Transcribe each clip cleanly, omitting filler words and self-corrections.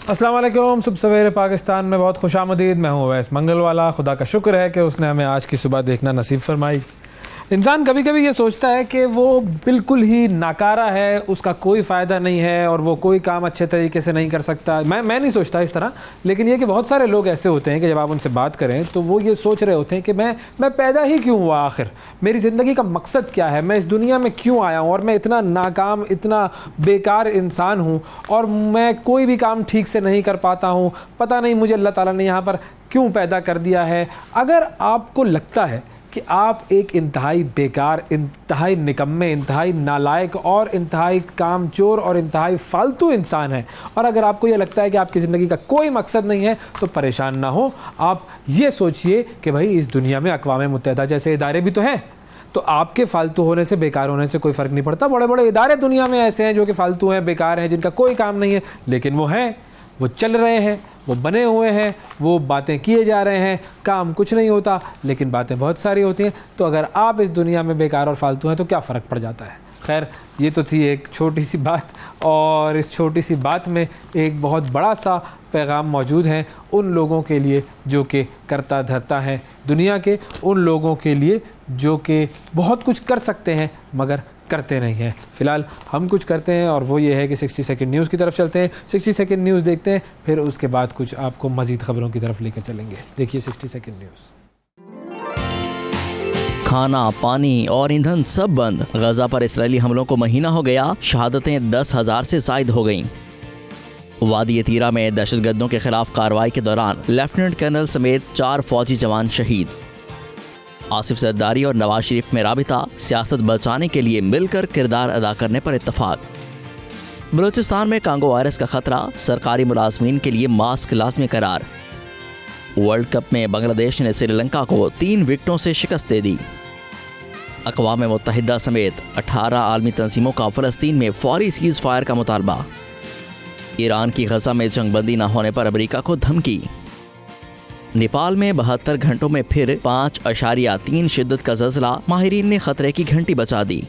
अस्सलाम वालेकुम। सुबह सवेरे पाकिस्तान में बहुत खुशामदीद। मैं हूँ वैस मंगलवाला। खुदा का शुक्र है कि उसने हमें आज की सुबह देखना नसीब फरमाई। इंसान कभी कभी ये सोचता है कि वो बिल्कुल ही नाकारा है, उसका कोई फ़ायदा नहीं है और वो कोई काम अच्छे तरीके से नहीं कर सकता। मैं नहीं सोचता इस तरह, लेकिन ये कि बहुत सारे लोग ऐसे होते हैं कि जब आप उनसे बात करें तो वो ये सोच रहे होते हैं कि मैं पैदा ही क्यों हुआ, आखिर मेरी ज़िंदगी का मकसद क्या है, मैं इस दुनिया में क्यों आया हूँ और मैं इतना नाकाम, इतना बेकार इंसान हूँ और मैं कोई भी काम ठीक से नहीं कर पाता हूँ। पता नहीं मुझे अल्लाह ताला ने यहाँ पर क्यों पैदा कर दिया है। अगर आपको लगता है कि आप एक इंतहाई बेकार, इंतहाई निकम्मे, इंतहाई नालायक और इंतहाई कामचोर और इंतहाई फालतू इंसान हैं, और अगर आपको ये लगता है कि आपकी ज़िंदगी का कोई मकसद नहीं है, तो परेशान ना हो। आप ये सोचिए कि भाई इस दुनिया में अक़वाम मुत्तहिदा जैसे इदारे भी तो हैं, तो आपके फालतू होने से, बेकार होने से कोई फ़र्क नहीं पड़ता। बड़े बड़े इदारे दुनिया में ऐसे हैं जो कि फालतू हैं, बेकार हैं, जिनका कोई काम नहीं है, लेकिन वो हैं, वो चल रहे हैं, वो बने हुए हैं, वो बातें किए जा रहे हैं, काम कुछ नहीं होता लेकिन बातें बहुत सारी होती हैं। तो अगर आप इस दुनिया में बेकार और फालतू हैं तो क्या फ़र्क पड़ जाता है। खैर, ये तो थी एक छोटी सी बात, और इस छोटी सी बात में एक बहुत बड़ा सा पैगाम मौजूद है उन लोगों के लिए जो कि करता धरता है दुनिया के, उन लोगों के लिए जो कि बहुत कुछ कर सकते हैं मगर करते नहीं हैं। फ़िलहाल हम कुछ करते हैं, और वो ये है कि 60 सेकंड न्यूज़ की तरफ चलते हैं। 60 सेकंड न्यूज़ देखते हैं, फिर उसके बाद कुछ आपको मज़ीद ख़बरों की तरफ लेकर चलेंगे। देखिए 60 सेकंड न्यूज़। खाना, पानी और ईंधन सब बंद। गजा पर इसराइली हमलों को महीना हो गया, शहादतें 10,000 से ज़ायद हो गईं। वादी तीरा में दहशतगर्दों के खिलाफ कार्रवाई के दौरान लेफ्टिनेंट कर्नल समेत 4 फौजी जवान शहीद। आसिफ जरदारी और नवाज शरीफ में राबिता, सियासत बचाने के लिए मिलकर किरदार अदा करने पर इत्तफाक। बलूचिस्तान में कांगो वायरस का खतरा, सरकारी मुलाजमीन के लिए मास्क लाजमी करार। वर्ल्ड कप में बांग्लादेश ने श्रीलंका को 3 विकेटों से शिकस्त दे दी। अक़वाम मुत्तहिदा समेत 18 आलमी तंजीमों का फ़लस्तीन में फौरी सीज़ फायर का मुतालबा। ईरान की गजा में जंगबंदी न होने पर अमेरिका को धमकी। नेपाल में 72 घंटों में फिर 5.3 शिद्दत का ज़लज़ला, माहिरीन ने खतरे की घंटी बचा दी।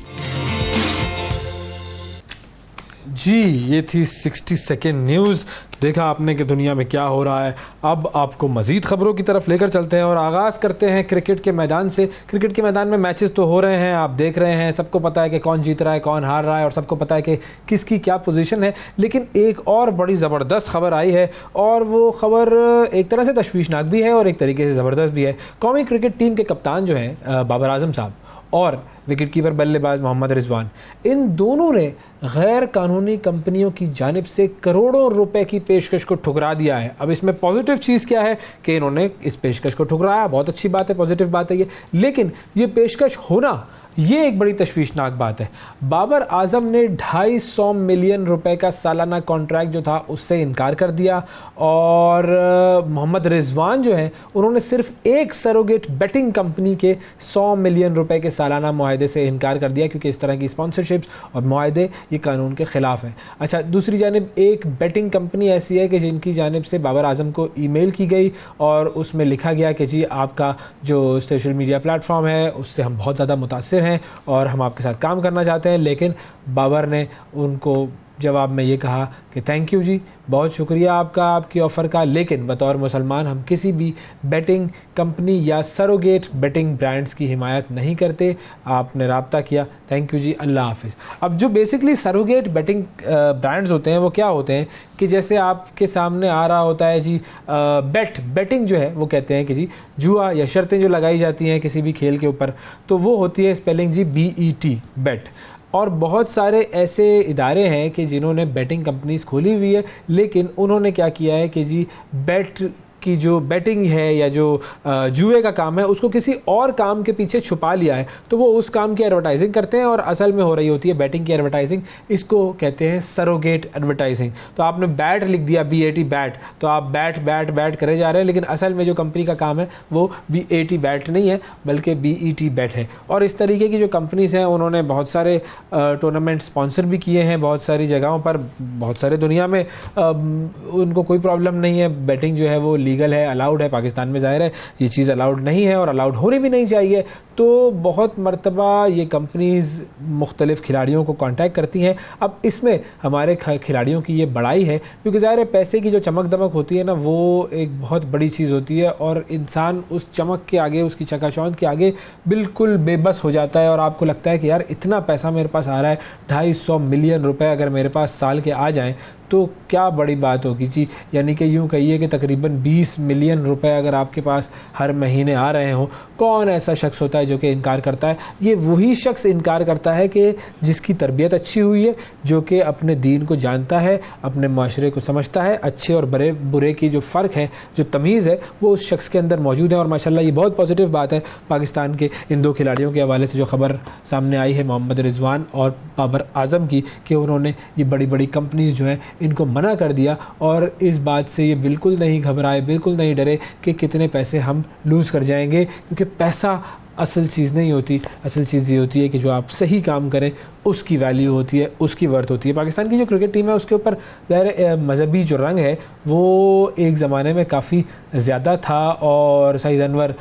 जी, ये थी 60 सेकंड न्यूज़। देखा आपने कि दुनिया में क्या हो रहा है। अब आपको मज़ीद ख़बरों की तरफ लेकर चलते हैं और आगाज़ करते हैं क्रिकेट के मैदान से। क्रिकेट के मैदान में मैचेस तो हो रहे हैं, आप देख रहे हैं, सबको पता है कि कौन जीत रहा है, कौन हार रहा है, और सबको पता है कि किसकी क्या पोजीशन है। लेकिन एक और बड़ी ज़बरदस्त खबर आई है, और वो ख़बर एक तरह से तशवीशनाक भी है और एक तरीके से ज़बरदस्त भी है। कौमी क्रिकेट टीम के कप्तान जो हैं बाबर आजम साहब और विकेट कीपर बल्लेबाज मोहम्मद रिजवान, इन दोनों ने गैर कानूनी कंपनियों की जानिब से करोड़ों रुपए की पेशकश को ठुकरा दिया है। अब इसमें पॉजिटिव चीज़ क्या है कि इन्होंने इस पेशकश को ठुकराया, बहुत अच्छी बात है, पॉजिटिव बात है ये। लेकिन ये पेशकश होना, ये एक बड़ी तशवीशनाक बात है। बाबर आजम ने 250 मिलियन रुपए का सालाना कॉन्ट्रैक्ट जो था उससे इनकार कर दिया, और मोहम्मद रिजवान जो है उन्होंने सिर्फ एक सरोगेट बेटिंग कंपनी के 100 मिलियन रुपए के सालाना मुआहदे से इनकार कर दिया, क्योंकि इस तरह की स्पॉन्सरशिप्स और मुआहदे ये कानून के ख़िलाफ़ है। अच्छा, दूसरी जानिब एक बेटिंग कंपनी ऐसी है कि जिनकी जानिब से बाबर आजम को ईमेल की गई और उसमें लिखा गया कि जी आपका जो सोशल मीडिया प्लेटफॉर्म है उससे हम बहुत ज़्यादा मुतासिर हैं और हम आपके साथ काम करना चाहते हैं। लेकिन बाबर ने उनको जवाब में ये कहा कि थैंक यू जी, बहुत शुक्रिया आपका, आपकी ऑफ़र का, लेकिन बतौर मुसलमान हम किसी भी बेटिंग कंपनी या सरोगेट बेटिंग ब्रांड्स की हिमायत नहीं करते। आपने राब्ता किया, थैंक यू जी, अल्लाह हाफिज़। अब जो बेसिकली सरोगेट बेटिंग ब्रांड्स होते हैं वो क्या होते हैं कि जैसे आपके सामने आ रहा होता है जी बेटिंग जो है वो कहते हैं कि जी जुआ या शर्तें जो लगाई जाती हैं किसी भी खेल के ऊपर, तो वो होती है स्पेलिंग जी BET, बेट। और बहुत सारे ऐसे इदारे हैं कि जिन्होंने बेटिंग कंपनीज खोली हुई है, लेकिन उन्होंने क्या किया है कि जी बेट की जो बेटिंग है या जो जुए का काम है उसको किसी और काम के पीछे छुपा लिया है, तो वो उस काम की एडवर्टाइजिंग करते हैं और असल में हो रही होती है बेटिंग की एडवर्टाइजिंग। इसको कहते हैं सरोगेट एडवर्टाइजिंग। तो आपने बैट लिख दिया BAT बैट, तो आप बैट बैट बैट करे जा रहे हैं, लेकिन असल में जो कंपनी का काम है वो BAT बैट नहीं है बल्कि BET बैट है। और इस तरीके की जो कंपनीज हैं उन्होंने बहुत सारे टूर्नामेंट स्पॉन्सर भी किए हैं बहुत सारी जगहों पर, बहुत सारे दुनिया में उनको कोई प्रॉब्लम नहीं है, बेटिंग जो है वो लीगल लीगल है, अलाउड है। पाकिस्तान में ज़ाहिर है ये चीज़ अलाउड नहीं है और अलाउड होनी भी नहीं चाहिए। तो बहुत मरतबा ये कंपनीज़ मुख्तलिफ़ खिलाड़ियों को कांटेक्ट करती हैं। अब इसमें हमारे खिलाड़ियों की ये बड़ाई है, क्योंकि ज़ाहिर है पैसे की जो चमक दमक होती है ना, वो एक बहुत बड़ी चीज़ होती है और इंसान उस चमक के आगे, उसकी चकाचौंध के आगे बिल्कुल बेबस हो जाता है और आपको लगता है कि यार इतना पैसा मेरे पास आ रहा है, 250 मिलियन रुपए अगर मेरे पास साल के आ जाएं तो क्या बड़ी बात होगी जी। यानी कि यूँ कहिए कि तकरीबन 20 मिलियन रुपए अगर आपके पास हर महीने आ रहे हों, कौन ऐसा शख्स होता है जो कि इनकार करता है? ये वही शख्स इनकार करता है कि जिसकी तरबियत अच्छी हुई है, जो कि अपने दीन को जानता है, अपने माशरे को समझता है, अच्छे और बुरे की जो फ़र्क है, जो तमीज़ है, वो उस शख्स के अंदर मौजूद है। और माशाल्लाह ये बहुत पॉजिटिव बात है पाकिस्तान के इन 2 खिलाड़ियों के हवाले से जो ख़बर सामने आई है मोहम्मद रिजवान और बाबर आजम की, कि उन्होंने ये बड़ी बड़ी कंपनीज़ जो हैं इनको मना कर दिया और इस बात से ये बिल्कुल नहीं घबराए, बिल्कुल नहीं डरे कि कितने पैसे हम लूज़ कर जाएंगे, क्योंकि पैसा असल चीज़ नहीं होती। असल चीज़ ये होती है कि जो आप सही काम करें उसकी वैल्यू होती है, उसकी वर्थ होती है। पाकिस्तान की जो क्रिकेट टीम है उसके ऊपर गैर मजहबी जो रंग है वो एक ज़माने में काफ़ी ज़्यादा था। और सईद अनवर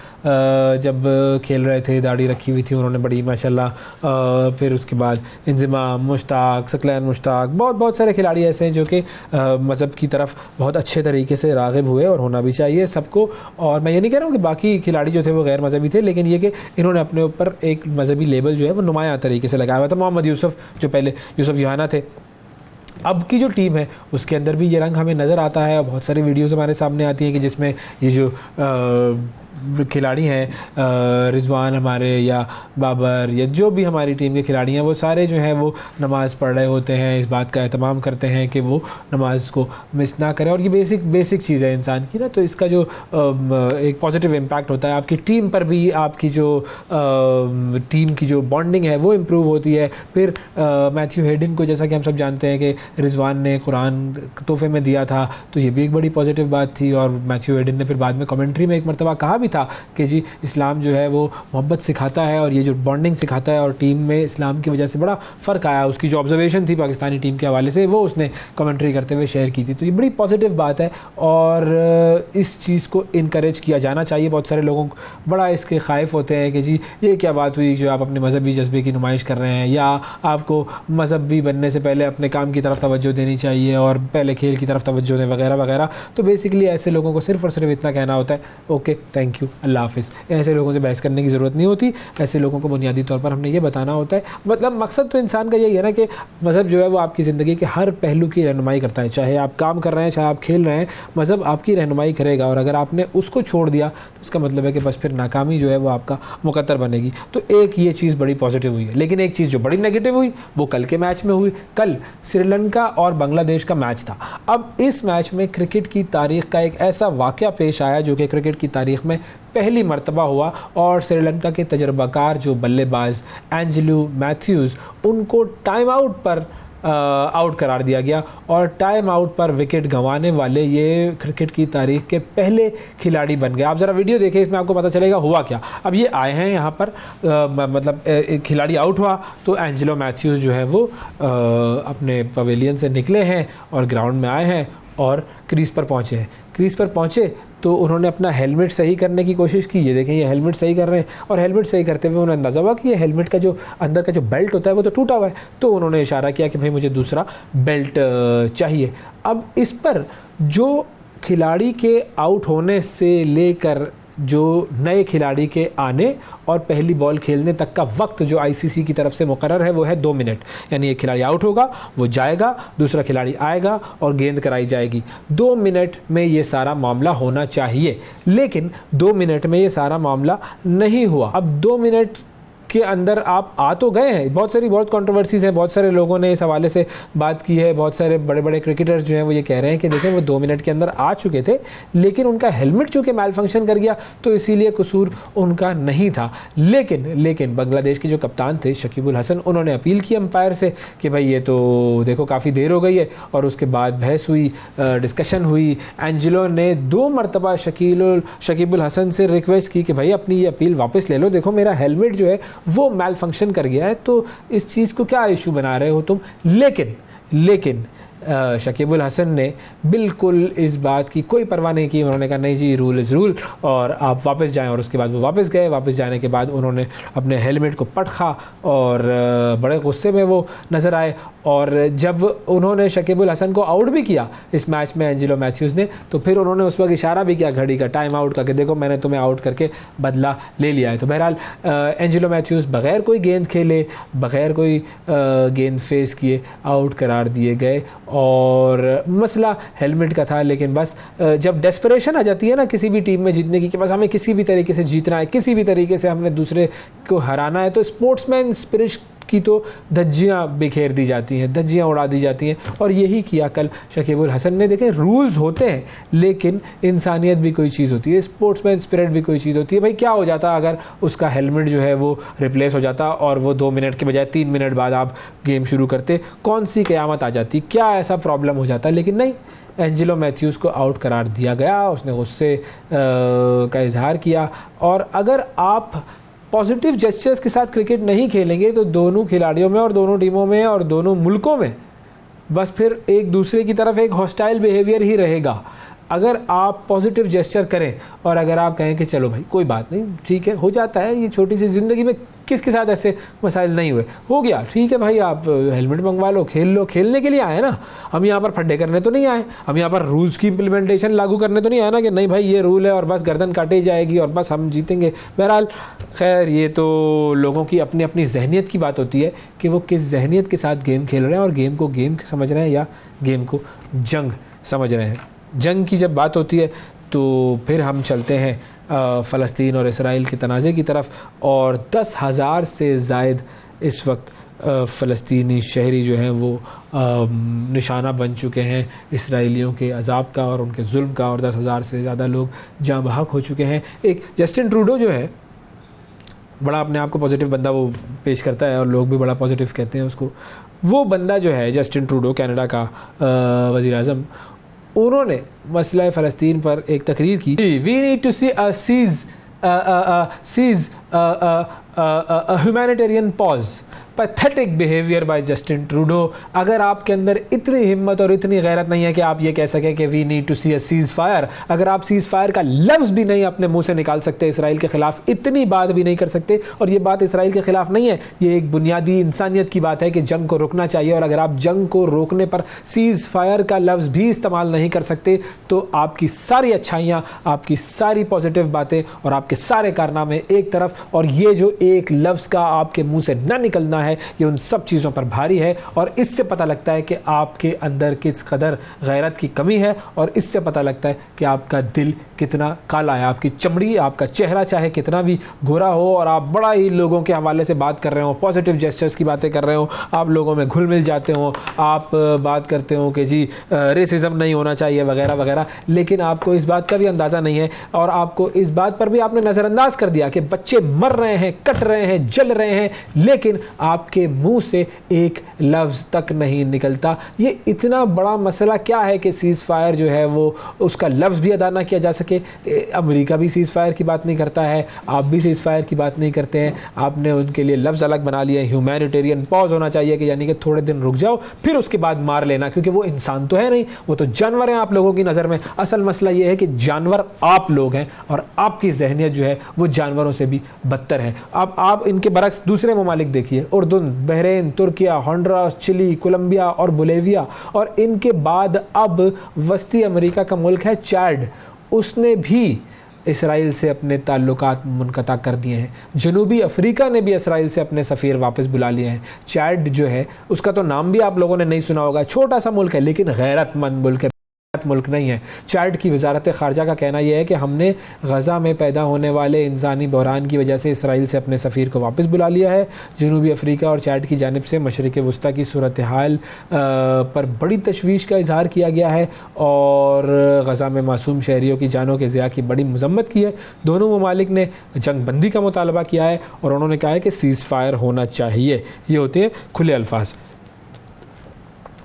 जब खेल रहे थे, दाढ़ी रखी हुई थी उन्होंने बड़ी माशाल्लाह। फिर उसके बाद इंज़िमाम, मुश्ताक, सकलैन मुश्ताक, बहुत सारे खिलाड़ी ऐसे हैं जो कि मज़हब की तरफ बहुत अच्छे तरीके से राग़िब हुए और होना भी चाहिए सबको। और मैं ये नहीं कह रहा हूँ कि बाकी खिलाड़ी जो थे वो गैर मजहबी थे, लेकिन ये कि इन्होंने अपने ऊपर एक मजहबी लेबल जो है वो नुमायां तरीके से लगाया हुआ था। मोहम्मद यूसुफ, जो पहले यूसुफ यूहाना थे, अब की जो टीम है उसके अंदर भी ये रंग हमें नज़र आता है। और बहुत सारी वीडियोज़ हमारे सामने आती हैं कि जिसमें ये जो खिलाड़ी हैं, रिजवान हमारे या बाबर या जो भी हमारी टीम के खिलाड़ी हैं, वो सारे जो हैं वो नमाज़ पढ़ रहे होते हैं, इस बात का एहतमाम करते हैं कि वो नमाज को मिस ना करें। और ये बेसिक चीज़ है इंसान की ना, तो इसका जो एक पॉजिटिव इम्पैक्ट होता है आपकी टीम पर भी, आपकी जो टीम की जो बॉन्डिंग है वो इम्प्रूव होती है। फिर मैथ्यू हेडन को, जैसा कि हम सब जानते हैं कि रिजवान ने कुरान तोहफे में दिया था, तो ये भी एक बड़ी पॉजिटिव बात थी। और मैथ्यू हेडन ने फिर बाद में कमेंट्री में एक मरतबा कहा भी था कि जी इस्लाम जो है वो मोहब्बत सिखाता है और ये जो बॉन्डिंग सिखाता है, और टीम में इस्लाम की वजह से बड़ा फ़र्क आया। उसकी जो ऑब्जर्वेशन थी पाकिस्तानी टीम के हवाले से वो उसने कमेंट्री करते हुए शेयर की थी। तो ये बड़ी पॉजिटिव बात है और इस चीज़ को इनकरेज किया जाना चाहिए। बहुत सारे लोगों को बड़ा इसके ख़ाइफ होते हैं कि जी ये क्या बात हुई जो आप अपने मजहबी जज्बे की नुमाइश कर रहे हैं, या आपको मजहबी बनने से पहले अपने काम की तरफ तवज्जो देनी चाहिए और पहले खेल की तरफ तवज्जो दें वगैरह वगैरह। तो बेसिकली ऐसे लोगों को सिर्फ़ और सिर्फ इतना कहना होता है, ओके थैंक यू, अल्लाह हाफ़िज़। ऐसे लोगों से बहस करने की ज़रूरत नहीं होती। ऐसे लोगों को बुनियादी तौर पर हमने ये बताना होता है, मतलब मकसद तो इंसान का यही है ना कि मज़हब जो है वो आपकी ज़िंदगी के हर पहलू की रहनुमाई करता है। चाहे आप काम कर रहे हैं, चाहे आप खेल रहे हैं, मज़हब आपकी रहनुमाई करेगा। और अगर आपने उसको छोड़ दिया तो उसका मतलब है कि बस फिर नाकामी जो है वो आपका मुकद्दर बनेगी। तो एक ये चीज़ बड़ी पॉजिटिव हुई है। लेकिन एक चीज़ जो बड़ी नेगेटिव हुई वो कल के मैच में हुई। कल श्रीलंका और बांग्लादेश का मैच था। अब इस मैच में क्रिकेट की तारीख़ का एक ऐसा वाक़या पेश आया जो कि क्रिकेट की तारीख़ में पहली मर्तबा हुआ, और श्रीलंका के तजर्बाकार जो बल्लेबाज एंजेलो मैथ्यूज़, उनको टाइम आउट पर आउट करार दिया गया। और टाइम आउट पर विकेट गंवाने वाले ये क्रिकेट की तारीख के पहले खिलाड़ी बन गए। आप ज़रा वीडियो देखें, इसमें आपको पता चलेगा हुआ क्या। अब ये आए हैं यहाँ पर, मतलब एक खिलाड़ी आउट हुआ तो एंजेलो मैथ्यूज़ जो है वो अपने पवेलियन से निकले हैं और ग्राउंड में आए हैं और क्रीज पर पहुँचे हैं। क्रीज पर पहुँचे तो उन्होंने अपना हेलमेट सही करने की कोशिश की। ये देखें, ये हेलमेट सही कर रहे हैं, और हेलमेट सही करते हुए उन्हें अंदाज़ा हुआ कि ये हेलमेट का जो अंदर का जो बेल्ट होता है वो तो टूटा हुआ है। तो उन्होंने इशारा किया कि भाई मुझे दूसरा बेल्ट चाहिए। अब इस पर जो खिलाड़ी के आउट होने से लेकर जो नए खिलाड़ी के आने और पहली बॉल खेलने तक का वक्त जो आईसीसी की तरफ से मुकर्रर है वो है 2 मिनट। यानी एक खिलाड़ी आउट होगा, वो जाएगा, दूसरा खिलाड़ी आएगा और गेंद कराई जाएगी। 2 मिनट में ये सारा मामला होना चाहिए, लेकिन 2 मिनट में ये सारा मामला नहीं हुआ। अब 2 मिनट के अंदर आप आ तो गए हैं। बहुत कंट्रोवर्सीज हैं, बहुत सारे लोगों ने इस हवाले से बात की है। बहुत सारे बड़े बड़े क्रिकेटर्स जो हैं वो ये कह रहे हैं कि देखें वो 2 मिनट के अंदर आ चुके थे, लेकिन उनका हेलमेट चूँकि मैल फंक्शन कर गया तो इसीलिए कसूर उनका नहीं था। लेकिन बांग्लादेश के जो कप्तान थे शकीबुल हसन, उन्होंने अपील की अंपायर से कि भाई ये तो देखो काफ़ी देर हो गई है। और उसके बाद बहस हुई, डिस्कशन हुई। एंजेलो ने 2 मरतबा शकीबुल हसन से रिक्वेस्ट की कि भाई अपनी ये अपील वापस ले लो, देखो मेरा हेलमेट जो है वो मैल फंक्शन कर गया है, तो इस चीज़ को क्या इशू बना रहे हो तुम। लेकिन शकीब अल हसन ने बिल्कुल इस बात की कोई परवाह नहीं की। उन्होंने कहा नहीं जी, रूल इज़ रूल और आप वापस जाएं। और उसके बाद वो वापस गए। वापस जाने के बाद उन्होंने अपने हेलमेट को पटखा और बड़े गुस्से में वो नज़र आए। और जब उन्होंने शकीब अल हसन को आउट भी किया इस मैच में एंजेलो मैथ्यूज़ ने, तो फिर उन्होंने उस वक्त इशारा भी किया घड़ी का, टाइम आउट का, कि देखो मैंने तुम्हें आउट करके बदला ले लिया है। तो बहरहाल एंजेलो मैथ्यूज़ बग़ैर कोई गेंद खेले, बग़ैर कोई गेंद फेस किए आउट करार दिए गए। और मसला हेलमेट का था। लेकिन बस जब डेस्परेशन आ जाती है ना किसी भी टीम में जीतने की, कि बस हमें किसी भी तरीके से जीतना है, किसी भी तरीके से हमने दूसरे को हराना है, तो स्पोर्ट्समैन स्पिरिट की तो धज्जियाँ बिखेर दी जाती हैं, धज्जियाँ उड़ा दी जाती हैं। और यही किया कल शकीब अल हसन ने। देखें, रूल्स होते हैं लेकिन इंसानियत भी कोई चीज़ होती है, स्पोर्ट्समैन स्पिरिट भी कोई चीज़ होती है। भाई क्या हो जाता अगर उसका हेलमेट जो है वो रिप्लेस हो जाता और वो 2 मिनट के बजाय 3 मिनट बाद आप गेम शुरू करते, कौन सी क़यामत आ जाती, क्या ऐसा प्रॉब्लम हो जाता। लेकिन नहीं, एंजेलो मैथ्यूज़ को आउट करार दिया गया। उसने गुस्से का इजहार किया। और अगर आप पॉजिटिव जेस्चर्स के साथ क्रिकेट नहीं खेलेंगे तो दोनों खिलाड़ियों में और दोनों टीमों में और दोनों मुल्कों में बस फिर एक दूसरे की तरफ एक हॉस्टाइल बिहेवियर ही रहेगा। अगर आप पॉजिटिव जेस्चर करें और अगर आप कहें कि चलो भाई कोई बात नहीं, ठीक है, हो जाता है, ये छोटी सी ज़िंदगी में किसके साथ ऐसे मसाइल नहीं हुए, हो गया, ठीक है भाई, आप हेलमेट मंगवा लो, खेल लो, खेलने के लिए आए ना, हम यहाँ पर फड्डे करने तो नहीं आए, हम यहाँ पर रूल्स की इम्प्लीमेंटेशन लागू करने तो नहीं आए ना कि नहीं भाई ये रूल है और बस गर्दन काटी जाएगी और बस हम जीतेंगे। बहरहाल खैर, ये तो लोगों की अपनी अपनी जहनीत की बात होती है कि वो किस जहनीत के साथ गेम खेल रहे हैं और गेम को गेम समझ रहे हैं या गेम को जंग समझ रहे हैं। जंग की जब बात होती है तो फिर हम चलते हैं फ़लस्तीन और इसराइल के तनाज़े की तरफ। और 10,000 से ज़ायद इस वक्त फ़लस्तीनी शहरी जो हैं वो निशाना बन चुके हैं इसराइलियों के अजाब का और उनके जुल्म का। और 10,000 से ज़्यादा लोग जाँ बहक हो चुके हैं। एक जस्टिन ट्रूडो जो है, बड़ा अपने आप को पॉजिटिव बंदा वो पेश करता है और लोग भी बड़ा पॉजिटिव कहते हैं उसको। वो बंदा जो है जस्टिन ट्रूडो, कनाडा का वज़ीर आज़म, उन्होंने मसला फ़लस्तीन पर एक तकरीर की। We need to see a cease humanitarian pause, pathetic behaviour by Justin Trudeau. अगर आपके अंदर इतनी हिम्मत और इतनी गैरत नहीं है कि आप ये कह सकें कि we need to see a ceasefire, अगर आप सीज़ फायर का लफ्ज़ भी नहीं अपने मुंह से निकाल सकते इसराइल के ख़िलाफ़, इतनी बात भी नहीं कर सकते, और ये बात इसराइल के ख़िलाफ़ नहीं है, ये एक बुनियादी इंसानियत की बात है कि जंग को रुकना चाहिए। और अगर आप जंग को रोकने पर सीज़ फायर का लफ्ज़ भी इस्तेमाल नहीं कर सकते तो आपकी सारी अच्छाइयाँ, आपकी सारी पॉजिटिव बातें और आपके सारे कारनामे एक तरफ, और ये जो एक लफ्ज़ का आपके मुंह से न निकलना है ये उन सब चीज़ों पर भारी है। और इससे पता लगता है कि आपके अंदर किस कदर गैरत की कमी है, और इससे पता लगता है कि आपका दिल कितना काला है, आपकी चमड़ी, आपका चेहरा चाहे कितना भी गोरा हो और आप बड़ा ही लोगों के हवाले से बात कर रहे हो, पॉजिटिव जेस्चर्स की बातें कर रहे हो, आप लोगों में घुल मिल जाते हो, आप बात करते हो कि जी रेसिज्म नहीं होना चाहिए वगैरह वगैरह, लेकिन आपको इस बात का भी अंदाज़ा नहीं है और आपको इस बात पर भी आपने नज़रअंदाज कर दिया कि बच्चे मर रहे हैं, कट रहे हैं, जल रहे हैं, लेकिन आपके मुंह से एक लफ्ज़ तक नहीं निकलता। ये इतना बड़ा मसला क्या है कि सीज़ फायर जो है वो उसका लफ्ज़ भी अदा ना किया जा सके। अमेरिका भी सीज़ फायर की बात नहीं करता है, आप भी सीज़ फायर की बात नहीं करते हैं, आपने उनके लिए लफ्ज़ अलग बना लिए। ह्यूमैनिटेरियन पॉज होना चाहिए कि यानी कि थोड़े दिन रुक जाओ फिर उसके बाद मार लेना, क्योंकि वो इंसान तो है नहीं, वो तो जानवर हैं आप लोगों की नज़र में। असल मसला ये है कि जानवर आप लोग हैं और आपकी जहनियत जो है वो जानवरों से भी बदतर है। अब आप इनके बरक्स दूसरे ममालिक देखिए, उर्दन, बहरीन, तुर्किया, होंडुरास, चिली, कोलंबिया और बोलेविया, और इनके बाद अब वस्ती अमेरिका का मुल्क है चाड, उसने भी इसराइल से अपने ताल्लुकात मुनक़ता कर दिए हैं। जनूबी अफ्रीका ने भी इसराइल से अपने सफ़ीर वापस बुला लिए हैं। चाड जो है उसका तो नाम भी आप लोगों ने नहीं सुना होगा, छोटा सा मुल्क है लेकिन गैरतमंद मुल्क है, मुल्क नहीं है। चाड की वजारत ख़ारजा का कहना यह है कि हमने गज़ा में पैदा होने वाले इंसानी बहरान की वजह से इसराइल से अपने सफ़ीर को वापस बुला लिया है। जनूबी अफ्रीका और चाड की जानिब से मशरिक़ वस्ता की सूरत हाल पर बड़ी तशवीश का इजहार किया गया है और गज़ा में मासूम शहरियों की जानों के ज़िया की बड़ी मज़म्मत की है। दोनों ममालिक ने जंग बंदी का मुतालबा किया है और उन्होंने कहा है कि सीज़ फायर होना चाहिए। ये होते हैं खुले अल्फाज।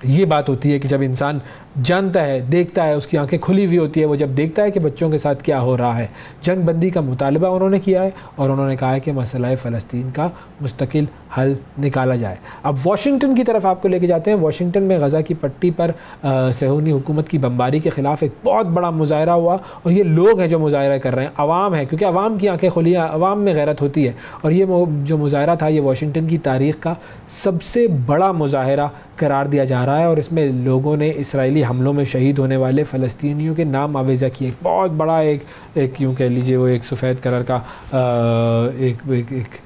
ये बात होती है कि जब इंसान जानता है, देखता है, उसकी आंखें खुली हुई होती है, वो जब देखता है कि बच्चों के साथ क्या हो रहा है। जंग बंदी का मुतालबा उन्होंने किया है और उन्होंने कहा है कि मसला फ़लस्तीन का मुस्तकिल हल निकाला जाए। अब वाशिंगटन की तरफ आपको लेके जाते हैं। वाशिंगटन में गज़ा की पट्टी पर सहूनी हुकूमत की बमबारी के ख़िलाफ़ एक बहुत बड़ा मुजाहरा हुआ, और ये लोग हैं जो मुजाहरा कर रहे हैं, अवाम है, क्योंकि अवाम की आंखें खुली, अवाम में गैरत होती है। और ये जो मुजाहरा था, ये वाशिंगटन की तारीख़ का सबसे बड़ा मुजाहरा करार दिया जा रहा है, और इसमें लोगों ने इसराइली हमलों में शहीद होने वाले फ़लस्तीनियों के नाम आवेज़ा किए। एक बहुत बड़ा एक यूँ कह लीजिए वो एक सफ़ेद कलर का एक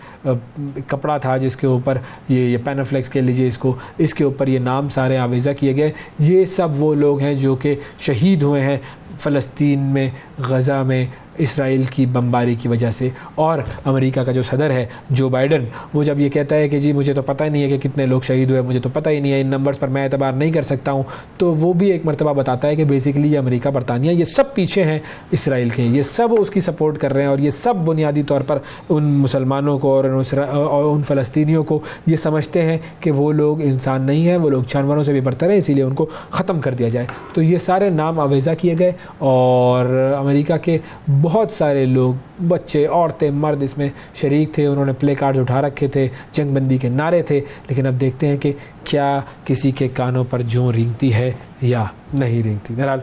कपड़ा था जिसके ऊपर ये पैनाफ्लेक्स कह लीजिए इसको, इसके ऊपर ये नाम सारे आवेज़ा किए गए। ये सब वो लोग हैं जो कि शहीद हुए हैं फ़लस्तीन में, गज़ा में इसराइल की बमबारी की वजह से। और अमेरिका का जो सदर है जो बाइडन, वो जब ये कहता है कि जी मुझे तो पता ही नहीं है कि कितने लोग शहीद हुए, मुझे तो पता ही नहीं है, इन नंबर्स पर मैं एतबार नहीं कर सकता हूँ, तो वो भी एक मरतबा बताता है कि बेसिकली ये अमेरिका, बरतानिया, ये सब पीछे हैं इसराइल के, ये सब उसकी सपोर्ट कर रहे हैं, और ये सब बुनियादी तौर पर उन मुसलमानों को और उन फ़लस्तीनियों को ये समझते हैं कि वो लोग इंसान नहीं हैं, वो लोग जानवरों से भी बरतर हैं, इसीलिए उनको ख़त्म कर दिया जाए। तो ये सारे नाम आवेज़ा किए गए, और अमेरिका के बहुत सारे लोग, बच्चे, औरतें, मर्द इसमें शरीक थे। उन्होंने प्ले कार्ड उठा रखे थे, जंगबंदी के नारे थे। लेकिन अब देखते हैं कि क्या किसी के कानों पर जूं रेंगती है या नहीं रेंगती। बहरहाल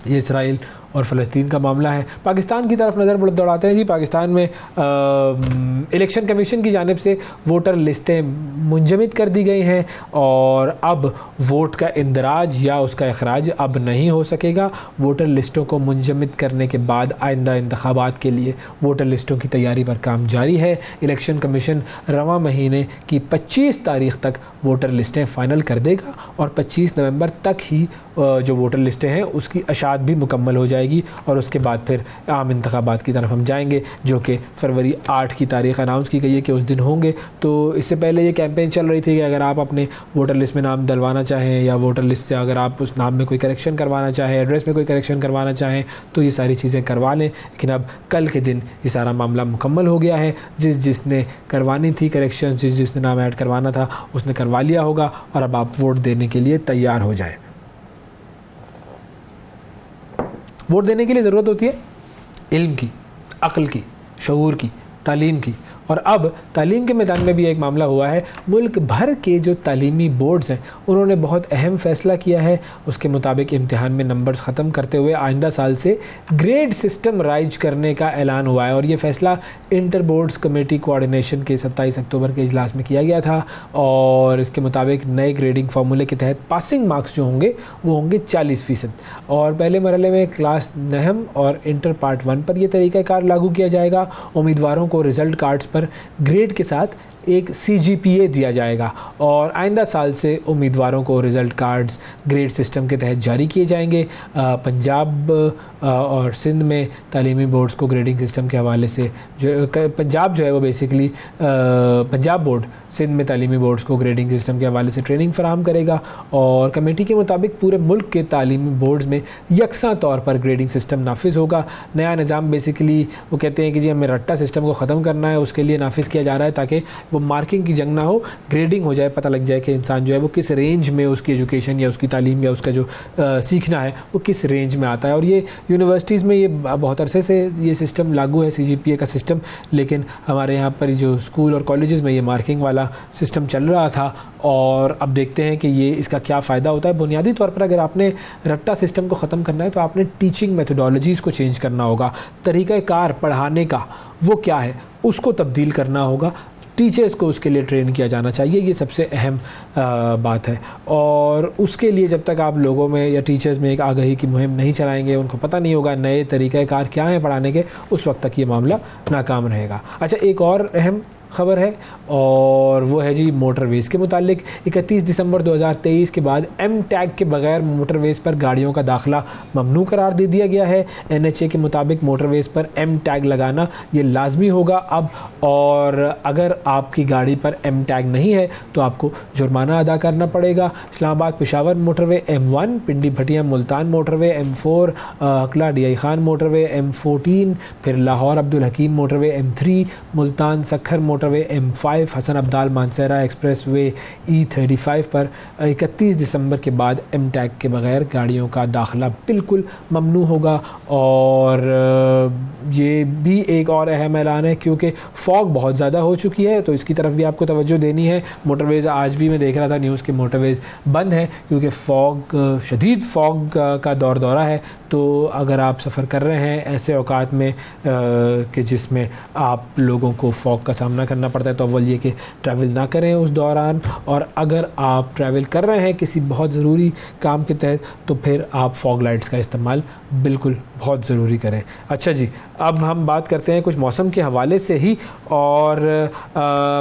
ये इसराइल और फ़लस्तीन का मामला है। पाकिस्तान की तरफ नज़र दौड़ाते हैं जी। पाकिस्तान में इलेक्शन कमीशन की जानिब से वोटर लिस्टें मुंजमद कर दी गई हैं, और अब वोट का इंदराज या उसका अखराज अब नहीं हो सकेगा। वोटर लिस्टों को मुंजमद करने के बाद आइंदा इंतखाबात के लिए वोटर लिस्टों की तैयारी पर काम जारी है। इलेक्शन कमीशन रवां महीने की 25 तारीख तक वोटर लिस्टें फ़ाइनल कर देगा, और 25 नवंबर तक ही जो वोटर लिस्टें हैं उसकी अशात भी मुकम्मल हो जाएगी, और उसके बाद फिर आम इंतखाबात की तरफ हम जाएंगे, जो कि फरवरी 8 की तारीख अनाउंस की गई है कि उस दिन होंगे। तो इससे पहले ये कैंपेन चल रही थी कि अगर आप अपने वोटर लिस्ट में नाम डलवाना चाहें, या वोटर लिस्ट से अगर आप उस नाम में कोई करेक्शन करवाना चाहें, एड्रेस में कोई करेक्शन करवाना चाहें, तो ये सारी चीज़ें करवा लें। लेकिन अब कल के दिन ये सारा मामला मुकम्मल हो गया है। जिसने करवानी थी करेक्शन, जिसने नाम ऐड करवाना था, उसने करवा लिया होगा, और अब आप वोट देने के लिए तैयार हो जाएं। वोट देने के लिए ज़रूरत होती है इल्म की, अक्ल की, शऊर की, तालीम की। और अब तालीम के मैदान में भी एक मामला हुआ है। मुल्क भर के जो तालीमी बोर्ड्स हैं उन्होंने बहुत अहम फ़ैसला किया है। उसके मुताबिक इम्तिहान में नंबर्स ख़त्म करते हुए आइंदा साल से ग्रेड सिस्टम राइज करने का ऐलान हुआ है, और ये फ़ैसला इंटर बोर्ड्स कमेटी कोऑर्डिनेशन के 27 अक्टूबर के इजलास में किया गया था। और इसके मुताबिक नए ग्रेडिंग फार्मूले के तहत पासिंग मार्क्स जो होंगे वो होंगे 40%, और पहले मरहले में क्लास नहम और इंटर पार्ट 1 पर यह तरीक़ाकार लागू किया जाएगा। उम्मीदवारों को रिज़ल्ट कार्ड्स पर ग्रेड के साथ एक CGPA दिया जाएगा, और आइंदा साल से उम्मीदवारों को रिज़ल्ट कार्ड्स ग्रेड सिस्टम के तहत जारी किए जाएंगे। पंजाब और सिंध में तालीमी बोर्ड्स को ग्रेडिंग सिस्टम के हवाले से जो पंजाब जो है वो बेसिकली पंजाब बोर्ड सिंध में तालीमी बोर्ड्स को ग्रेडिंग सिस्टम के हवाले से ट्रेनिंग फराहम करेगा, और कमेटी के मुताबिक पूरे मुल्क के तालीमी बोर्ड्स में यकसा तौर पर ग्रेडिंग सिस्टम नाफिज होगा। नया निज़ाम बेसिकली वो कहते हैं कि जी हमें रट्टा सिस्टम को ख़त्म करना है, उसके लिए नाफिज किया जा रहा है ताकि वो मार्किंग की जंग ना हो, ग्रेडिंग हो जाए, पता लग जाए कि इंसान जो है वो किस रेंज में उसकी एजुकेशन या उसकी तालीम या उसका जो सीखना है वो किस रेंज में आता है। और ये यूनिवर्सिटीज़ में ये बहुत अरसे से ये सिस्टम लागू है, CGPA का सिस्टम, लेकिन हमारे यहाँ पर जो स्कूल और कॉलेजेस में ये मार्किंग वाला सिस्टम चल रहा था, और अब देखते हैं कि ये इसका क्या फ़ायदा होता है। बुनियादी तौर पर अगर आपने रट्टा सिस्टम को ख़त्म करना है तो आपने टीचिंग मेथोडोलॉजीज़ को चेंज करना होगा, तरीक़ाकार पढ़ाने का वो क्या है उसको तब्दील करना होगा, टीचर्स को उसके लिए ट्रेन किया जाना चाहिए। ये सबसे अहम बात है, और उसके लिए जब तक आप लोगों में या टीचर्स में एक आगाही की मुहिम नहीं चलाएंगे, उनको पता नहीं होगा नए तरीक़ाकार क्या हैं पढ़ाने के, उस वक्त तक ये मामला नाकाम रहेगा। अच्छा, एक और अहम खबर है, और वो है जी मोटरवेज़ के मुतालिक। 31 दिसंबर 2023 के बाद M-टैग के बगैर मोटरवेज़ पर गाड़ियों का दाखिला ममनू करार दे दिया गया है। NHA के मुताबिक मोटरवेज़ पर M-टैग लगाना ये लाजमी होगा अब, और अगर आपकी गाड़ी पर M-टैग नहीं है तो आपको जुर्माना अदा करना पड़ेगा। Islamabad Peshawar motorway M1, Pindi Bhattian Multan motorway M4, अकला DI खान मोटरवे M14, फिर Lahore Abdul Hakim motorway M3, Multan Sukkur motorway motorway M5 Hasan Abdal Mansehra expressway E35 पर 31 दिसंबर के बाद एम टैग के बगैर गाड़ियों का दाखिला बिल्कुल ममनू होगा। और ये भी एक और अहम ऐलान है क्योंकि फॉग बहुत ज़्यादा हो चुकी है, तो इसकी तरफ भी आपको तवज्जो देनी है। मोटरवेज़ आज भी मैं देख रहा था न्यूज़ के मोटरवेज़ बंद हैं क्योंकि फॉग शदीद फॉग का दौरा है। तो अगर आप सफ़र कर रहे हैं ऐसे औकात में कि जिसमें आप लोगों को फॉग का सामना करना पड़ता है, तो अव्वल ये कि ट्रैवल ना करें उस दौरान, और अगर आप ट्रैवल कर रहे हैं किसी बहुत ज़रूरी काम के तहत तो फिर आप फॉग लाइट्स का इस्तेमाल बिल्कुल बहुत ज़रूरी करें। अच्छा जी, अब हम बात करते हैं कुछ मौसम के हवाले से ही, और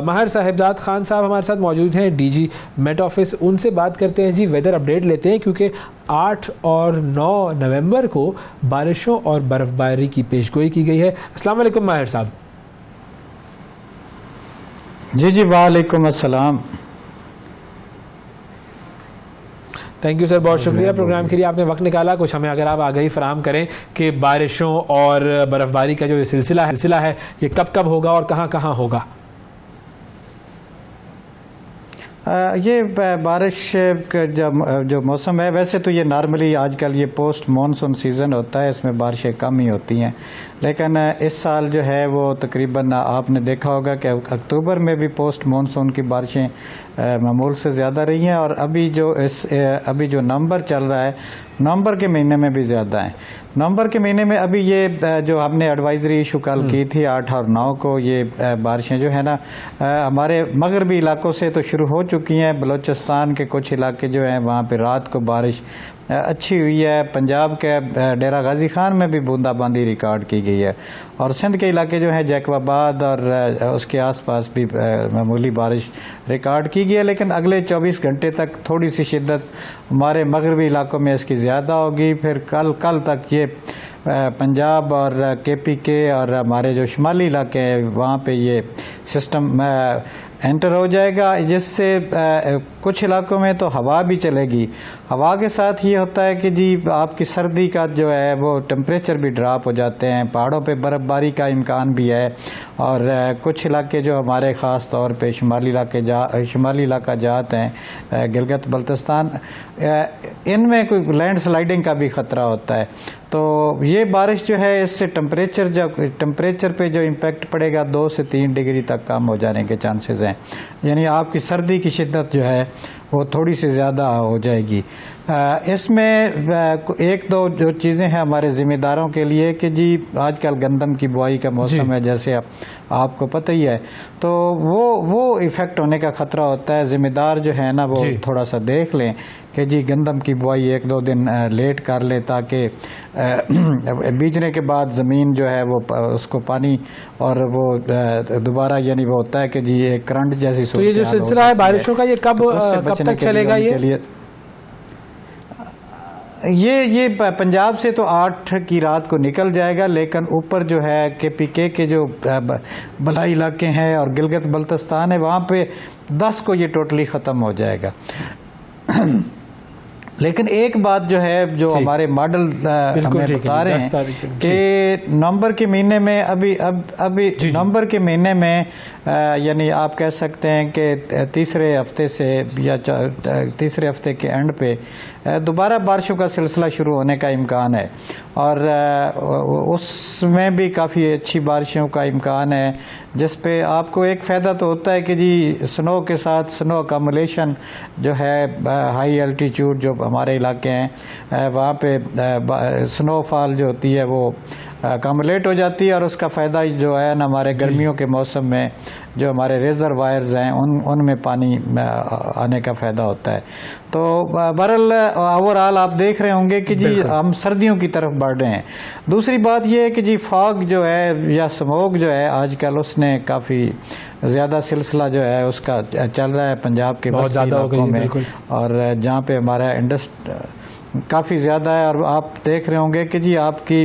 माहिर साहिबजाद खान साहब हमारे साथ मौजूद हैं, डीजी मेट ऑफिस। उनसे बात करते हैं जी, वेदर अपडेट लेते हैं क्योंकि 8 और 9 नवंबर को बारिशों और बर्फबारी की पेशगोई की गई है। अस्सलाम वालेकुम माहिर साहब। जी वालेकुम अस्सलाम। थैंक यू सर, बहुत शुक्रिया प्रोग्राम के लिए आपने वक्त निकाला। कुछ हमें अगर आप आगाही फराहम करें कि बारिशों और बर्फबारी का जो ये सिलसिला है ये कब कब होगा और कहाँ कहाँ होगा? ये बारिश का जो मौसम है, वैसे तो ये नॉर्मली आजकल ये पोस्ट मानसून सीज़न होता है, इसमें बारिशें कम ही होती हैं, लेकिन इस साल जो है वो तकरीबन आपने देखा होगा कि अक्टूबर में भी पोस्ट मानसून की बारिशें मामूल से ज़्यादा रही हैं, और अभी जो नवंबर चल रहा है, नवंबर के महीने में भी ज़्यादा है। नवंबर के महीने में अभी ये जो हमने एडवाइजरी इशू कल की थी 8 और 9 को, ये बारिशें जो है ना हमारे मगरबी इलाकों से तो शुरू हो चुकी हैं। बलूचिस्तान के कुछ इलाके जो हैं वहाँ पे रात को बारिश अच्छी हुई है। पंजाब के डेरा गाजी खान में भी बूंदाबांदी रिकॉर्ड की गई है, और सिंध के इलाके जो हैं जैकबाबाद और उसके आसपास भी मामूली बारिश रिकॉर्ड की गई है। लेकिन अगले 24 घंटे तक थोड़ी सी शिद्दत हमारे मगरबी इलाकों में इसकी ज़्यादा होगी। फिर कल तक ये पंजाब और KPK और हमारे जो शुमाली इलाके हैं वहाँ पे ये सिस्टम एंटर हो जाएगा, जिससे कुछ इलाकों में तो हवा भी चलेगी। हवा के साथ ये होता है कि जी आपकी सर्दी का जो है वो टेम्परेचर भी ड्रॉप हो जाते हैं। पहाड़ों पे बर्फ़बारी का इम्कान भी है, और कुछ इलाके जो हमारे ख़ास तौर पे शुमाली इलाका जाते हैं, गिलगित बल्तिस्तान, इनमें कोई लैंड स्लाइडिंग का भी ख़तरा होता है। तो ये बारिश जो है इससे टेम्परेचर पे जो इम्पेक्ट पड़ेगा 2 से 3 डिग्री तक कम हो जाने के चांसेस हैं, यानी आपकी सर्दी की शिद्दत जो है वो थोड़ी सी ज़्यादा हो जाएगी। इसमें एक दो जो चीज़ें हैं हमारे ज़िम्मेदारों के लिए कि जी आजकल गंदम की बुआई का मौसम है, जैसे आपको पता ही है, तो वो इफ़ेक्ट होने का ख़तरा होता है। ज़िम्मेदार जो है ना वो थोड़ा सा देख लें कि जी गंदम की बुआई 1-2 दिन लेट कर ले, ताकि बीजने के बाद ज़मीन जो है वो उसको पानी और वो दोबारा, यानी वो होता है कि जी एक करंट जैसी। तो ये जो सिलसिला है बारिशों का ये कब तक चलेगा? ये पंजाब से तो 8 की रात को निकल जाएगा, लेकिन ऊपर जो है KPK के जो बलाई इलाके हैं और गिलगित बल्तिस्तान है, वहाँ पे 10 को ये टोटली ख़त्म हो जाएगा। लेकिन एक बात जो है जो हमारे मॉडल हमें बता रहे हैं कि नवंबर के महीने में अभी नवंबर के महीने में यानी आप कह सकते हैं कि तीसरे हफ्ते से या तीसरे हफ्ते के एंड पे दोबारा बारिशों का सिलसिला शुरू होने का इम्कान है, और उसमें भी काफ़ी अच्छी बारिशों का इम्कान है, जिस पे आपको एक फ़ायदा तो होता है कि जी स्नो के साथ स्नो अकामुलेशन जो है, हाई एल्टीट्यूड जो हमारे इलाके हैं वहाँ पे स्नोफॉल जो होती है वो अकामुलेट हो जाती है, और उसका फ़ायदा जो है ना हमारे गर्मियों के मौसम में जो हमारे रिजर्वायर्स हैं उनमें पानी आने का फ़ायदा होता है। तो बहरहाल ओवरऑल आप देख रहे होंगे कि जी हम सर्दियों की तरफ बढ़ रहे हैं। दूसरी बात यह है कि जी फॉग जो है या स्मोक जो है आजकल उसने काफ़ी ज़्यादा सिलसिला जो है उसका चल रहा है पंजाब के बहुत ज़्यादा इलाकों में, और जहाँ पे हमारा काफ़ी ज़्यादा है। और आप देख रहे होंगे कि जी आपकी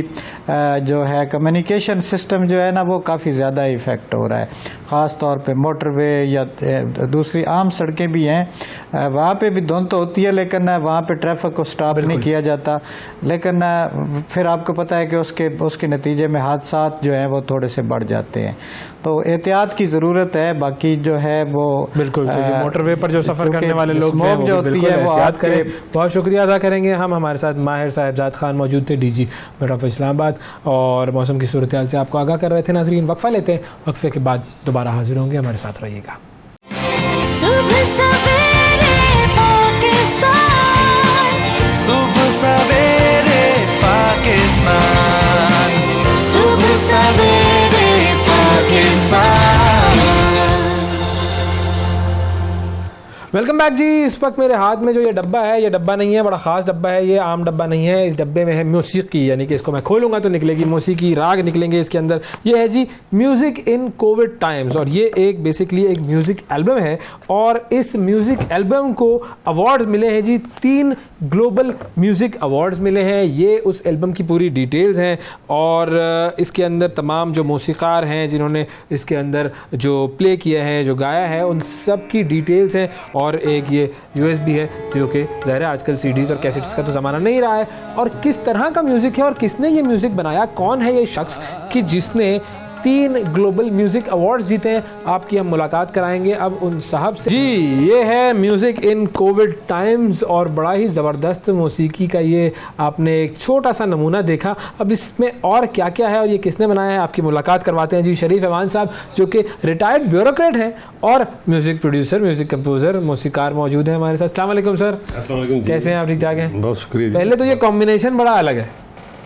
जो है कम्युनिकेशन सिस्टम जो है ना वो काफ़ी ज़्यादा इफ़ेक्ट हो रहा है, ख़ास तौर पे मोटरवे या दूसरी आम सड़कें भी हैं, वहाँ पे भी धुंध तो होती है लेकिन वहाँ पे ट्रैफिक को स्टॉप नहीं किया जाता, लेकिन फिर आपको पता है कि उसके नतीजे में हादसात जो हैं वो थोड़े से बढ़ जाते हैं, तो एहतियात की ज़रूरत है। बाकी जो है वो बिल्कुल मोटरवे पर जो सफ़र करने वाले लोग हैं वो जो बिल्कुल एहतियात करें। बहुत शुक्रिया अदा करेंगे हम, हमारे साथ माहिर साहिबजाद खान मौजूद थे, डीजी मेट्रो ऑफ इस्लामाबाद, और मौसम की सूरत हाल से आपको आगाह कर रहे थे। नाज़रीन, वक्फा लेते हैं, वक्फे के बाद दोबारा हाजिर होंगे, हमारे साथ रहिएगा। सुबह सवेरे पाकिस्तान, सुबह सवेरे पाकिस्तान, सुबह सवेरे पाकिस्तान। वेलकम बैक जी। इस वक्त मेरे हाथ में जो ये डब्बा है, ये डब्बा नहीं है, बड़ा ख़ास डब्बा है, ये आम डब्बा नहीं है। इस डब्बे में है मौसीकी, यानी कि इसको मैं खोलूंगा तो निकलेगी मौसीकी, राग निकलेंगे इसके अंदर। ये है जी म्यूज़िक इन कोविड टाइम्स, और ये एक बेसिकली एक म्यूज़िक एल्बम है, और इस म्यूज़िक एल्बम को अवार्ड्स मिले हैं जी, 3 ग्लोबल म्यूज़िक अवार्ड्स मिले हैं। ये उस एल्बम की पूरी डिटेल्स हैं, और इसके अंदर तमाम जो मौसीकार हैं जिन्होंने इसके अंदर जो प्ले किया है, जो गाया है, उन सब की डिटेल्स हैं। और एक ये USB है, जो कि ज़ाहिर है आजकल CDs और कैसेट्स का तो ज़माना नहीं रहा है, और किस तरह का म्यूज़िक है और किसने ये म्यूज़िक बनाया, कौन है ये शख्स कि जिसने 3 ग्लोबल म्यूज़िक अवार्ड्स जीते हैं, आपकी हम मुलाकात कराएंगे अब उन साहब से। जी, ये है म्यूज़िक इन कोविड टाइम्स, और बड़ा ही ज़बरदस्त मौसीकी का ये आपने एक छोटा सा नमूना देखा। अब इसमें और क्या क्या है और ये किसने बनाया है, आपकी मुलाकात करवाते हैं जी शरीफ अमान साहब, जो कि रिटायर्ड ब्यूरोक्रेट हैं और म्यूज़िक प्रोड्यूसर, म्यूज़िक कंपोज़र, मौसीकार मौजूद हैं हमारे साथ। अस्सलाम वालेकुम सर। अस्सलाम वालेकुम। कैसे हैं आप? ठीक ठाक हैं? बहुत शुक्रिया। पहले तो ये कॉम्बिनेशन बड़ा अलग है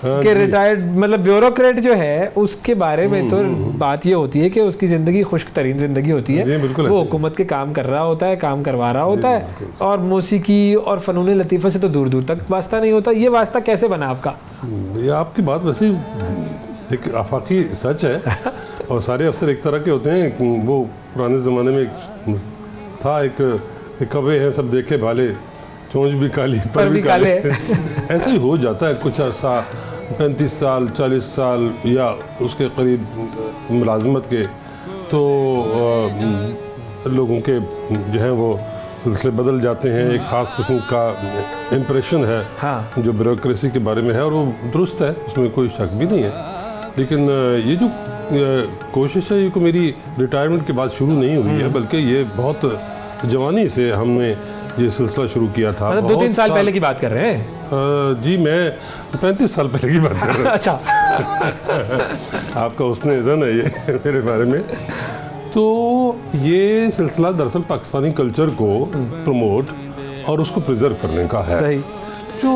कि रिटायर्ड मतलब ब्यूरोक्रेट जो है उसके बारे में तो बात ये होती है कि उसकी जिंदगी खुश्क तरीन जिंदगी होती है, वो हुकूमत के काम कर रहा होता है, काम करवा रहा होता है, और मौसीकी और फनून लतीफ़ा से तो दूर दूर तक वास्ता नहीं होता। ये वास्ता कैसे बना आपका? ये आपकी बात वैसे एक आफाकी सच है, और सारे अफसर एक तरह के होते हैं। वो पुराने ज़माने में था एक कवे हैं सब देखे भाले, चोंच भी काली पर भी काले। ऐसे ही हो जाता है कुछ अर्सा, 35 साल 40 साल या उसके करीब मुलाजमत के, तो लोगों के जो हैं वो सिलसिले बदल जाते हैं। एक ख़ास किस्म का इम्प्रेशन है जो ब्यूरोक्रेसी के बारे में है, और वो दुरुस्त है, उसमें कोई शक भी नहीं है। लेकिन ये जो कोशिश है, ये को मेरी रिटायरमेंट के बाद शुरू नहीं हुई है, बल्कि ये बहुत जवानी से हमने ये सिलसिला शुरू किया था। मतलब 2-3 साल पहले की बात कर रहे हैं? जी, मैं 35 साल पहले की बात कर रहा हूँ। अच्छा। आपका उसने ज़न है ये मेरे बारे में। तो ये सिलसिला दरअसल पाकिस्तानी कल्चर को प्रमोट और उसको प्रिजर्व करने का है। सही। जो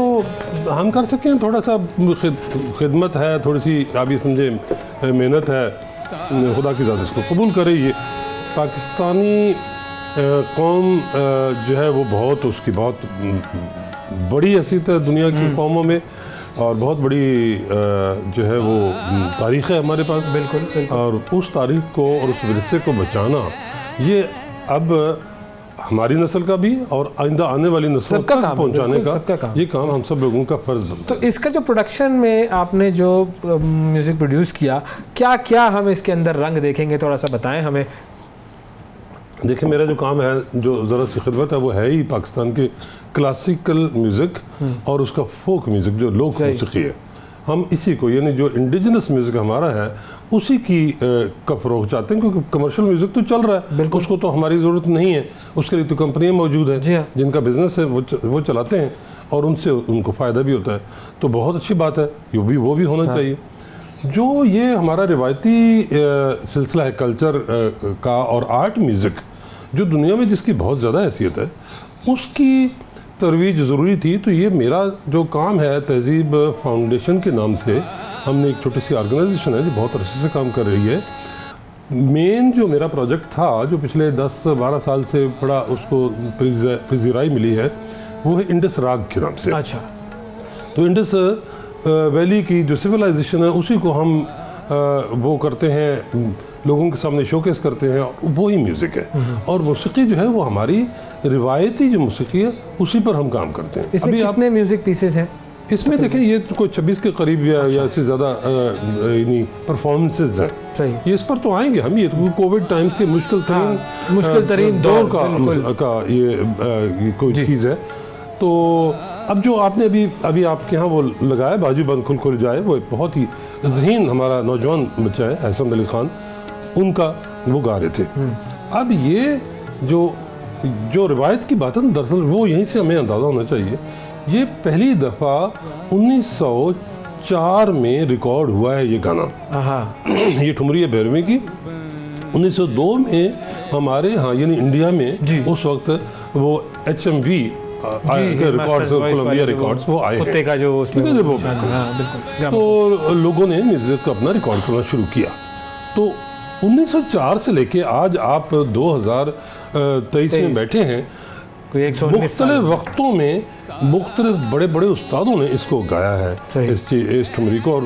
हम कर सकें, थोड़ा सा खिदमत है, थोड़ी सी आप ये समझे मेहनत है, खुदा की ज़ात इसको कबूल करे। ये पाकिस्तानी कौम जो है वो बहुत उसकी बहुत बड़ी हैसियत है दुनिया की कौमों में, और बहुत बड़ी जो है वो तारीख़ है हमारे पास। बिल्कुल। और उस तारीख़ को और उस विरसे को बचाना, ये अब हमारी नस्ल का भी और आइंदा आने वाली नस्लों तक पहुंचाने का ये काम हम सब लोगों का फ़र्ज़ बनता है। तो इसका जो प्रोडक्शन में आपने जो म्यूज़िक प्रोड्यूस किया, क्या क्या हम इसके अंदर रंग देखेंगे, थोड़ा सा बताएं हमें। देखिए, मेरा जो काम है, जो ज़रा सी खिदमत है, वो है ही पाकिस्तान के क्लासिकल म्यूज़िक और उसका फोक म्यूज़िक जो लोक मौसीकी है। हम इसी को, यानी जो इंडिजिनस म्यूज़िक हमारा है, उसी की का फ़रोग़ चाहते हैं, क्योंकि कमर्शियल म्यूज़िक तो चल रहा है, उसको तो हमारी ज़रूरत नहीं है। उसके लिए तो कंपनियाँ मौजूद हैं जिनका बिज़नेस है, वो चलाते हैं, और उनसे उनको फ़ायदा भी होता है। तो बहुत अच्छी बात है, वो भी होना चाहिए। जो ये हमारा रिवायती सिलसिला है कल्चर का और आर्ट म्यूज़िक, जो दुनिया में जिसकी बहुत ज़्यादा हैसियत है, उसकी तरवीज ज़रूरी थी। तो ये मेरा जो काम है, तहज़ीब फाउंडेशन के नाम से हमने एक छोटी सी ऑर्गेनाइजेशन है जो बहुत अरसे से काम कर रही है। मेन जो मेरा प्रोजेक्ट था, जो पिछले 10-12 साल से बड़ा उसको पजीराई मिली है, वो है इंडस राग के नाम से। अच्छा। तो इंडस वैली की जो सिविलाइजेशन है, उसी को हम वो करते हैं, लोगों के सामने शोकेस करते हैं, वो ही म्यूज़िक है। और मौसीकी जो है वो हमारी रिवायती जो मौसीकी है, उसी पर हम काम करते हैं। इसमें कितने म्यूज़िक पीसेस हैं? इसमें देखें ये तो कोई 26 के करीब या इससे ज़्यादा परफॉर्मेंसेज हैं। सही। ये इस पर तो आएंगे हम, ये तो कोविड टाइम्स के मुश्किल तरीन दौर का ये कोई चीज़ है। तो अब जो आपने अभी आपके यहाँ वो लगाया बाजू बंद खुल खुल जाए, वो एक बहुत ही ज़हीन हमारा नौजवान बच्चा है एहसन अली खान, उनका वो गा रहे थे। अब ये जो रिवायत की बात है ना, दरअसल वो यहीं से हमें अंदाज़ा होना चाहिए। ये पहली दफ़ा 1904 में रिकॉर्ड हुआ है ये गाना। ये ठुमरी है भैरवी की। 1902 में हमारे यहाँ यानी इंडिया में उस वक्त वो HMV रिकॉर्ड्स, कोलंबिया रिकॉर्ड्स वो आए हैं। तो लोगों ने म्यूजिक अपना रिकॉर्ड करना शुरू किया। तो 1904 से लेके आज आप 2023 में बैठे हैं, मुख्तलिफ वक्तों में मुख्तलिफ बड़े बड़े उस्तादों ने इसको गाया है, इस ठुमरी को। और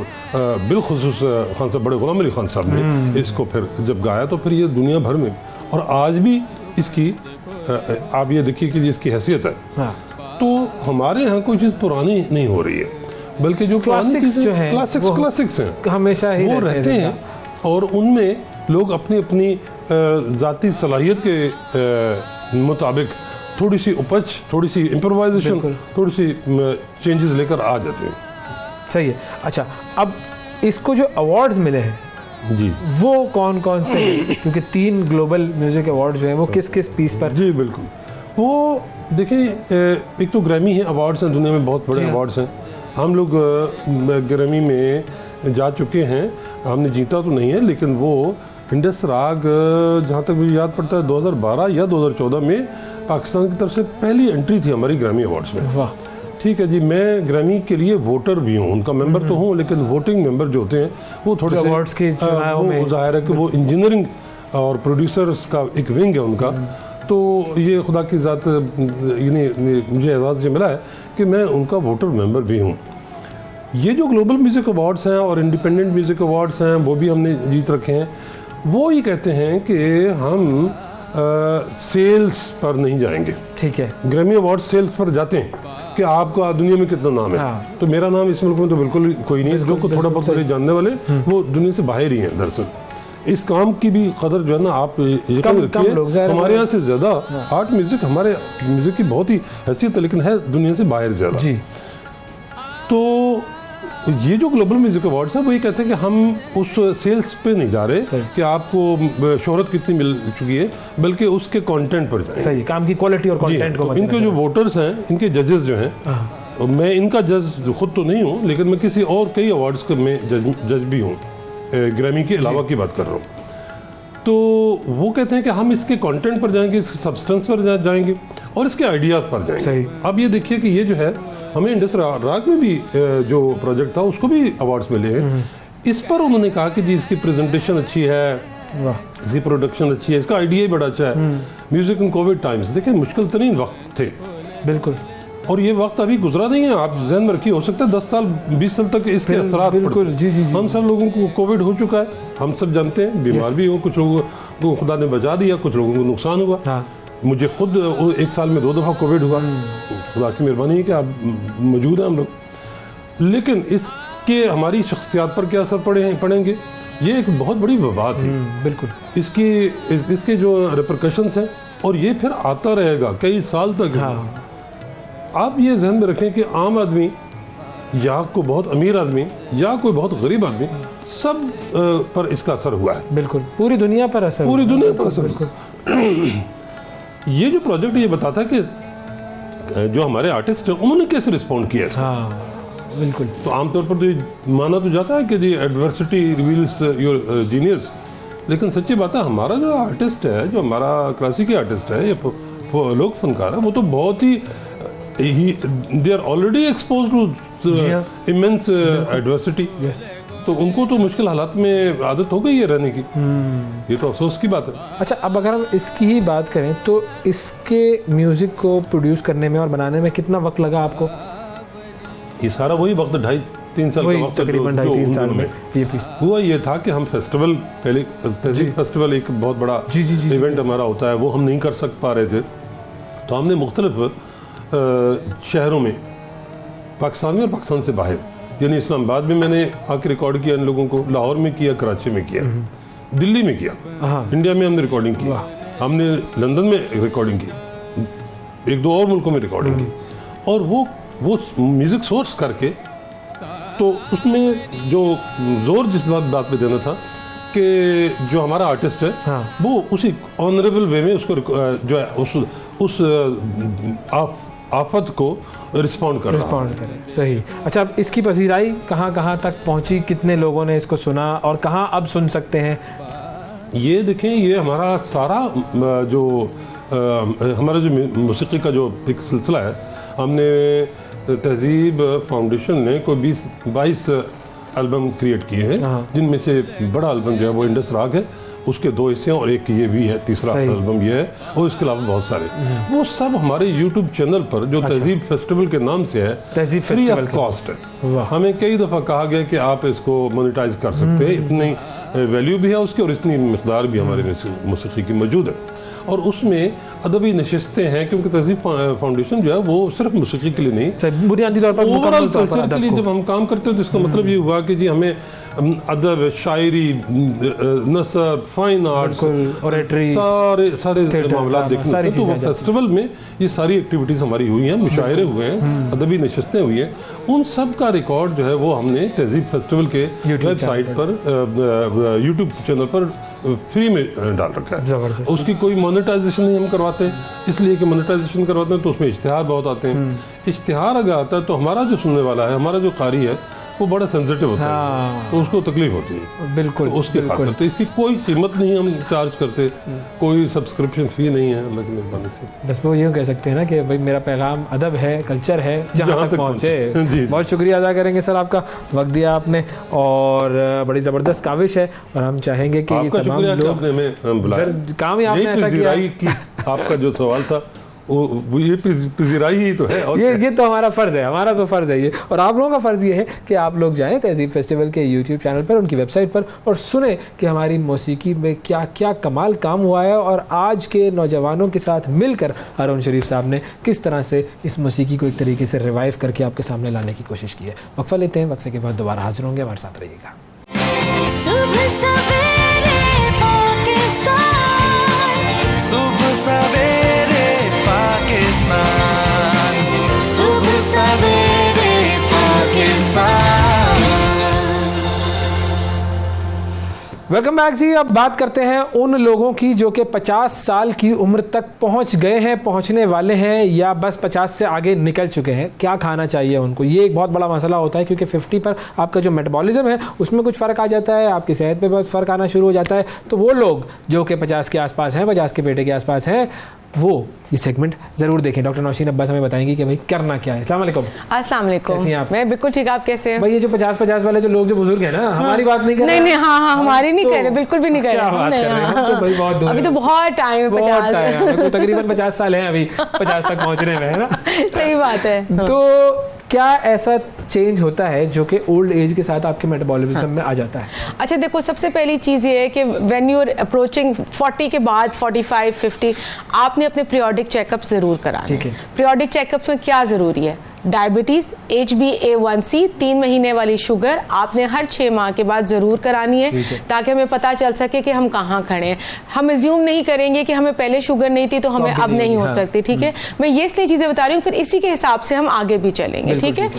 बिलखुसूस खान साहब, बड़े गुलाम अली खान साहब ने इसको फिर जब गाया तो फिर ये दुनिया भर में, और आज भी इसकी आप ये देखिए कि इसकी हैसियत है। तो हमारे यहाँ कोई चीज़ पुरानी नहीं हो रही है, बल्कि जो क्लासिक्स जो हैं, क्लासिक्स हैं हमेशा ही वो रहते हैं, और उनमें लोग अपनी अपनी ज़ाती सलाहियत के मुताबिक थोड़ी सी उपज, थोड़ी सी इम्प्रोवाइजेशन, थोड़ी सी चेंजेस लेकर आ जाते हैं। सही है। अच्छा, अब इसको जो अवार्ड्स मिले हैं जी, वो कौन कौन से हैं? क्योंकि 3 ग्लोबल म्यूजिक अवार्ड्स जो हैं वो किस किस पीस पर? जी बिल्कुल, वो देखिए एक तो ग्रैमी है अवार्ड्स हैं, दुनिया में बहुत बड़े अवार्ड्स हैं। हम लोग ग्रैमी में जा चुके हैं, हमने जीता तो नहीं है, लेकिन वो इंडस राग जहाँ तक मुझे याद पड़ता है 2012 या 2014 में पाकिस्तान की तरफ से पहली एंट्री थी हमारी ग्रैमी अवार्ड्स में। वाह, ठीक है जी। मैं ग्रैमी के लिए वोटर भी हूँ, उनका मेंबर तो हूँ, लेकिन वोटिंग मेंबर जो होते हैं वो थोड़े से अवार्ड्स की वो जाहिर है कि वो इंजीनियरिंग और प्रोड्यूसर्स का एक विंग है उनका। तो ये खुदा की ज़ात मुझे एजाज़ ये मिला है कि मैं उनका वोटर मेंबर भी हूँ। ये जो ग्लोबल म्यूज़िक अवार्ड्स हैं और इंडिपेंडेंट म्यूज़िक अवार्ड्स हैं वो भी हमने जीत रखे हैं। वो ये कहते हैं कि हम सेल्स पर नहीं जाएंगे। ठीक है। ग्रैमी अवार्ड सेल्स पर जाते हैं कि आपका दुनिया में कितना नाम है। तो मेरा नाम इस मुल्क में तो बिल्कुल कोई नहीं है, लोग को थोड़ा बहुत बड़े जानने वाले वो दुनिया से बाहर ही हैं। दरअसल इस काम की भी कदर जो है ना, आप यकीन रखिए हमारे यहाँ से ज़्यादा आर्ट म्यूज़िक, हमारे म्यूज़िक की बहुत ही हैसियत है, लेकिन है दुनिया से बाहर ज़्यादा। जी। तो ये जो ग्लोबल म्यूजिक अवार्ड्स है वो ये कहते हैं कि हम उस सेल्स पे नहीं जा रहे कि आपको शोहरत कितनी मिल चुकी है, बल्कि उसके कंटेंट पर जाएं। सही, काम की क्वालिटी और कंटेंट को। इनके जो वोटर्स हैं, इनके जजेस जो हैं, मैं इनका जज खुद तो नहीं हूँ, लेकिन मैं किसी और कई अवार्ड्स के में जज भी हूँ, ग्रैमी के अलावा की बात कर रहा हूँ। तो वो कहते हैं कि हम इसके कंटेंट पर जाएंगे, इसके सब्सटेंस पर जाएंगे और इसके आइडियाज पर जाएंगे। अब ये देखिए कि ये जो है हमें इंडस राग में भी जो प्रोजेक्ट था उसको भी अवार्ड्स मिले हैं। इस पर उन्होंने कहा कि जी इसकी प्रेजेंटेशन अच्छी है, इसकी प्रोडक्शन अच्छी है, इसका आइडिया ही बड़ा अच्छा है। म्यूजिक इन कोविड टाइम्स, देखिए मुश्किल तरीन वक्त थे बिल्कुल, और ये वक्त अभी गुजरा नहीं है। आप ज़हन में रखिए, हो सकता है 10 साल 20 साल तक इसके असरात बिल्कुल। जी जी जी। हम सब लोगों को कोविड हो चुका है, हम सब जानते हैं, बीमार भी हो, कुछ लोगों को खुदा ने बचा दिया, कुछ लोगों को नुकसान हुआ। मुझे खुद 1 साल में 2 दफ़ा कोविड हुआ, खुदा की मेहरबानी है कि आप मौजूद हैं हम लोग। लेकिन इसके हमारी शख्सियात पर क्या असर पड़ेंगे, ये एक बहुत बड़ी वबा थी। बिल्कुल। इसके जो रिपरकशंस हैं, और ये फिर आता रहेगा कई साल तक। आप ये जहन में रखें कि आम आदमी या कोई बहुत अमीर आदमी या कोई बहुत गरीब आदमी, सब पर इसका असर हुआ है। बिल्कुल, पूरी दुनिया पर असर, पूरी दुनिया पर असर। ये जो प्रोजेक्ट ये बताता है कि जो हमारे आर्टिस्ट हैं उन्होंने कैसे रिस्पॉन्ड किया है। बिल्कुल। तो आमतौर पर तो माना तो जाता है कि जी एडवर्सिटी रिवील्स योर जीनियस, लेकिन सच्ची बात है हमारा जो आर्टिस्ट है, जो हमारा क्लासिकी आर्टिस्ट है या लोक फनकार है, वो तो बहुत ही they are already expose to immense adversity. तो उनको तो मुश्किल हालात में आदत हो गई है रहने की। ये तो अफसोस की बात है। अच्छा, अब अगर हम इसकी ही बात करें तो इसके म्यूजिक को प्रोड्यूस करने में और बनाने में कितना वक्त लगा आपको? ये सारा वही वक्त 2.5-3 साल का वक्त, तकरीबन 2.5-3 साल में हुआ। ये था कि हम फेस्टिवल, पहले तहजीब फेस्टिवल एक बहुत बड़ा इवेंट हमारा होता है, वो हम नहीं कर पा रहे थे। तो हमने मुख्तलिफ शहरों में पाकिस्तान में और पाकिस्तान से बाहर, यानी इस्लामाबाद में मैंने आके रिकॉर्ड किया इन लोगों को, लाहौर में किया, कराची में किया, दिल्ली में किया, इंडिया में हमने रिकॉर्डिंग की, हमने लंदन में रिकॉर्डिंग की, 1-2 और मुल्कों में रिकॉर्डिंग की, और वो म्यूजिक सोर्स करके, तो उसमें जो जोर जिस बात पे देना था कि जो हमारा आर्टिस्ट है वो उसी ऑनरेबल वे में उसको जो है उस आफत को रिस्पॉन्ड कर रहा है। सही। अच्छा, अब इसकी पसीराई कहाँ तक पहुंची, कितने लोगों ने इसको सुना और कहाँ अब सुन सकते हैं? ये देखें, ये हमारा सारा जो हमारा जो मौसीकी का जो एक सिलसिला है, हमने तहजीब फाउंडेशन ने कोई 20-22 एल्बम क्रिएट किए हैं, जिनमें से बड़ा एल्बम जो है वो इंडस राग है, उसके 2 हिस्से हैं और एक ये भी है, तीसरा एल्बम ये है, और इसके अलावा बहुत सारे, वो सब हमारे यूट्यूब चैनल पर जो तहजीब फेस्टिवल के नाम से है, तहजीब फ्री ऑफ कॉस्ट है। हमें कई दफ़ा कहा गया कि आप इसको मोनेटाइज कर सकते हैं, इतनी वैल्यू भी है उसकी और इतनी मिकदार भी हमारे मौसीकी की मौजूद है, और उसमें अदबी नशिस्तें हैं, क्योंकि तहजीब फाउंडेशन जो है वो सिर्फ मौसीकी के लिए नहीं, बुनियादी तौर पर ओवरऑल कल्चर के लिए जब हम काम करते हैं तो इसका मतलब ये हुआ कि जी हमें अदब, शायरी, नसर, फाइन आर्ट्स, ऑरेटरी, सारे मामला देखने हैं। तो वो फेस्टिवल में ये सारी एक्टिविटीज हमारी हुई हैं, मुशायरे हुए हैं, अदबी नशिस्तें हुई हैं, उन सब का रिकॉर्ड जो है वो हमने तहजीब फेस्टिवल के वेबसाइट पर, यूट्यूब चैनल पर फ्री में डाल रखा है। उसकी कोई मोनेटाइजेशन नहीं हम करवाते, इसलिए कि मोनेटाइजेशन करवाते हैं तो उसमें इश्तिहार बहुत आते हैं, इश्तिहार अगर आता है तो हमारा जो सुनने वाला है, हमारा जो कारी है, वो बड़ा सेंसिटिव होता है, तो उसको तकलीफ होती है, बिल्कुल, तो उसके खातिर तो इसकी कोई कीमत नहीं हम चार्ज करते, कोई सब्सक्रिप्शन फी नहीं है अल्लाह की मेहरबानी से। बस वो यूँ कह सकते हैं ना कि भाई मेरा पैगाम अदब है, कल्चर है, जहाँ तक पहुँचे। जी, बहुत शुक्रिया अदा करेंगे सर, आपका वक्त दिया आपने, और बड़ी ज़बरदस्त काविश है, और हम चाहेंगे कि तमाम लोग काम ही आपने ऐसा किया। आपका जो सवाल था वो ये पिज़िराई ही तो है, और ये तो हमारा फ़र्ज़ है, हमारा तो फ़र्ज़ है ये, और आप लोगों का फ़र्ज़ ये है कि आप लोग जाएं तहजीब फेस्टिवल के यूट्यूब चैनल पर, उनकी वेबसाइट पर, और सुने कि हमारी मौसीकी में क्या क्या कमाल काम हुआ है, और आज के नौजवानों के साथ मिलकर हारून शरीफ साहब ने किस तरह से इस मौसीकी को एक तरीके से रिवाइव करके आपके सामने लाने की कोशिश की है। वक्फा लेते हैं, वक्फे के बाद दोबारा हाजिर होंगे, हमारे साथ रहिएगा। सुबह सवेरे पाकिस्तान, सुबह सवेरे पाकिस्तान, सुबह सवेरे पाकिस्तान। वेलकम बैक जी। अब बात करते हैं उन लोगों की जो कि 50 साल की उम्र तक पहुंच गए हैं, पहुंचने वाले हैं, या बस 50 से आगे निकल चुके हैं। क्या खाना चाहिए उनको, ये एक बहुत बड़ा मसला होता है, क्योंकि 50 पर आपका जो मेटाबॉलिज्म है उसमें कुछ फ़र्क आ जाता है, आपकी सेहत पे बहुत फ़र्क आना शुरू हो जाता है। तो वो लोग जो कि 50 के आसपास हैं, 50 के पेटे के आसपास हैं, वो ये सेगमेंट ज़रूर देखें। डॉक्टर नौशीन अब्बास हमें बताएंगी कि भाई करना क्या है। अस्सलाम वालेकुम। अस्सलाम वालेकुम। कैसी हैं आप? मैं बिल्कुल ठीक, आप कैसे हैं? भाई ये जो 50 वाले जो लोग जो बुजुर्ग हैं ना, हमारी बात नहीं कर रहे। नहीं, हाँ, हमारी नहीं कर रहे, बिल्कुल भी नहीं कर रहे। अभी तो बहुत टाइम है, 50 तकरीबन 50 साल हैं अभी 50 तक पहुंचने में, है ना? सही बात है। तो क्या ऐसा चेंज होता है जो कि ओल्ड एज के साथ आपके मेटाबॉलिज्म में आ जाता है? अच्छा देखो, सबसे पहली चीज़ ये है कि व्हेन यू आर अप्रोचिंग 40 के बाद 45, 50, आपने अपने पीरियोडिक चेकअप जरूर कराने। पीरियोडिक चेकअप में क्या जरूरी है? डायबिटीज, HbA1c, 3 महीने वाली शुगर आपने हर 6 माह के बाद जरूर करानी है, ताकि हमें पता चल सके कि हम कहाँ खड़े हैं। हम एज्यूम नहीं करेंगे कि हमें पहले शुगर नहीं थी तो हमें अब नहीं हो सकती, ठीक है? मैं ये इसलिए चीजें बता रही हूँ, फिर इसी के हिसाब से हम आगे भी चलेंगे, ठीक है?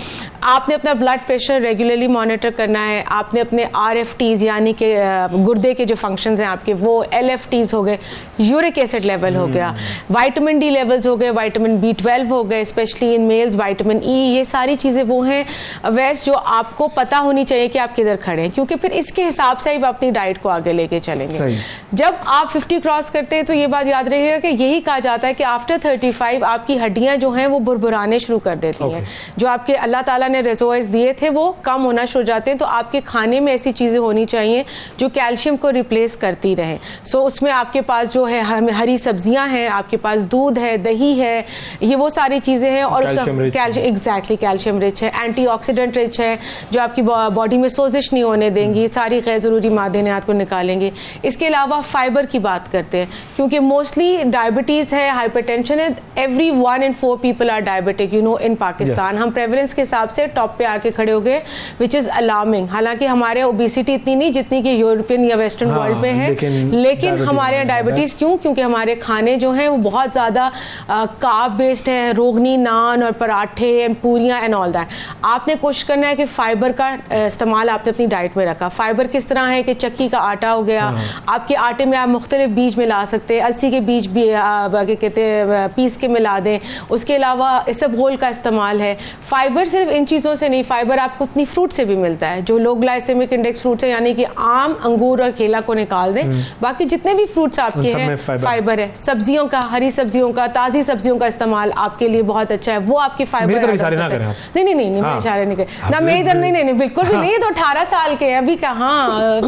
आपने अपना ब्लड प्रेशर रेगुलरली मॉनिटर करना है, आपने अपने RFTs यानी कि गुर्दे के जो फंक्शंस हैं आपके, वो LFTs हो गए, यूरिक एसिड लेवल हो गया, विटामिन D लेवल्स हो गए, विटामिन B12 हो गए, specially in males, vitamin E, ये सारी चीजें वो हैं वैसे जो आपको पता होनी चाहिए कि आप किधर खड़े हैं, क्योंकि फिर इसके हिसाब से आप अपनी डाइट को आगे लेके चलेंगे। जब आप 50 क्रॉस करते हैं तो ये बात याद रखिएगा कि यही कहा जाता है कि आफ्टर 35 आपकी हड्डियां जो हैं वो भुरभुराने शुरू कर देती हैं, जो आपके अल्लाह ताला ने रिसोर्स दिए थे वो कम होना शुरू हो जाते हैं। तो आपके खाने में ऐसी चीजें होनी चाहिए जो कैल्शियम को रिप्लेस करती रहे। सो उसमें आपके पास जो है हरी सब्जियां हैं, आपके पास दूध है, दही है, ये वो सारी चीजें हैं, और उसका एग्जैक्टली कैल्शियम रिच है, एंटीऑक्सीडेंट रिच है, जो आपकी बॉडी में सोजिश नहीं होने देंगी, सारी गैर ज़रूरी मादनियात को निकालेंगे। इसके अलावा फाइबर की बात करते हैं, क्योंकि मोस्टली डायबिटीज़ है, हाइपरटेंशन है, every 1 in 4 people are diabetic, you know, in Pakistan. हम प्रेवलेंस के हिसाब से टॉप पे आके खड़े हो गए, विच इज़ अलार्मिंग। हालांकि हमारे ओबिसिटी इतनी नहीं जितनी कि यूरोपियन या वेस्टर्न वर्ल्ड में है, लेकिन हमारे यहाँ डायबिटीज़ क्यों? क्योंकि हमारे खाने जो हैं वो बहुत ज़्यादा कार्ब बेस्ड है, रोगनी, नान और पराठे एंड पूरियाँ एंड ऑल दैट। आपने कोशिश करना है कि फाइबर का इस्तेमाल आपने अपनी डाइट में रखा। फाइबर किस तरह है कि चक्की का आटा हो गया, आपके आटे में आप मुख्तलिफ बीज मिला सकते हैं, अलसी के बीज भी क्या कहते हैं पीस के मिला दें। उसके अलावा इसबगोल का इस्तेमाल है। फाइबर सिर्फ इन चीज़ों से नहीं, फाइबर आपको अपनी फ्रूट से भी मिलता है, जो लो ग्लाइसेमिक इंडेक्स फ्रूट्स है, यानी कि आम, अंगूर और केला को निकाल दें, बाकी जितने भी फ्रूट्स आपके हैं फाइबर है। सब्जियों का, हरी सब्जियों का, ताज़ी सब्जियों का इस्तेमाल आपके लिए बहुत अच्छा है, वो आपकी फाइबर। नहीं, मैं इशारे नहीं करें ना, मैं इधर नहीं, बिल्कुल भी नहीं। तो 18 साल के हैं, अभी कहाँ,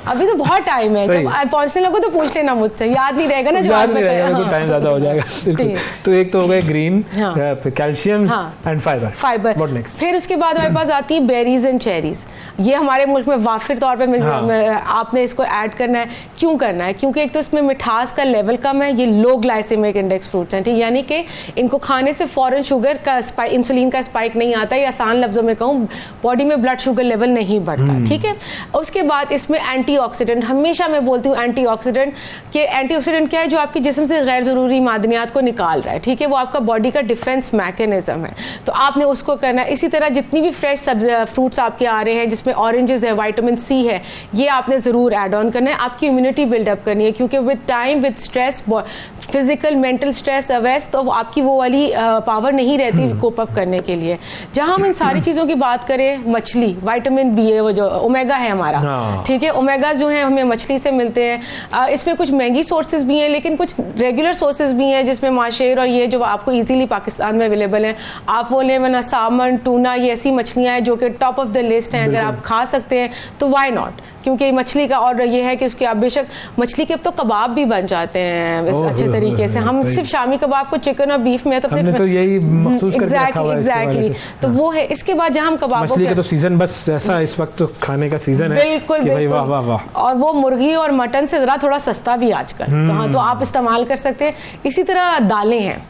अभी तो बहुत टाइम है। तो पहुंचने लगो तो पूछ लेना मुझसे, याद नहीं रहेगा ना, जो याद नहीं रहेगा, टाइम ज्यादा हो जाएगा। तो एक तो हो गए ग्रीन, कैल्शियम एंड फाइबर। फिर उसके बाद हमारे पास आती है बेरीज एंड चेरीज। ये हमारे मुल्क में वाफिर तौर पे आपने इसको ऐड करना है। क्यों करना है? क्योंकि एक तो इसमें मिठास का लेवल कम है, ये लो ग्लाइसेमिक इंडेक्स फ्रूट्स हैं, ठीक, यानी कि इनको खाने से फौरन शुगर का स्पाइक, इंसुलिन का स्पाइक नहीं आता, या आसान लफ्जों में कहूँ बॉडी में ब्लड शुगर लेवल नहीं बढ़ता, ठीक है। उसके बाद इसमें एंटीऑक्सीडेंट, हमेशा मैं बोलती हूँ एंटीऑक्सीडेंट क्या है? जो आपके जिस्म से गैर जरूरी मादनियात को निकाल रहा है, ठीक है, वो आपका बॉडी का डिफेंस मैकेनिज्म है, तो आपने उसको करना है। इसी तरह जितनी भी फ्रेश फ्रूट्स आपके आ रहे हैं, जिसमें ऑरेंजेस है, विटामिन सी है, ये आपने जरूर ऐड ऑन करना है। आपकी इम्यूनिटी बिल्डअप करनी है, क्योंकि with time, with stress, physical mental stress अवेस्ट, तो आपकी वो वाली पावर नहीं रहती कोप अप करने के लिए। जहां हम इन सारी चीजों की बात करें, मछली, विटामिन बी है, वो जो ओमेगा है हमारा, ठीक है, ओमेगा जो है हमें मछली से मिलते हैं। इसमें कुछ महंगी सोर्सेज भी हैं, लेकिन कुछ रेगुलर सोर्सेज भी हैं, जिसमें माशेर और ये जो आपको इजीली पाकिस्तान में अवेलेबल है, आप वो लें, वरना सामन, टूना, ये ऐसी मछलियां हैं जो कि टॉप ऑफ द लिस्ट हैं। अगर आप खा सकते हैं तो वाई नॉट, क्योंकि मछली का और ये है कि उसके आप बेशक मछली के अब तो कबाब भी बन जाते हैं अच्छे तरीके से। हम सिर्फ शामी कबाब को चिकन और बीफ में तो यही मखसूस करके रखा हुआ है। एग्जैक्टली, तो वो है। इसके बाद जहां हम कबाब, मछली का तो सीजन बस ऐसा इस वक्त तो खाने का सीजन है, बिल्कुल बिल्कुल, वाह वाह वाह। और वो मुर्गी और मटन से जरा थोड़ा सस्ता भी आजकल, तो हाँ, तो आप इस्तेमाल कर सकते हैं। इसी तरह दालें हैं,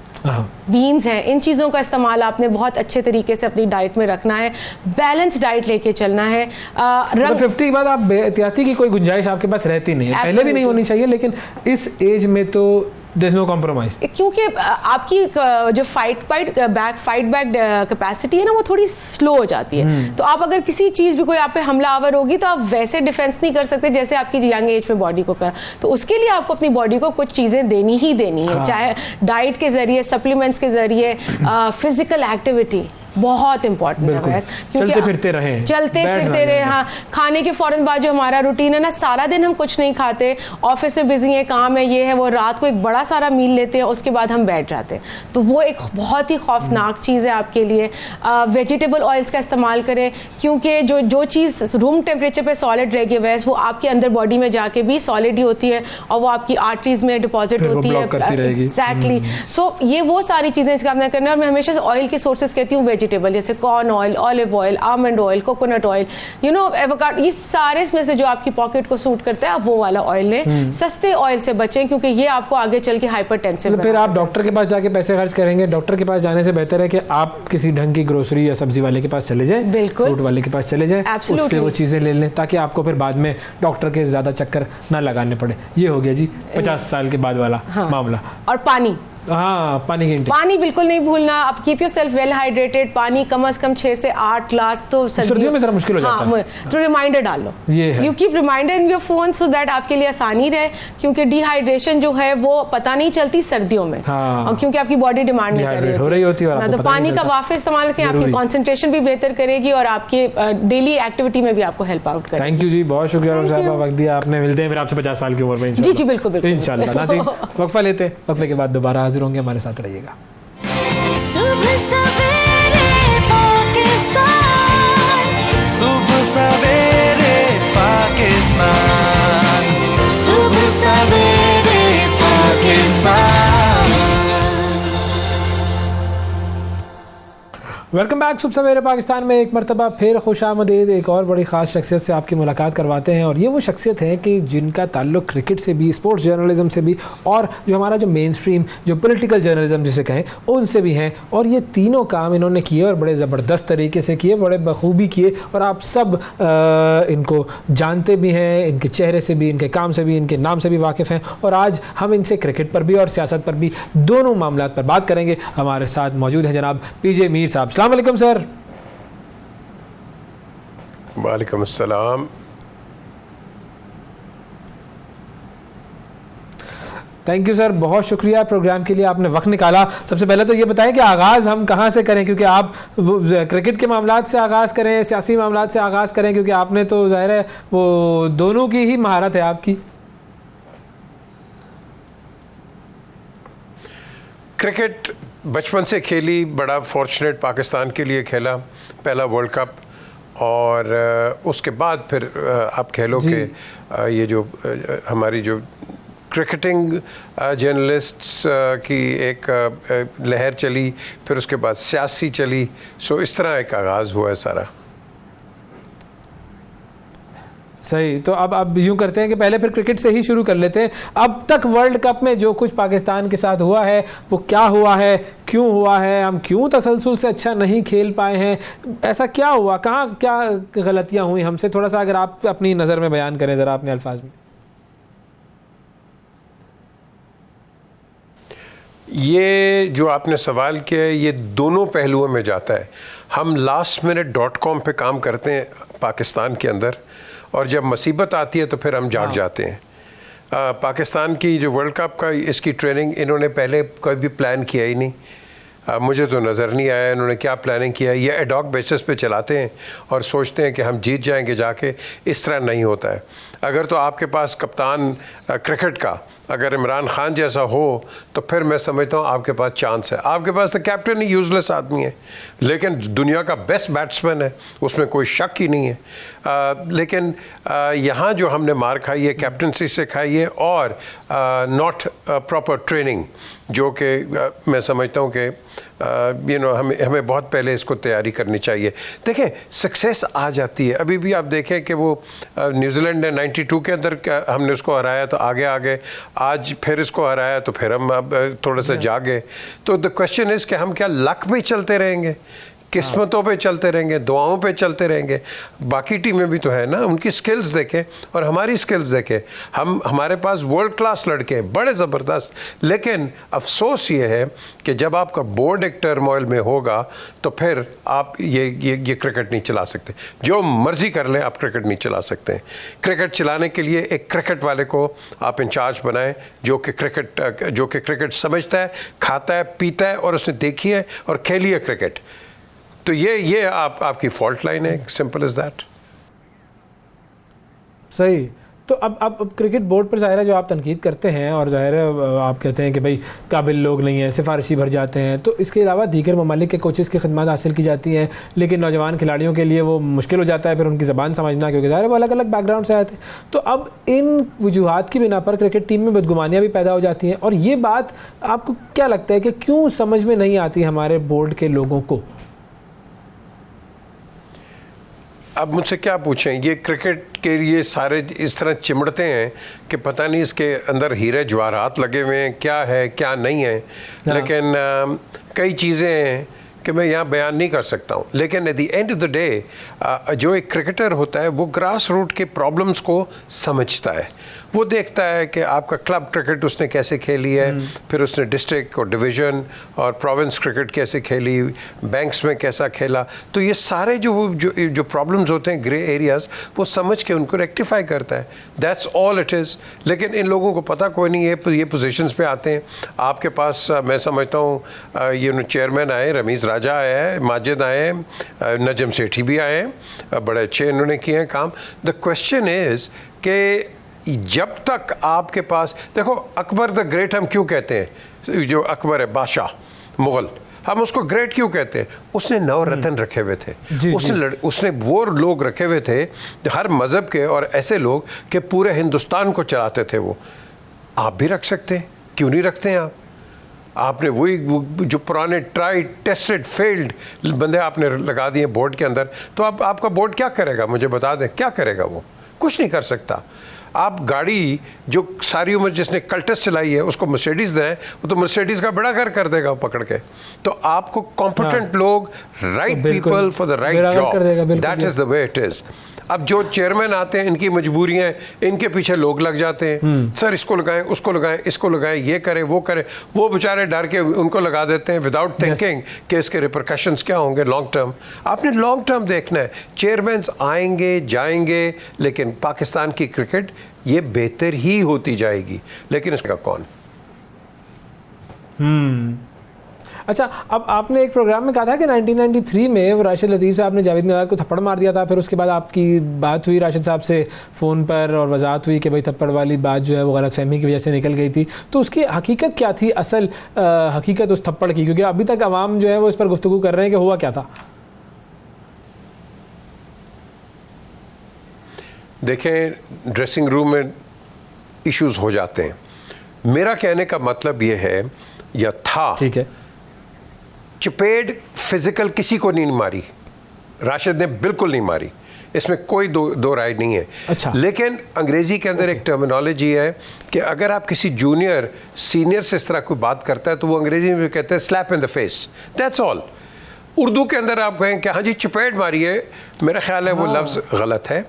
बीन्स हैं, इन चीज़ों का इस्तेमाल आपने बहुत अच्छे तरीके से अपनी डाइट में रखना है, बैलेंस डाइट लेके चलना है। 50 के बाद आप बेहतियाती की कोई गुंजाइश आपके पास रहती नहीं है, पहले भी नहीं होनी चाहिए, लेकिन इस एज में तो There's no compromise. क्योंकि आपकी जो फाइट बैक कैपेसिटी है ना, वो थोड़ी स्लो हो जाती है। तो आप अगर किसी चीज भी, कोई आप पे हमला आवर होगी, तो आप वैसे डिफेंस नहीं कर सकते जैसे आपकी यंग एज में बॉडी को कर। तो उसके लिए आपको अपनी बॉडी को कुछ चीजें देनी ही देनी है, चाहे डाइट के जरिए, सप्लीमेंट्स के जरिए, फिजिकल एक्टिविटी बहुत इंपॉर्टेंट है, क्योंकि चलते फिरते रहे। हाँ, खाने के फौरन बाद जो हमारा रूटीन है ना, सारा दिन हम कुछ नहीं खाते, ऑफिस में बिजी है, काम है, ये है वो, रात को एक बड़ा सारा मील लेते हैं, उसके बाद हम बैठ जाते हैं, तो वो एक बहुत ही खौफनाक चीज़ है आपके लिए। वेजिटेबल ऑयल्स का इस्तेमाल करें, क्योंकि जो चीज़ रूम टेम्परेचर पे सॉलिड रहेगी वैस वो आपके अंदर बॉडी में जाके भी सॉलिड ही होती है, और वो आपकी आर्टरीज में डिपॉजिट होती है। एग्जैक्टली, सो ये वो सारी चीज़ें इसका आपने करना है। और मैं हमेशा ऑयल के सोर्सेज कहती हूँ, वेजिटेबल, जैसे corn oil, olive oil, almond oil, coconut oil, you know, avocado, ये सारे इसमें से जो आपकी पॉकेट को सूट करता है, आप वो वाला ऑयल लें। सस्ते ऑयल से बचें, क्योंकि ये आपको आगे चल के हाइपरटेंसिव। तो फिर आप डॉक्टर के पास जाके पैसे खर्च करेंगे, डॉक्टर के पास जाने से बेहतर है कि आप किसी ढंग की ग्रोसरी या सब्जी वाले के पास चले जाएं, बिल्कुल, फ्रूट वाले के पास चले जाएं, उससे वो चीजें ले लें, ताकि आपको फिर बाद में डॉक्टर के ज्यादा चक्कर ना लगाने पड़े। ये हो गया जी 50 साल के बाद वाला मामला। और पानी, हाँ, पानी बिल्कुल नहीं भूलना। आप keep your self well hydrated. पानी कम से कम 6 से 8 ग्लास तो सर्दियों में जरा मुश्किल हो जाता है। तो रिमाइंडर डालो, you keep reminder in your phone so that आपके लिए आसानी रहे, क्योंकि डिहाइड्रेशन जो है वो पता नहीं चलती सर्दियों में, क्योंकि आपकी बॉडी डिमांड नहीं कर रही होती है। तो पानी का वाफे इस्तेमाल करें, आपकी कॉन्सेंट्रेशन भी बेहतर करेगी और आपके डेली एक्टिविटी में भी आपको हेल्प आउट करेगी। थैंक यू जी, बहुत शुक्रिया साहब, वक्त दिया आपने। मिलते हैं फिर आपसे 50 साल की उम्र में। जी जी, बिल्कुल इंशाल्लाह। वक्फा लेते हैं, वक्फे के बाद दोबारा हाजिर होंगे, हमारे साथ रहिएगा। सुबह सवेरे पाकिस्तान, सुबह सवेरे पाकिस्तान, सुबह सवेरे पाकिस्तान। वेलकम बैक सुबह सवेरे पाकिस्तान में एक मरतबा फिर खुशामदीद। एक और बड़ी ख़ास शख्सियत से आपकी मुलाकात करवाते हैं और ये वो शख्सियत है कि जिनका ताल्लुक़ क्रिकेट से भी, स्पोर्ट्स जर्नलिज्म से भी और जो हमारा जो मेन स्ट्रीम जो पॉलिटिकल जर्नलिज्म जिसे कहें उनसे भी हैं। और ये तीनों काम इन्होंने किए और बड़े ज़बरदस्त तरीके से किए, बड़े बखूबी किए और आप सब इनको जानते भी हैं, इनके चेहरे से भी, इनके काम से भी, इनके नाम से भी वाकिफ़ हैं। और आज हम इनसे क्रिकेट पर भी और सियासत पर भी दोनों मामलात पर बात करेंगे। हमारे साथ मौजूद हैं जनाब पीजे मीर साहब। अस्सलाम वालेकुम सर। वालेकुम अस्सलाम। थैंक यू सर, बहुत शुक्रिया प्रोग्राम के लिए, आपने वक्त निकाला। सबसे पहले तो ये बताएं कि आगाज़ हम कहाँ से करें, क्योंकि आप क्रिकेट के मामलात से आगाज़ करें, सियासी मामलात से आगाज़ करें, क्योंकि आपने तो ज़ाहिर है वो दोनों की ही महारत है आपकी। क्रिकेट बचपन से खेली, बड़ा फॉर्चुनेट पाकिस्तान के लिए खेला पहला वर्ल्ड कप, और उसके बाद फिर आप कह लो कि ये जो हमारी जो क्रिकेटिंग जर्नलिस्ट्स की एक लहर चली, फिर उसके बाद सियासी चली, सो इस तरह एक आगाज़ हुआ है सारा। सही, तो अब यूँ करते हैं कि पहले फिर क्रिकेट से ही शुरू कर लेते हैं। अब तक वर्ल्ड कप में जो कुछ पाकिस्तान के साथ हुआ है वो क्या हुआ है, क्यों हुआ है, हम क्यों तसलसल से अच्छा नहीं खेल पाए हैं, ऐसा क्या हुआ, कहाँ क्या गलतियाँ हुई हमसे, थोड़ा सा अगर आप अपनी नज़र में बयान करें ज़रा अपने अल्फाज में। ये जो आपने सवाल किया है ये दोनों पहलुओं में जाता है। हम lastminute.com पे काम करते हैं पाकिस्तान के अंदर, और जब मुसीबत आती है तो फिर हम जाग जाते हैं। पाकिस्तान की जो वर्ल्ड कप का इसकी ट्रेनिंग इन्होंने पहले कभी प्लान किया ही नहीं। मुझे तो नज़र नहीं आया इन्होंने क्या प्लानिंग किया। ये एडॉक बेसिस पे चलाते हैं और सोचते हैं कि हम जीत जाएंगे जाके, इस तरह नहीं होता है। अगर तो आपके पास कप्तान क्रिकेट का अगर इमरान खान जैसा हो तो फिर मैं समझता हूँ आपके पास चांस है। आपके पास तो कैप्टन ही यूज़लेस आदमी है, लेकिन दुनिया का बेस्ट बैट्समैन है, उसमें कोई शक ही नहीं है। लेकिन यहाँ जो हमने मार खाई है कैप्टनसी से खाई है, और नॉट प्रॉपर ट्रेनिंग, जो कि मैं समझता हूँ कि हमें बहुत पहले इसको तैयारी करनी चाहिए। देखें, सक्सेस आ जाती है। अभी भी आप देखें कि वो न्यूजीलैंड ने 92 के अंदर हमने उसको हराया तो आगे आ गए, आज फिर इसको हराया तो फिर हम अब थोड़ा सा जागे। तो द क्वेश्चन इज़ कि हम क्या लक पे चलते रहेंगे, किस्मतों पे चलते रहेंगे, दुआओं पे चलते रहेंगे? बाकी टीमें भी तो है ना, उनकी स्किल्स देखें और हमारी स्किल्स देखें। हमारे पास वर्ल्ड क्लास लड़के हैं, बड़े ज़बरदस्त, लेकिन अफसोस ये है कि जब आपका बोर्ड एक टर्मोइल में होगा तो फिर आप ये क्रिकेट नहीं चला सकते। जो मर्ज़ी कर लें, आप क्रिकेट नहीं चला सकते हैं। क्रिकेट चलाने के लिए एक क्रिकेट वाले को आप इंचार्ज बनाएं, जो कि क्रिकेट समझता है, खाता है, पीता है, और उसने देखी है और खेली है क्रिकेट। तो ये आपकी फॉल्ट लाइन है, सिंपल इज दैट। सही, तो अब क्रिकेट बोर्ड पर ज़ाहिर है जो आप तनकीद करते हैं और ज़ाहिर है आप कहते हैं कि भाई काबिल लोग नहीं हैं, सिफारिशी भर जाते हैं, तो इसके अलावा दीगर ममालिक के कोचेज़ की खिदमत हासिल की जाती हैं, लेकिन नौजवान खिलाड़ियों के लिए वो मुश्किल हो जाता है फिर उनकी ज़बान समझना, क्योंकि ज़ाहिर है वो अलग अलग बैकग्राउंड से आते हैं। तो अब इन वजूहात की बिना पर क्रिकेट टीम में बदगुमानियाँ भी पैदा हो जाती हैं, और ये बात आपको क्या लगता है कि क्यों समझ में नहीं आती हमारे बोर्ड के लोगों को? अब मुझसे क्या पूछें, ये क्रिकेट के लिए सारे इस तरह चिमड़ते हैं कि पता नहीं इसके अंदर हीरे जवाहरात लगे हुए हैं, क्या है क्या नहीं है। लेकिन कई चीज़ें हैं कि मैं यहाँ बयान नहीं कर सकता हूँ। लेकिन at the end of the day जो एक क्रिकेटर होता है वो ग्रास रूट के प्रॉब्लम्स को समझता है। वो देखता है कि आपका क्लब क्रिकेट उसने कैसे खेली है, फिर उसने डिस्ट्रिक्ट और डिवीज़न और प्रोविंस क्रिकेट कैसे खेली, बैंक्स में कैसा खेला। तो ये सारे जो प्रॉब्लम्स होते हैं, ग्रे एरियाज़, वो समझ के उनको रेक्टिफाई करता है। That's all it is. लेकिन इन लोगों को पता कोई नहीं है, ये पोजीशंस पे आते हैं। आपके पास मैं समझता हूँ ये चेयरमैन आए, रमीज़ राजा आया है, माजिद आए हैं, नजम सेठी भी आए हैं, बड़े अच्छे इन्होंने किए हैं काम। द क्वेश्चन इज़ कि जब तक आपके पास, देखो अकबर द ग्रेट हम क्यों कहते हैं, जो अकबर है बादशाह मुग़ल, हम उसको ग्रेट क्यों कहते हैं? उसने 9 रतन रखे हुए थे, उसने वो लोग रखे हुए थे हर मज़हब के, और ऐसे लोग कि पूरे हिंदुस्तान को चलाते थे वो। आप भी रख सकते हैं, क्यों नहीं रखते हैं आप? आपने वही जो पुराने ट्राई टेस्टेड फेल्ड बंदे आपने लगा दिए बोर्ड के अंदर, तो अब आपका बोर्ड क्या करेगा? मुझे बता दें, क्या करेगा? वो कुछ नहीं कर सकता। आप गाड़ी जो सारी उम्र जिसने कल्टस चलाई है उसको मर्सिडीज दें, वो तो मर्सिडीज का बड़ा घर कर देगा पकड़ के। तो आपको कॉम्पिटेंट लोग, right people for the right job, that is the way it is. अब जो चेयरमैन आते हैं, इनकी मजबूरियां, इनके पीछे लोग लग जाते हैं, सर इसको लगाएं, उसको लगाएं, इसको लगाएं, ये करें, वो करें। वो बेचारे डर के उनको लगा देते हैं विदाउट थिंकिंग कि इसके रिपरकशंस क्या होंगे लॉन्ग टर्म। आपने लॉन्ग टर्म देखना है। चेयरमैन्स आएंगे जाएंगे, लेकिन पाकिस्तान की क्रिकेट ये बेहतर ही होती जाएगी, लेकिन इसका कौन? अच्छा, अब आपने एक प्रोग्राम में कहा था कि 1993 में वो राशिद लतीफ़ साहब ने जावेद मिराज को थप्पड़ मार दिया था, फिर उसके बाद आपकी बात हुई राशिद साहब से फ़ोन पर और वजाहत हुई कि भाई थप्पड़ वाली बात जो है वो गलतफहमी की वजह से निकल गई थी। तो उसकी हकीकत क्या थी, असल हकीकत उस थप्पड़ की? क्योंकि अभी तक आवाम जो है वो इस पर गुफ्तगू कर रहे हैं कि हुआ क्या था। देखें, ड्रेसिंग रूम में इश्यूज हो जाते हैं। मेरा कहने का मतलब ये है या था, ठीक है, चपेट फिजिकल किसी को नहीं मारी, राशिद ने बिल्कुल नहीं मारी, इसमें कोई दो राय नहीं है। अच्छा। लेकिन अंग्रेजी के अंदर एक टर्मिनोलॉजी है कि अगर आप किसी जूनियर सीनियर से इस तरह कोई बात करता है तो वो अंग्रेजी में कहते हैं slap in the face, that's all. Urdu के अंदर आप कहें कि हाँ जी चपेट मारी है, मेरा ख्याल है वो लफ्ज़ गलत है।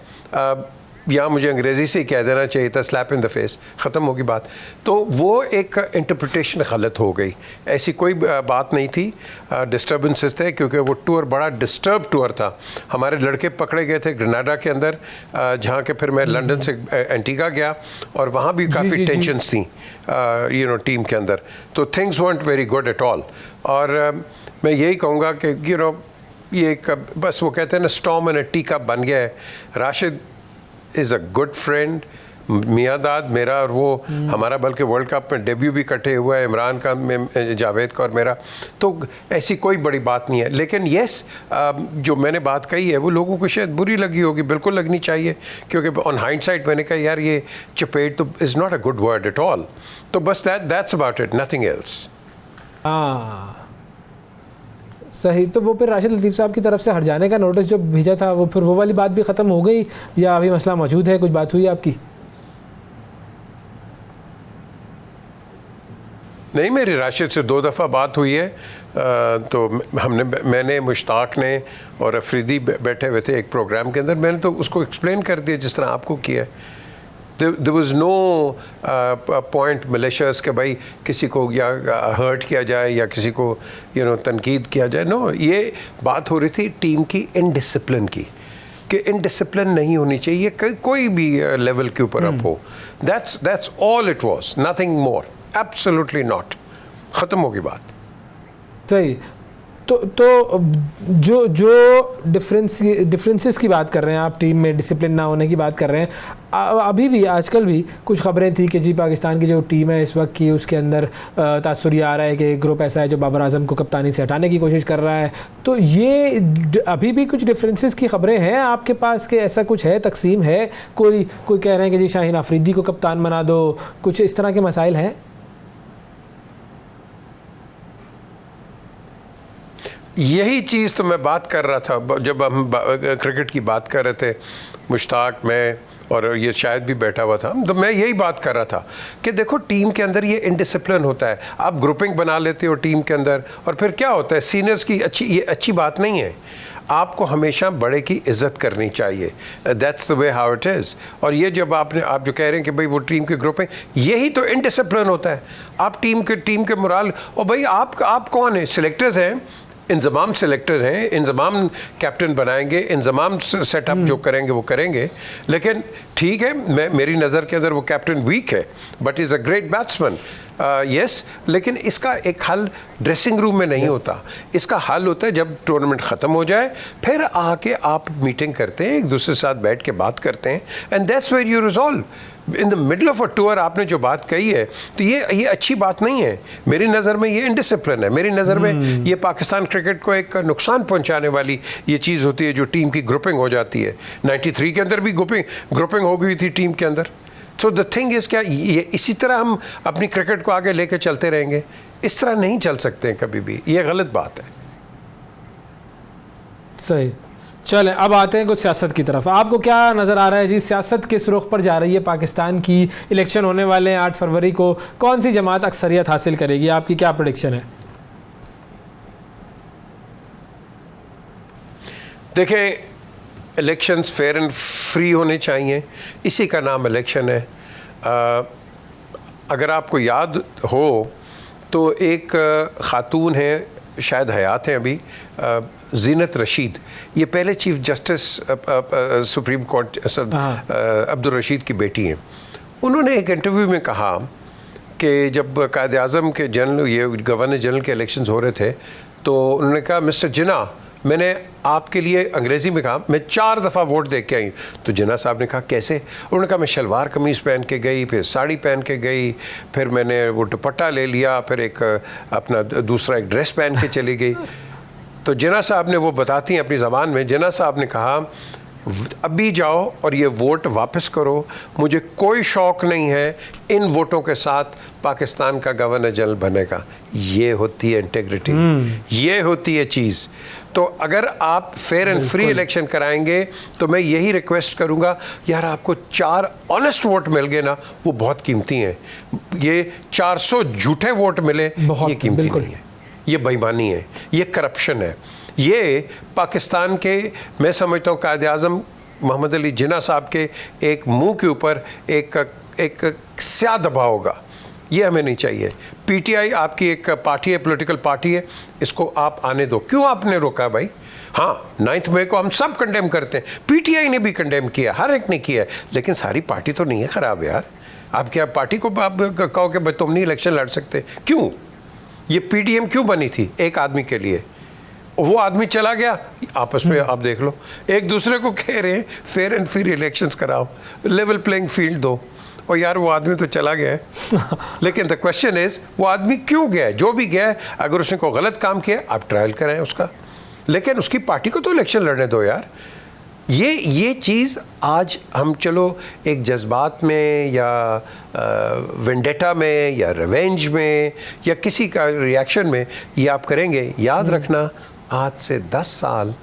या मुझे अंग्रेज़ी से कह देना चाहिए था स्लैप इन द फेस, ख़त्म होगी बात। तो वो एक इंटरप्रिटेशन गलत हो गई, ऐसी कोई बात नहीं थी। डिस्टर्बेंसेस थे क्योंकि वो टूर बड़ा डिस्टर्ब टूर था। हमारे लड़के पकड़े गए थे ग्रेनाडा के अंदर, जहाँ के फिर मैं लंदन से एंटीगा गया और वहाँ भी काफ़ी टेंशन्स थी टीम के अंदर। तो things weren't very good at all. और मैं यही कहूँगा कि ये बस वो कहते हैं ना storm and a tea cup बन गया है। Rashid is a good friend, my dad मेरा और वो हमारा, बल्कि वर्ल्ड कप में डेब्यू भी इकट्ठे हुआ है, इमरान का, जावेद का और मेरा। तो ऐसी कोई बड़ी बात नहीं है। लेकिन येस, जो मैंने बात कही है वो लोगों को शायद बुरी लगी होगी, बिल्कुल लगनी चाहिए, क्योंकि ऑन हाइंडसाइट मैंने कहा यार ये चपेट तो is not a good word at all. तो बस that's about it, nothing else. सही। तो वो फिर राशिद लतीफ़ साहब की तरफ से हट जाने का नोटिस जो भेजा था, वो फिर वो वाली बात भी ख़त्म हो गई या अभी मसला मौजूद है? कुछ बात हुई आपकी? नहीं, मेरी राशिद से 2 दफ़ा बात हुई है। तो मैंने, मुश्ताक ने और अफरीदी बैठे हुए थे एक प्रोग्राम के अंदर, मैंने तो उसको एक्सप्लेन कर दिया जिस तरह आपको किया है। There was no point malicious कि भाई किसी को या हर्ट किया जाए या किसी को तनकीद किया जाए। नो, ये बात हो रही थी टीम की इनडिसिप्लिन की, कि इनडिसिप्लिन नहीं होनी चाहिए कोई भी लेवल के ऊपर अप हो। That's all it was, nothing more, absolutely not. ख़त्म होगी बात। सही। तो जो डिफरेंसेस की बात कर रहे हैं आप, टीम में डिसिप्लिन ना होने की बात कर रहे हैं, अभी भी आजकल भी कुछ खबरें थी कि जी पाकिस्तान की जो टीम है इस वक्त की, उसके अंदर तासुर ये आ रहा है कि ग्रुप ऐसा है जो बाबर आजम को कप्तानी से हटाने की कोशिश कर रहा है। तो ये अभी भी कुछ डिफरेंसेस की खबरें हैं आपके पास कि ऐसा कुछ है, तकसीम है? कोई कह रहे हैं कि जी शाहीन अफरीदी को कप्तान बना दो, कुछ इस तरह के मसाइल हैं? यही चीज़ तो मैं बात कर रहा था जब हम क्रिकेट की बात कर रहे थे, मुश्ताक, मैं और ये शायद भी बैठा हुआ था, तो मैं यही बात कर रहा था कि देखो टीम के अंदर ये इनडिसिप्लिन होता है। आप ग्रुपिंग बना लेते हो टीम के अंदर और फिर क्या होता है, सीनियर्स की ये अच्छी बात नहीं है। आपको हमेशा बड़े की इज़्ज़त करनी चाहिए, that's the way how it is. और ये जब आप जो कह रहे हैं कि भाई वो टीम के ग्रुप में, यही तो इनडिसिप्लिन होता है। आप टीम के मोराल, और भाई आप कौन है? सिलेक्टर्स हैं, इंजमाम सेलेक्टर हैं, इंजमाम कैप्टन बनाएंगे, इंजमाम सेटअप जो करेंगे वो करेंगे। लेकिन ठीक है, मेरी नज़र के अंदर वो कैप्टन वीक है, but is a great batsman, yes. लेकिन इसका एक हल ड्रेसिंग रूम में नहीं होता, इसका हल होता है जब टूर्नामेंट ख़त्म हो जाए, फिर आके आप मीटिंग करते हैं, एक दूसरे के साथ बैठ के बात करते हैं, and that's where you resolve. In the middle of a tour आपने जो बात कही है, तो ये अच्छी बात नहीं है मेरी नज़र में। ये इनडिसिप्लिन है मेरी नज़र में। ये पाकिस्तान क्रिकेट को एक नुकसान पहुंचाने वाली ये चीज़ होती है जो टीम की ग्रुपिंग हो जाती है। 93 के अंदर भी ग्रुपिंग हो गई थी टीम के अंदर। सो द थिंग इज़ क्या ये इसी तरह हम अपनी क्रिकेट को आगे लेके चलते रहेंगे? इस तरह नहीं चल सकते हैं कभी भी, ये गलत बात है। सही। चले अब आते हैं कुछ सियासत की तरफ। आपको क्या नज़र आ रहा है जी, सियासत किस रुख पर जा रही है पाकिस्तान की? इलेक्शन होने वाले हैं 8 फरवरी को, कौन सी जमात अक्सरियत हासिल करेगी? आपकी क्या प्रेडिक्शन है? देखें, इलेक्शंस फेयर एंड फ्री होने चाहिए, इसी का नाम इलेक्शन है। अगर आपको याद हो तो एक ख़ातून है, शायद हयात हैं अभी, ज़ीनत रशीद, ये पहले chief justice supreme court Abdul Rashid की बेटी हैं। उन्होंने एक इंटरव्यू में कहा कि जब कायद आज़म के जनरल, ये गवर्नर जनरल के इलेक्शंस हो रहे थे, तो उन्होंने कहा मिस्टर जिन्ना, मैंने आपके लिए अंग्रेज़ी में कहा मैं 4 दफ़ा वोट दे के आई। तो जिन्ना साहब ने कहा कैसे? उन्होंने कहा मैं शलवार कमीज़ पहन के गई, फिर साड़ी पहन के गई, फिर मैंने वो दुपट्टा ले लिया, फिर एक अपना दूसरा एक ड्रेस पहन के चली गई। तो जिन्ना साहब ने, वो बताती हैं अपनी ज़बान में, जिन्ना साहब ने कहा अभी जाओ और ये वोट वापस करो, मुझे कोई शौक़ नहीं है इन वोटों के साथ पाकिस्तान का गवर्नर जनरल बनेगा। ये होती है इंटेग्रिटी, ये होती है चीज़। तो अगर आप फेयर एंड फ्री इलेक्शन कराएंगे तो मैं यही रिक्वेस्ट करूंगा, यार आपको 4 ऑनेस्ट वोट मिल गए ना, वो बहुत कीमती हैं। ये 400 झूठे वोट मिले, ये कीमती नहीं है, ये बेईमानी है, ये करप्शन है। ये पाकिस्तान के, मैं समझता हूँ कायद आज़म मोहम्मद अली जिन्ना साहब के एक मुंह के ऊपर एक स्या दबाव होगा, ये हमें नहीं चाहिए। पीटीआई आपकी एक पार्टी है, पॉलिटिकल पार्टी है, इसको आप आने दो। क्यों आपने रोका भाई? हाँ, 9 मई को हम सब कंडेम करते हैं, पीटीआई ने भी कंडेम किया, हर एक ने किया, लेकिन सारी पार्टी तो नहीं है ख़राब यार। आप क्या पार्टी को आप कहो कि तुम नहीं इलेक्शन लड़ सकते? क्यों? ये पीडीएम क्यों बनी थी? एक आदमी के लिए, वो आदमी चला गया, आपस में आप देख लो, एक दूसरे को कह रहे हैं फेयर एंड फ्री इलेक्शंस कराओ, लेवल प्लेइंग फील्ड दो। और यार वो आदमी तो चला गया है लेकिन द क्वेश्चन इज वो आदमी क्यों गया है? जो भी गया है, अगर उसने कोई गलत काम किया आप ट्रायल कराएं उसका, लेकिन उसकी पार्टी को तो इलेक्शन लड़ने दो यार। ये चीज़ आज हम चलो एक जज्बात में या वेंडेटा में या रिवेंज में या किसी का रिएक्शन में ये आप करेंगे, याद रखना आज से 10 साल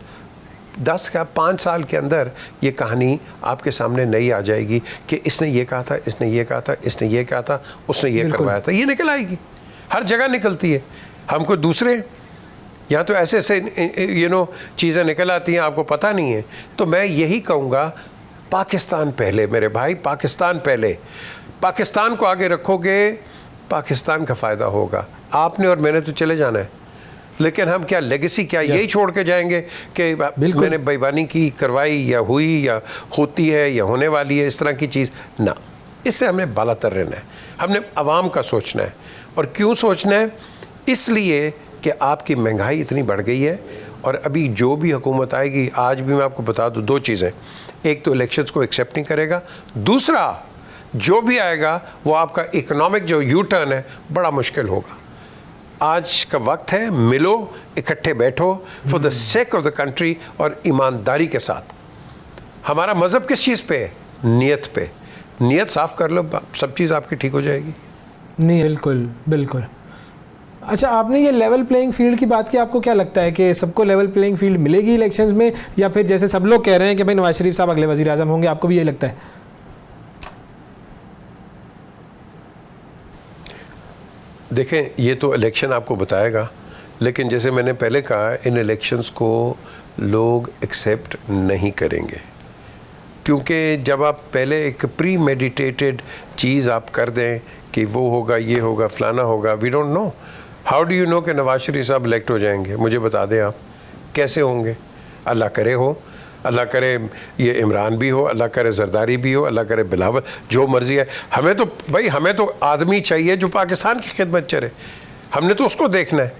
5 साल के अंदर ये कहानी आपके सामने नई आ जाएगी कि इसने ये कहा था, इसने ये कहा था, इसने ये कहा था, उसने ये करवाया था, ये निकल आएगी, हर जगह निकलती है। हमको दूसरे यहाँ तो ऐसे ऐसे चीज़ें निकल आती हैं, आपको पता नहीं है। तो मैं यही कहूँगा, पाकिस्तान पहले मेरे भाई, पाकिस्तान पहले। पाकिस्तान को आगे रखोगे, पाकिस्तान का फ़ायदा होगा। आपने और मैंने तो चले जाना है, लेकिन हम क्या लेगेसी क्या यही छोड़ के जाएंगे कि मैंने बेईमानी की, करवाई या हुई या होती है या होने वाली है, इस तरह की चीज़ ना। इससे हमें बालातर रहना है, हमने आवाम का सोचना है। और क्यों सोचना है? इसलिए कि आपकी महंगाई इतनी बढ़ गई है, और अभी जो भी हुकूमत आएगी, आज भी मैं आपको बता दूँ 2 चीज़ें, एक तो इलेक्शंस को एक्सेप्ट नहीं करेगा, दूसरा जो भी आएगा वो आपका इकोनॉमिक जो यू टर्न है बड़ा मुश्किल होगा। आज का वक्त है, मिलो, इकट्ठे बैठो for the sake of the country और ईमानदारी के साथ। हमारा मज़हब किस चीज़ पे है? नियत पे। नियत साफ़ कर लो, सब चीज़ आपकी ठीक हो जाएगी। नहीं, बिल्कुल बिल्कुल। अच्छा, आपने ये लेवल प्लेइंग फील्ड की बात की, आपको क्या लगता है कि सबको लेवल प्लेइंग फील्ड मिलेगी इलेक्शंस में, या फिर जैसे सब लोग कह रहे हैं कि भाई नवाज शरीफ साहब अगले वज़ीर आज़म होंगे, आपको भी यही लगता है? देखें, ये तो इलेक्शन आपको बताएगा, लेकिन जैसे मैंने पहले कहा, इन इलेक्शंस को लोग एक्सेप्ट नहीं करेंगे, क्योंकि जब आप पहले एक प्री मेडिटेटेड चीज़ आप कर दें कि वो होगा, ये होगा, फलाना होगा, we don't know. How do you know कि नवाज शरीफ साहब इलेक्ट हो जाएंगे? मुझे बता दें आप, कैसे होंगे? अल्लाह करे हो, अल्लाह करे ये इमरान भी हो, अल्लाह करे जरदारी भी हो, अल्लाह करे बिलावल, जो मर्ज़ी है। हमें तो भाई, हमें तो आदमी चाहिए जो पाकिस्तान की खिदमत चले, हमने तो उसको देखना है।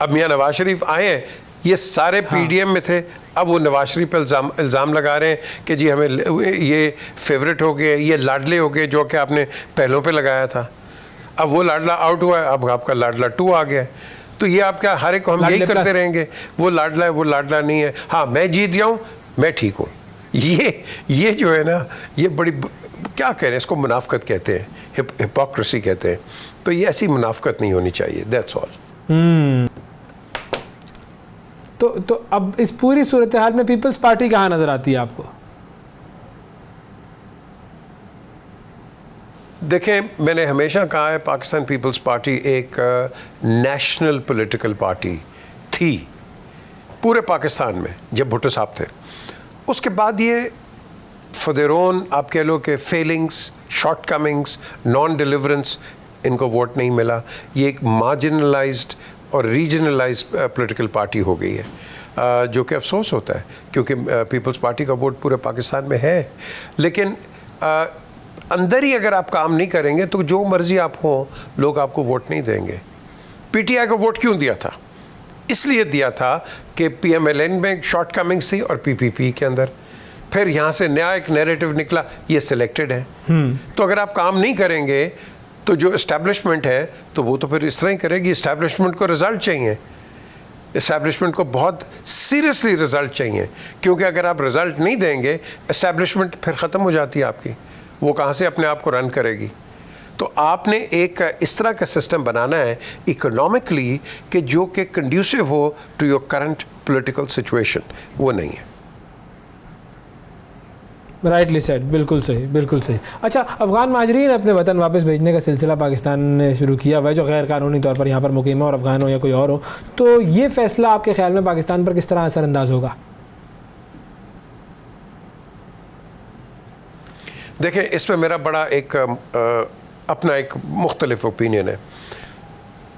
अब मियाँ नवाज शरीफ आए हैं, ये सारे पीडीएम में थे, अब वो नवाज शरीफ पर इल्ज़ाम लगा रहे हैं कि जी हमें ये फेवरेट हो गए, ये लाडले हो गए, जो कि आपने पहलों पे लगाया था। अब वो लाडला आउट हुआ है, अब आपका लाडला 2 आ गया है। तो ये आपका हर एक को हम यही करते रहेंगे, वो लाडला है, वो लाडला नहीं है। हाँ, मैं जीत जाऊँ, मैं ठीक हूँ, ये जो है ना, ये बड़ी क्या कह रहे हैं इसको, मुनाफकत कहते हैं, हिपोक्रेसी कहते हैं। तो ये ऐसी मुनाफकत नहीं होनी चाहिए, दैट्स ऑल। तो अब इस पूरी सूरत हाल में पीपल्स पार्टी कहाँ नजर आती है आपको? देखें, मैंने हमेशा कहा है पाकिस्तान पीपल्स पार्टी एक नेशनल पॉलिटिकल पार्टी थी पूरे पाकिस्तान में जब भुट्टो साहब थे। उसके बाद ये फॉर देयर ओन आप कह लो कि फेलिंग्स, शॉर्टकमिंग्स, नॉन डिलीवरेंस, इनको वोट नहीं मिला। ये एक मार्जिनलाइज्ड और रीजनलाइज्ड पॉलिटिकल पार्टी हो गई है, जो कि अफसोस होता है क्योंकि पीपल्स पार्टी का वोट पूरे पाकिस्तान में है। लेकिन अंदर ही अगर आप काम नहीं करेंगे तो जो मर्जी आप हो, लोग आपको वोट नहीं देंगे। पीटीआई को वोट क्यों दिया था? इसलिए दिया था कि पीएमएलएन में शॉर्ट कमिंग्स थी और पीपीपी के अंदर। फिर यहाँ से नया एक नैरेटिव निकला, ये सिलेक्टेड है। तो अगर आप काम नहीं करेंगे तो जो इस्टेब्लिशमेंट है तो वो तो फिर इस तरह ही करेगी। इस्टेब्लिशमेंट को रिजल्ट चाहिए, इस्टेब्लिशमेंट को बहुत सीरियसली रिजल्ट चाहिए, क्योंकि अगर आप रिजल्ट नहीं देंगे इस्टेब्लिशमेंट फिर ख़त्म हो जाती है आपकी, वो कहाँ से अपने आप को रन करेगी। तो आपने एक इस तरह का सिस्टम बनाना है इकोनॉमिकली कि जो कि कंड्यूसिव हो to your current political situation, वो नहीं है। राइटली सेड, बिल्कुल सही, बिल्कुल सही। अच्छा, अफगान महाजरीन अपने वतन वापस भेजने का सिलसिला पाकिस्तान ने शुरू किया हुआ है, जो गैर कानूनी तौर पर यहाँ पर मुकीम है, और अफगान हो या कोई और हो, तो ये फैसला आपके ख्याल में पाकिस्तान पर किस तरह असरअंदाज होगा? देखें, इसमें मेरा बड़ा एक अपना एक मुख्तलिफ ओपिनियन है।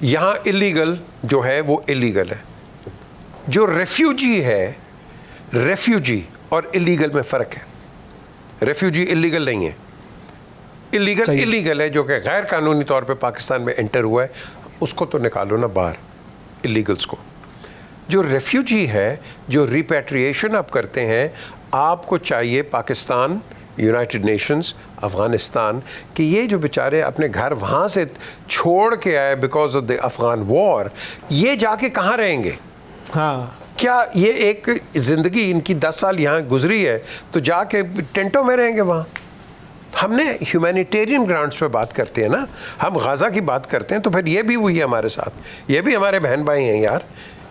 यहाँ इलीगल जो है वो इलीगल है। जो रेफ्यूजी है, रेफ्यूजी और इलीगल में फ़र्क है। रेफ्यूजी इलीगल नहीं है, इलीगल इलीगल है, जो कि गैर कानूनी तौर पे पाकिस्तान में एंटर हुआ है, उसको तो निकालो ना बाहर, इलीगल्स को। जो रेफ्यूजी है, जो रिपैट्रिएशन आप करते हैं, आपको चाहिए पाकिस्तान, यूनाइटेड नेशंस, अफ़गानिस्तान कि ये जो बेचारे अपने घर वहाँ से छोड़ के आए because of the Afghan war, ये जाके कहाँ रहेंगे? हाँ, क्या ये एक ज़िंदगी इनकी 10 साल यहाँ गुजरी है तो जाके टेंटों में रहेंगे वहाँ? हमने ह्यूमैनिटेरियन ग्राउंड्स पे बात करते हैं ना, हम गाज़ा की बात करते हैं, तो फिर ये भी हुई है हमारे साथ, ये भी हमारे बहन भाई हैं यार,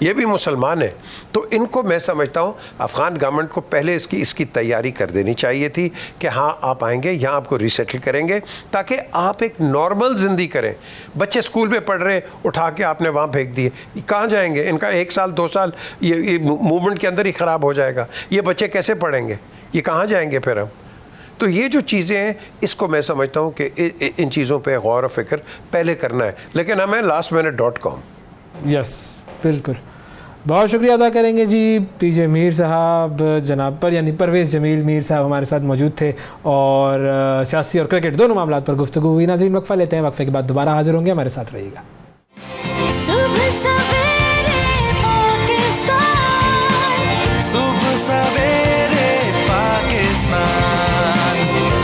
ये भी मुसलमान है। तो इनको मैं समझता हूँ अफ़गान गवर्नमेंट को पहले इसकी तैयारी कर देनी चाहिए थी कि हाँ आप आएंगे, यहाँ आपको रिसेटल करेंगे ताकि आप एक नॉर्मल ज़िंदगी करें। बच्चे स्कूल में पढ़ रहे, उठा के आपने वहाँ फेंक दिए, कहाँ जाएंगे? इनका 1 साल 2 साल ये मूवमेंट के अंदर ही ख़राब हो जाएगा। ये बच्चे कैसे पढ़ेंगे? ये कहाँ जाएंगे फिर हम? तो ये जो चीज़ें हैं, इसको मैं समझता हूँ कि इन चीज़ों पे गौर व फिक्र पहले करना है। लेकिन हमें lastminute.com। यस, बिल्कुल। बहुत शुक्रिया अदा करेंगे जी पीजे मीर साहब जनाब पर, यानी परवेज़ जमील मीर साहब हमारे साथ मौजूद थे और सियासी और क्रिकेट दोनों मामलात पर गुफ्तगू हुई। नाज़रीन, वक्फा लेते हैं, वक्फे के बाद दोबारा हाजिर होंगे, हमारे साथ रहिएगा। सुबह सवेरे पाकिस्तान, सुबह सवेरे पाकिस्तान,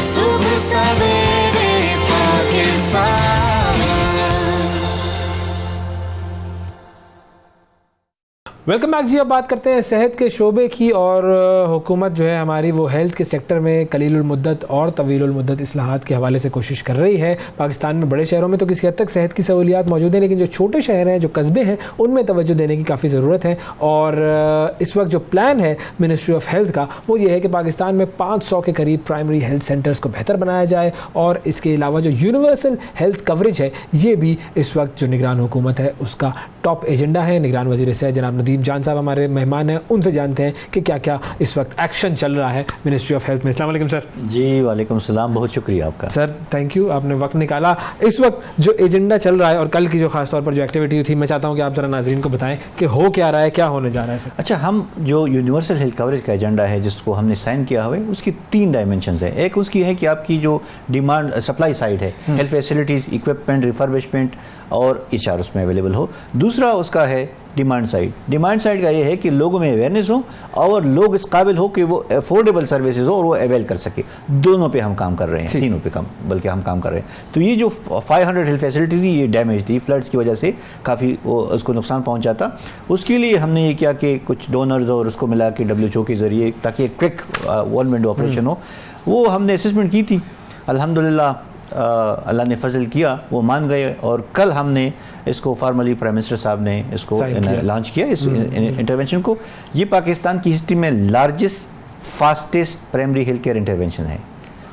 सुबह सवेरे पाकिस्तान। वेलकम बैक जी। अब बात करते हैं सेहत के शोबे की, और हुकूमत जो है हमारी वो हेल्थ के सेक्टर में कलीलुल मुद्दत और तवीलुल मुद्दत इस्लाहात के हवाले से कोशिश कर रही है। पाकिस्तान में बड़े शहरों में तो किसी हद तक सेहत की सहूलियात मौजूद हैं, लेकिन जो छोटे शहर हैं, जो कस्बे हैं, उनमें तवज्जो देने की काफ़ी ज़रूरत है। और इस वक्त जो प्लान है मिनिस्ट्री ऑफ हेल्थ का, वो ये है कि पाकिस्तान में 500 के करीब प्राइमरी हेल्थ सेंटर्स को बेहतर बनाया जाए, और इसके अलावा जो यूनिवर्सल हेल्थ कवरेज है, ये भी इस वक्त जो निगरान हुकूमत है उसका टॉप एजेंडा है। निगरान वज़ीर सेहत जनाब नदीम जान साहब हमारे मेहमान हैं, उनसे जानते हैं कि क्या क्या इस वक्त एक्शन चल रहा है मिनिस्ट्री ऑफ हेल्थ में। अस्सलाम वालेकुम सर। जी वालेकुम सलाम, बहुत शुक्रिया आपका सर, थैंक यू, आपने वक्त निकाला। इस वक्त जो एजेंडा चल रहा है और कल की जो खास तौर पर जो एक्टिविटी थी, मैं चाहता हूँ कि आप ज़रा नाज़रीन को बताएं कि हो क्या रहा है, क्या होने जा रहा है सर। अच्छा, हम जो यूनिवर्सल हेल्थ कवरेज का एजेंडा है जिसको हमने साइन किया हुआ है, उसकी 3 डायमेंशंस है। एक उसकी है कि आपकी जो डिमांड सप्लाई साइड है, हेल्थ फैसिलिटीज़, इक्विपमेंट, रिफर्बिशमेंट और HR उसमें अवेलेबल हो। दूसरा उसका है डिमांड साइड का ये है कि लोगों में अवेयरनेस हो और लोग इस काबिल हो कि वो अफोर्डेबल सर्विसेज हो और वो अवेल कर सके। दोनों पे हम काम कर रहे हैं, तीनों पे काम बल्कि हम काम कर रहे हैं। तो ये जो 500 हेल्थ फैसिलिटीज़ ये डैमेज थी, फ्लड्स की वजह से काफ़ी उसको नुकसान पहुंचा था। उसके लिए हमने ये किया कि कुछ डोनर्स और उसको मिला के WHO के ज़रिए, ताकि एक क्विक वन विंडो ऑपरेशन हो, वो हमने असेसमेंट की थी। अल्हम्दुलिल्लाह अल्लाह ने फजल किया, वो मान गए और कल हमने इसको फॉर्मली प्राइम मिनिस्टर साहब ने इसको लॉन्च किया, इस इंटरवेंशन को। ये पाकिस्तान की हिस्ट्री में largest fastest primary health care intervention है।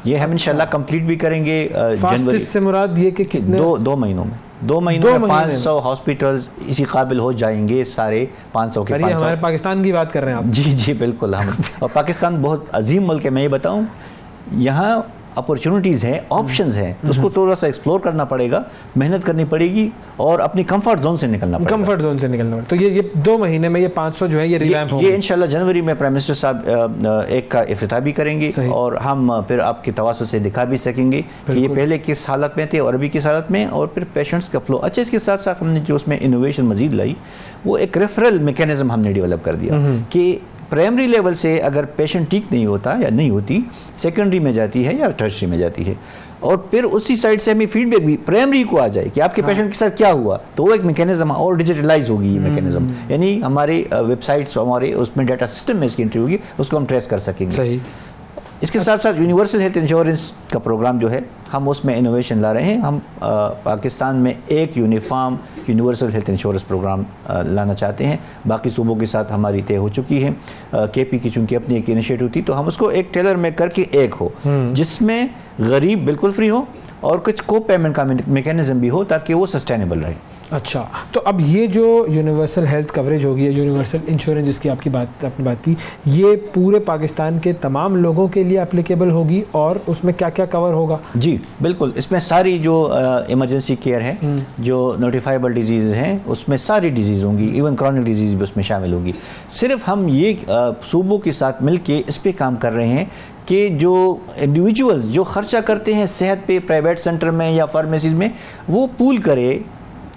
ये हम इंशाल्लाह कंप्लीट भी करेंगे जनवरी से मुराद ये कि कितने 2 महीनों में 500 हॉस्पिटल्स इसी काबिल हो जाएंगे, सारे 500 के 500। हमारे पाकिस्तान की बात कर रहे हैं आप? जी बिल्कुल हम और पाकिस्तान बहुत अजीम मुल्क है। मैं ये बताऊं, यहाँ अपॉर्चुनिटीज़ हैं, ऑप्शंस हैं, उसको थोड़ा सा एक्सप्लोर करना पड़ेगा, मेहनत करनी पड़ेगी और अपनी कंफर्ट जोन से निकलना पड़ेगा। कंफर्ट जोन से निकलना पड़ेगा। तो ये 2 महीने में ये 500 जो है ये रिवैम्प होंगे। ये इंशाल्लाह जनवरी में प्राइम मिनिस्टर साहब एक का इफ्तिताह भी करेंगे और हम फिर आपके तवासुल से दिखा भी सकेंगे कि ये पहले किस हालत में थे और अभी किस हालत में, और फिर पेशेंट्स का फ्लो। अच्छा, इसके साथ साथ हमने जो उसमें इनोवेशन मजीद लाई, वो एक रेफरल मैकेनिज्म हमने डेवलप कर दिया कि प्राइमरी लेवल से अगर पेशेंट ठीक नहीं होता या नहीं होती, सेकेंडरी में जाती है या टर्शरी में जाती है, और फिर उसी साइड से हमें फीडबैक भी प्राइमरी को आ जाए कि आपके पेशेंट के साथ क्या हुआ। तो वो एक मैकेनिज्म और डिजिटलाइज होगी ये मैकेनिज्म, यानी हमारे वेबसाइट्स, हमारे उसमें डाटा सिस्टम में इसकी एंट्री होगी, उसको हम ट्रेस कर सकेंगे। सही। इसके साथ साथ यूनिवर्सल हेल्थ इंश्योरेंस का प्रोग्राम जो है, हम उसमें इनोवेशन ला रहे हैं। हम पाकिस्तान में एक uniform universal health insurance programme लाना चाहते हैं। बाकी सूबों के साथ हमारी तय हो चुकी है। KP की चूंकि अपनी एक इनिशिएटिव थी, तो हम उसको एक टेलर में करके एक हो जिसमें गरीब बिल्कुल फ्री हो और कुछ को पेमेंट का मैकेनिज्म भी हो ताकि वो सस्टेनेबल रहे। अच्छा, तो अब ये जो यूनिवर्सल हेल्थ कवरेज होगी, यूनिवर्सल इंश्योरेंस जिसकी आपने बात की, ये पूरे पाकिस्तान के तमाम लोगों के लिए एप्लीकेबल होगी और उसमें क्या क्या कवर होगा? जी बिल्कुल, इसमें सारी जो इमरजेंसी केयर है, जो नोटिफाइबल डिजीज़ हैं, उसमें सारी डिजीज़ होंगी, इवन क्रॉनिक डिजीज़ भी उसमें शामिल होगी। सिर्फ हम ये सूबों के साथ मिल के इस पर काम कर रहे हैं कि जो इंडिविजुअल्स जो खर्चा करते हैं सेहत पे प्राइवेट सेंटर में या फार्मेसीज में, वो पूल करे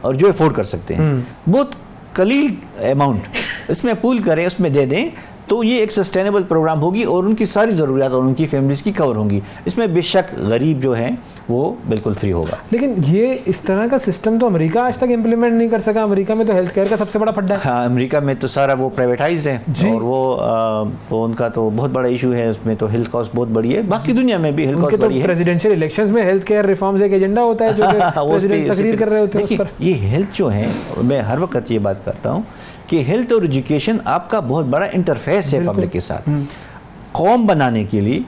और जो अफोर्ड कर सकते हैं, बहुत कलील अमाउंट इसमें पूल करें, उसमें दे दें, तो ये एक सस्टेनेबल प्रोग्राम होगी और उनकी सारी ज़रूरियात और उनकी फैमिलीज़ की कवर होंगी। इसमें बेशक गरीब जो हैं वो बिल्कुल फ्री होगा। लेकिन ये इस तरह का सिस्टम तो अमेरिका आज तक इम्प्लीमेंट नहीं कर सका। अमेरिका में तो हेल्थ केयर का सबसे बड़ा फड्डा है। हाँ, अमेरिका में तो सारा वो प्राइवेटाइज्ड है और वो उनका तो बहुत बड़ा इशू है, उसमें तो हेल्थ कॉस्ट बहुत बड़ी है। बाकी दुनिया में भी हेल्थ कॉस्ट बड़ी है। प्रेसिडेंशियल इलेक्शंस में हेल्थ केयर रिफॉर्म्स एक एजेंडा होता है जो प्रेसिडेंट तकरीर कर रहे होते हैं उस पर। ये हेल्थ जो है, मैं हर वक्त ये बात करता हूँ कि हेल्थ और एजुकेशन आपका बहुत बड़ा इंटरफेस है पब्लिक के साथ। कौम बनाने के लिए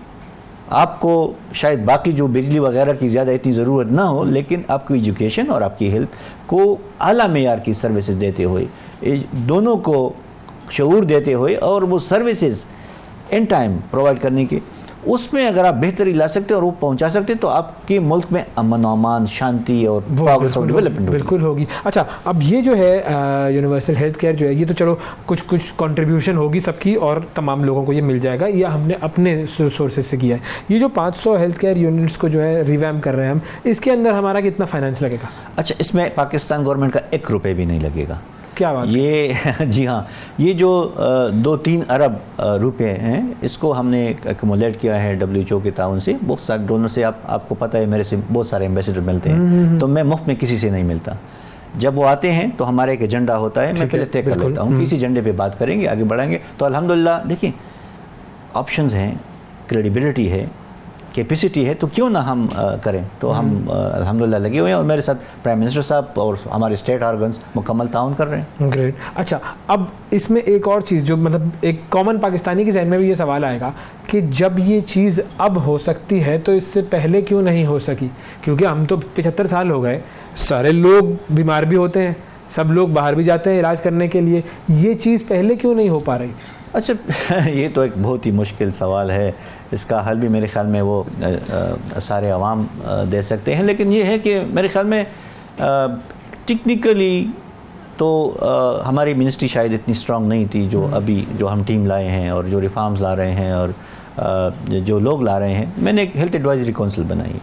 आपको शायद बाकी जो बिजली वगैरह की ज़्यादा इतनी ज़रूरत ना हो, लेकिन आपकी एजुकेशन और आपकी हेल्थ को आला मेयार की सर्विसेज देते हुए, दोनों को शऊर देते हुए और वो सर्विसेज इन टाइम प्रोवाइड करने के, उसमें अगर आप बेहतरी ला सकते और वो पहुंचा सकते तो आपके मुल्क में अमन अमान, शांति और प्रोग्रेस और डेवलपमेंट बिल्कुल होगी। अच्छा, अब ये जो है यूनिवर्सल हेल्थ केयर जो है, ये तो चलो कुछ कंट्रीब्यूशन होगी सबकी और तमाम लोगों को ये मिल जाएगा, या हमने अपने सोर्सेज से किया है। ये जो 500 हेल्थ केयर यूनिट्स को जो है रिवैम्प कर रहे हैं हम, इसके अंदर हमारा कितना फाइनेंस लगेगा? अच्छा, इसमें पाकिस्तान गवर्नमेंट का 1 रुपये भी नहीं लगेगा। क्या बात? ये जी हाँ, ये जो 2-3 अरब रुपए हैं, इसको हमने एक्युमुलेट किया है WHO के ताउन से, बहुत सारे डोनर से। आपको पता है मेरे से बहुत सारे एम्बेसडर मिलते हैं, तो मैं मुफ्त में किसी से नहीं मिलता। जब वो आते हैं तो हमारा एक एजेंडा होता है, मैं पहले तय कर लेता हूँ किसी एजेंडे पे बात करेंगे, आगे बढ़ाएंगे। तो अल्हम्दुलिल्लाह देखिए, ऑप्शंस हैं, क्रेडिबिलिटी है, कैपेसिटी है, तो क्यों ना हम करें। तो हम अल्हम्दुलिल्लाह लगे हुए हैं और मेरे साथ प्राइम मिनिस्टर साहब और हमारे स्टेट ऑर्गन्स मुकम्मल ताउन कर रहे हैं। ग्रेट। अच्छा, अब इसमें एक और चीज़ जो मतलब एक कॉमन पाकिस्तानी के जहन में भी ये सवाल आएगा कि जब ये चीज़ अब हो सकती है तो इससे पहले क्यों नहीं हो सकी? क्योंकि हम तो 75 साल हो गए, सारे लोग बीमार भी होते हैं, सब लोग बाहर भी जाते हैं इलाज करने के लिए, ये चीज़ पहले क्यों नहीं हो पा रही? अच्छा, ये तो एक बहुत ही मुश्किल सवाल है, इसका हल भी मेरे ख्याल में वो सारे अवाम दे सकते हैं। लेकिन ये है कि मेरे ख्याल में टेक्निकली तो हमारी मिनिस्ट्री शायद इतनी स्ट्रांग नहीं थी जो अभी जो हम टीम लाए हैं और जो रिफॉर्म्स ला रहे हैं और जो लोग ला रहे हैं। मैंने एक हेल्थ एडवाइजरी काउंसिल बनाई,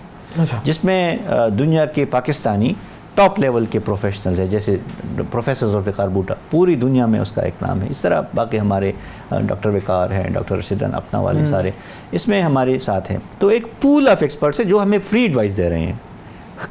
जिसमें दुनिया के पाकिस्तानी टॉप लेवल के प्रोफेशनल्स हैं, जैसे प्रोफेसर जुल्फ़िकार भुट्टो, पूरी दुनिया में उसका एक नाम है। इस तरह बाकी हमारे डॉक्टर वकार हैं, डॉक्टर रशीदन अपना वाले सारे इसमें हमारे साथ हैं। तो एक पूल ऑफ एक्सपर्ट्स है जो हमें फ्री एडवाइस दे रहे हैं,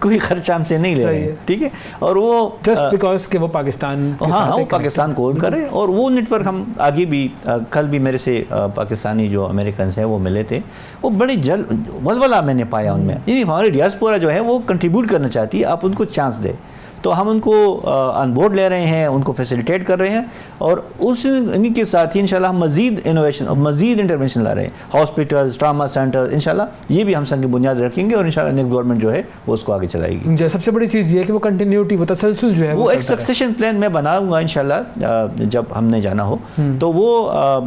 कोई खर्चा हमसे नहीं ले रहे हैं, ठीक है। और वो जस्ट बिकॉज कि वो पाकिस्तान, हाँ वो पाकिस्तान को कर रहे हैं। और वो नेटवर्क हम आगे भी कल भी मेरे से पाकिस्तानी जो अमेरिकन हैं वो मिले थे, वो बड़ी वलवला मैंने पाया उनमें। यानी हमारी डियास्पोरा जो है वो कंट्रीब्यूट करना चाहती है, आप उनको चांस दें। तो हम उनको ऑन बोर्ड ले रहे हैं, उनको फैसिलिटेट कर रहे हैं, और उस इन्हीं के साथ ही इंशाल्लाह हम मज़ीद इनोवेशन और मज़ीद इंटरवेंशन ला रहे हैं। हॉस्पिटल्स, ट्रामा सेंटर, इंशाल्लाह ये भी हम संग की बुनियाद रखेंगे, और इंशाल्लाह नेक्स्ट गवर्नमेंट जो है वो उसको आगे चलाएगी। सबसे बड़ी चीज़ ये है कि वो कंटिन्यूटी, वो तसलसल जो है वो एक सक्सेशन प्लान मैं बनाऊंगा इंशाल्लाह, जब हमने जाना हो तो वो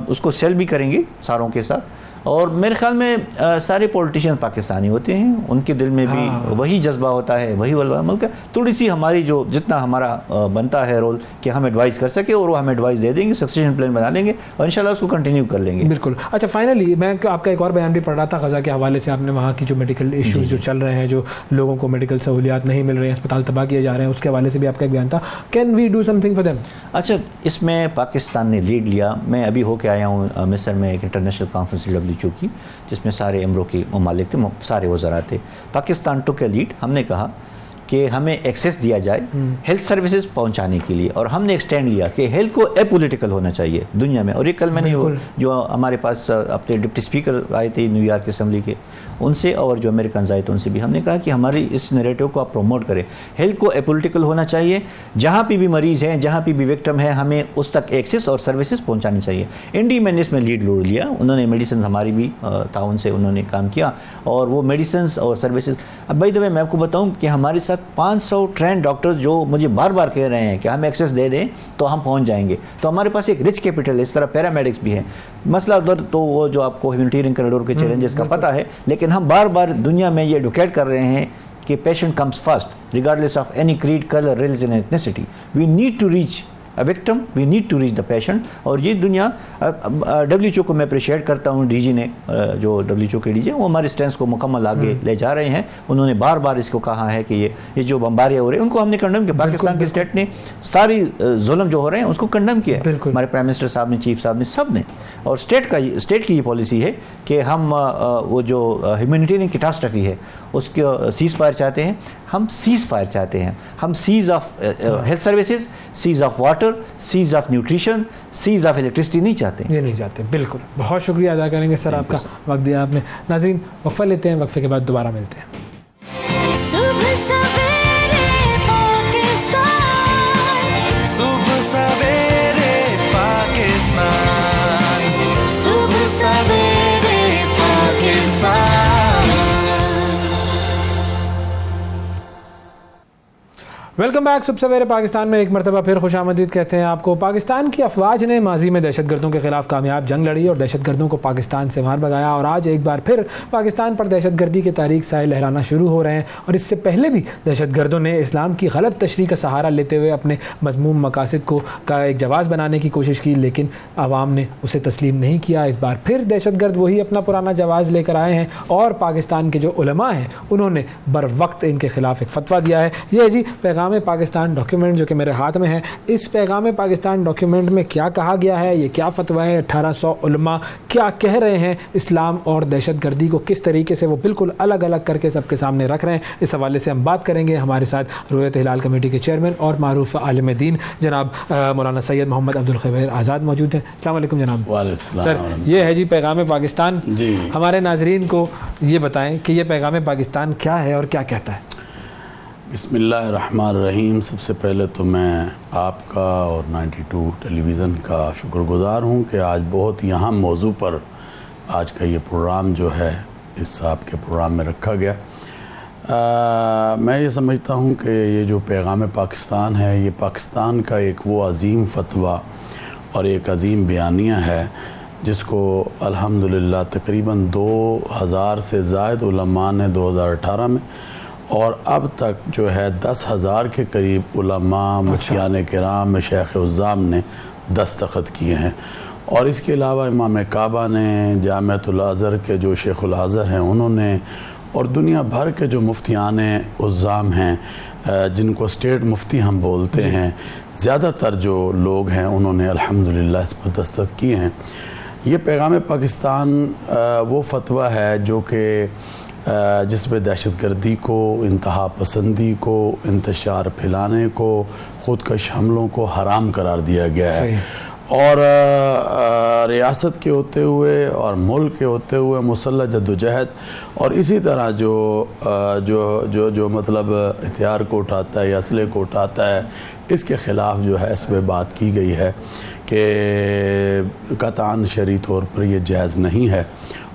उसको सेल भी करेंगे सारों के साथ। और मेरे ख्याल में सारे पॉलिटिशियन पाकिस्तानी होते हैं, उनके दिल में भी वही जज्बा होता है, वही अमल का। थोड़ी सी हमारी जो जितना हमारा बनता है रोल कि हम एडवाइस कर सके, और वो हम एडवाइस दे देंगे, सक्सेशन प्लान बना लेंगे, और इंशाल्लाह उसको कंटिन्यू कर लेंगे। बिल्कुल। अच्छा, फाइनली मैं आपका एक और बयान भी पढ़ रहा था गजा के हवाले से। आपने वहाँ की जो मेडिकल इश्यूज जो चल रहे हैं, जो लोगों को मेडिकल सहूलियात नहीं मिल रही हैं, अस्पताल तबाह किए जा रहे हैं, उसके हवाले से भी आपका एक बयान था। Can we do something for them? अच्छा, इसमें पाकिस्तान ने लीड लिया। मैं अभी होके आया हूँ मिस्र में एक इंटरनेशनल कॉन्फ्रेंस WHO की, जिसमें सारे अमरों के ममालिक थे, सारे वज़रा थे। पाकिस्तान टुक ए लीड। हमने कहा कि हमें एक्सेस दिया जाए हेल्थ सर्विसेज पहुंचाने के लिए, और हमने एक्सटेंड लिया कि हेल्थ को एपॉलिटिकल होना चाहिए दुनिया में। और ये कल मैंने जो हमारे पास अपने डिप्टी स्पीकर आए थे न्यूयॉर्क असेंबली के, उनसे और जो अमेरिकन आए थे उनसे भी हमने कहा कि हमारी इस नैरेटिव को आप प्रमोट करें। हेल्थ को एपॉलिटिकल होना चाहिए, जहाँ पे भी मरीज़ हैं, जहाँ पे भी विक्टिम है, हमें उस तक एक्सेस और सर्विसेज पहुँचानी चाहिए। इंडी मैंने इसमें लीड रोल लिया। उन्होंने मेडिसिन हमारी भी ताउन से उन्होंने काम किया, और वो मेडिसिन और सर्विसेज। अब भाई मैं आपको बताऊँ कि हमारे साथ 500 ट्रेंड डॉक्टर्स जो मुझे बार बार कह रहे हैं कि हम एक्सेस दे दें तो हम पहुंच जाएंगे। तो हमारे पास एक रिच कैपिटल है। इस तरह पैरामेडिक्स भी है। मसला उधर तो वो जो आपको ह्यूमैनिटेरियन कॉरिडोर के चैलेंजेस का पता है, लेकिन हम बार बार दुनिया में ये एडवोकेट कर रहे हैं कि patient comes first regardless of any creed, colour, religion, ethnicity. We need to reach a victim, we need to reach the patient. और ये दुनिया WHO को मैं अप्रिशिएट करता हूँ, DG ने जो WHO के DG वो हमारे स्टैंड को मुकम्मल आगे ले जा रहे हैं। उन्होंने बार बार इसको कहा है कि ये जो बम्बारियाँ हो रहे हैं उनको हमने कंडम किया। पाकिस्तान के स्टेट ने सारी जुल्म जो हो रहे हैं उसको कंडम किया। हमारे प्राइम मिनिस्टर साहब ने, चीफ साहब ने, सब ने। और स्टेट की ये पॉलिसी है कि हम वो जो ह्यूमैनिटेरियन कैटास्ट्रफी है उसके सीज फायर चाहते हैं। हम सीज फायर चाहते हैं। हम cease of health services, cease of water, cease of nutrition, cease of electricity नहीं चाहते। ये नहीं चाहते। बिल्कुल, बहुत शुक्रिया अदा करेंगे सर, आपका वक्त दिया आपने। नाज़रीन, वक्फा लेते हैं, वक्फे के बाद दोबारा मिलते हैं। सुबह सवेरे पाकिस्तान, सुबह सवेरे पाकिस्तान, सुबह सवेरे पाकिस्तान। Welcome back. सुबह सवेरे पाकिस्तान में एक मरतबा फिर खुशामदीद कहते हैं आपको। पाकिस्तान की अफवाज ने माजी में दहशतगर्दों के खिलाफ कामयाब जंग लड़ी और दहशतगर्दों को पाकिस्तान से बाहर भगाया, और आज एक बार फिर पाकिस्तान पर दहशतगर्दी के तारीख साए लहराना शुरू हो रहे हैं। और इससे पहले भी दहशतगर्दों ने इस्लाम की गलत तशरीह का सहारा लेते हुए अपने मज़मूम मकासद का एक जवाज़ बनाने की कोशिश की, लेकिन आवाम ने उसे तस्लीम नहीं किया। इस बार फिर दहशतगर्द वही अपना पुराना जवाज़ लेकर आए हैं, और पाकिस्तान के जो उलमा हैं उन्होंने बर वक्त इनके खिलाफ एक फतवा दिया है। ये है जी पैगाम पाकिस्तान डॉक्यूमेंट जो कि मेरे हाथ में है। इस पैगाम पाकिस्तान डॉक्यूमेंट में क्या कहा गया है, ये क्या फतवा है, 1800 उलमा क्या कह रहे हैं, इस्लाम और दहशतगर्दी को किस तरीके से वो बिल्कुल अलग अलग करके सबके सामने रख रहे हैं, इस हवाले से हम बात करेंगे। हमारे साथ रोयत हिलाल कमेटी के चेयरमैन और मारूफ आलिम दीन जनाब मौलाना सैयद मोहम्मद अब्दुल खबीर आज़ाद मौजूद हैं। अस्सलाम वालेकुम जनाब। सर, ये है जी पैगाम पाकिस्तान। हमारे नाजरीन को ये बताएं कि ये पैगाम पाकिस्तान क्या है और क्या कहता है। बिस्मिल्लाहिर्रहमानिर्रहीम। सबसे पहले तो मैं आपका और 92 टेलीविज़न का शुक्रगुज़ार हूँ कि आज बहुत ही अहम मौजू पर आज का ये प्रोग्राम जो है इस आपके प्रोग्राम में रखा गया। मैं ये समझता हूँ कि ये जो पैगाम पाकिस्तान है, ये पाकिस्तान का एक वो अज़ीम फतवा और एक अज़ीम बयानिया है जिसको अल्हम्दुलिल्लाह तकरीबन 2000 से ज़ायद उलमा ने 2018 में, और अब तक जो है 10,000 के करीब उलमा, मुफ्तियान किराम, मशाइख उज़्ज़ाम ने दस्तखत किए हैं। और इसके अलावा इमाम काबा ने, जामिअतुल अज़हर के जो शेखुल अज़हर हैं उन्होंने, और दुनिया भर के जो मुफ्तियान उज़्ज़ाम हैं, जिनको स्टेट मुफ्ती हम बोलते हैं, ज़्यादातर जो लोग हैं उन्होंने अल्हम्दुलिल्लाह इस पर दस्तखत किए हैं। ये पैगाम पाकिस्तान वो फतवा है जो कि जिसमें दहशतगर्दी को, इंतहा पसंदी को, इंतशार फैलाने को, ख़ुदकश हमलों को हराम करार दिया गया है। और रियासत के होते हुए और मुल्क के होते हुए मुसल्लह जद्दोजहद और इसी तरह जो जो जो जो मतलब हथियार को उठाता है या असले को उठाता है, इसके ख़िलाफ़ जो है इसमें बात की गई है कि कतान शरई तौर पर यह जायज़ नहीं है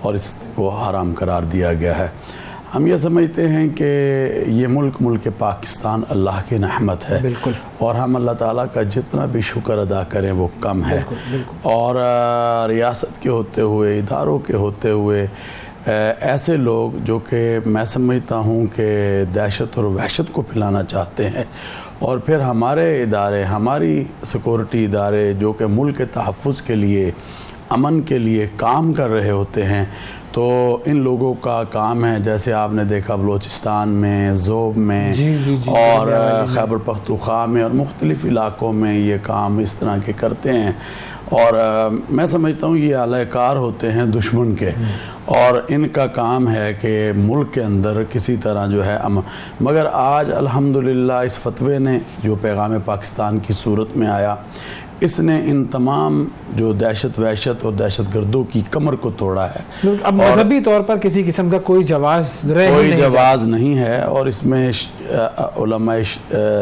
और इसको हराम करार दिया गया है। हम ये समझते हैं कि ये मुल्क पाकिस्तान अल्लाह की रहमत है, बिल्कुल, और हम अल्लाह ताला का जितना भी शुक्र अदा करें वो कम है। बिल्कुल, बिल्कुल। और रियासत के होते हुए, इदारों के होते हुए ऐसे लोग जो कि मैं समझता हूँ कि दहशत और वहशत को फैलाना चाहते हैं और फिर हमारे इदारे, हमारी सिक्योरिटी इदारे जो कि मुल्क के तहफ़्फ़ुज़ के लिए, अमन के लिए काम कर रहे होते हैं, तो इन लोगों का काम है, जैसे आपने देखा बलोचिस्तान में, ज़ोब में जी, और खैबर पख्तूनख्वा में और मुख्तलिफ़ इलाक़ों में ये काम इस तरह के करते हैं। और मैं समझता हूँ ये आलाकार होते हैं दुश्मन के, और इनका काम है कि मुल्क के अंदर किसी तरह जो है मगर आज अल्हम्दुलिल्लाह इस फतवे ने जो पैगाम पाकिस्तान की सूरत में आया, इसने इन तमाम जो दहशत वहशत और दहशत गर्दों की कमर को तोड़ा है। अब मजहबी तौर पर किसी किस्म का कोई जवाज़ नहीं है। और इसमें उलमाए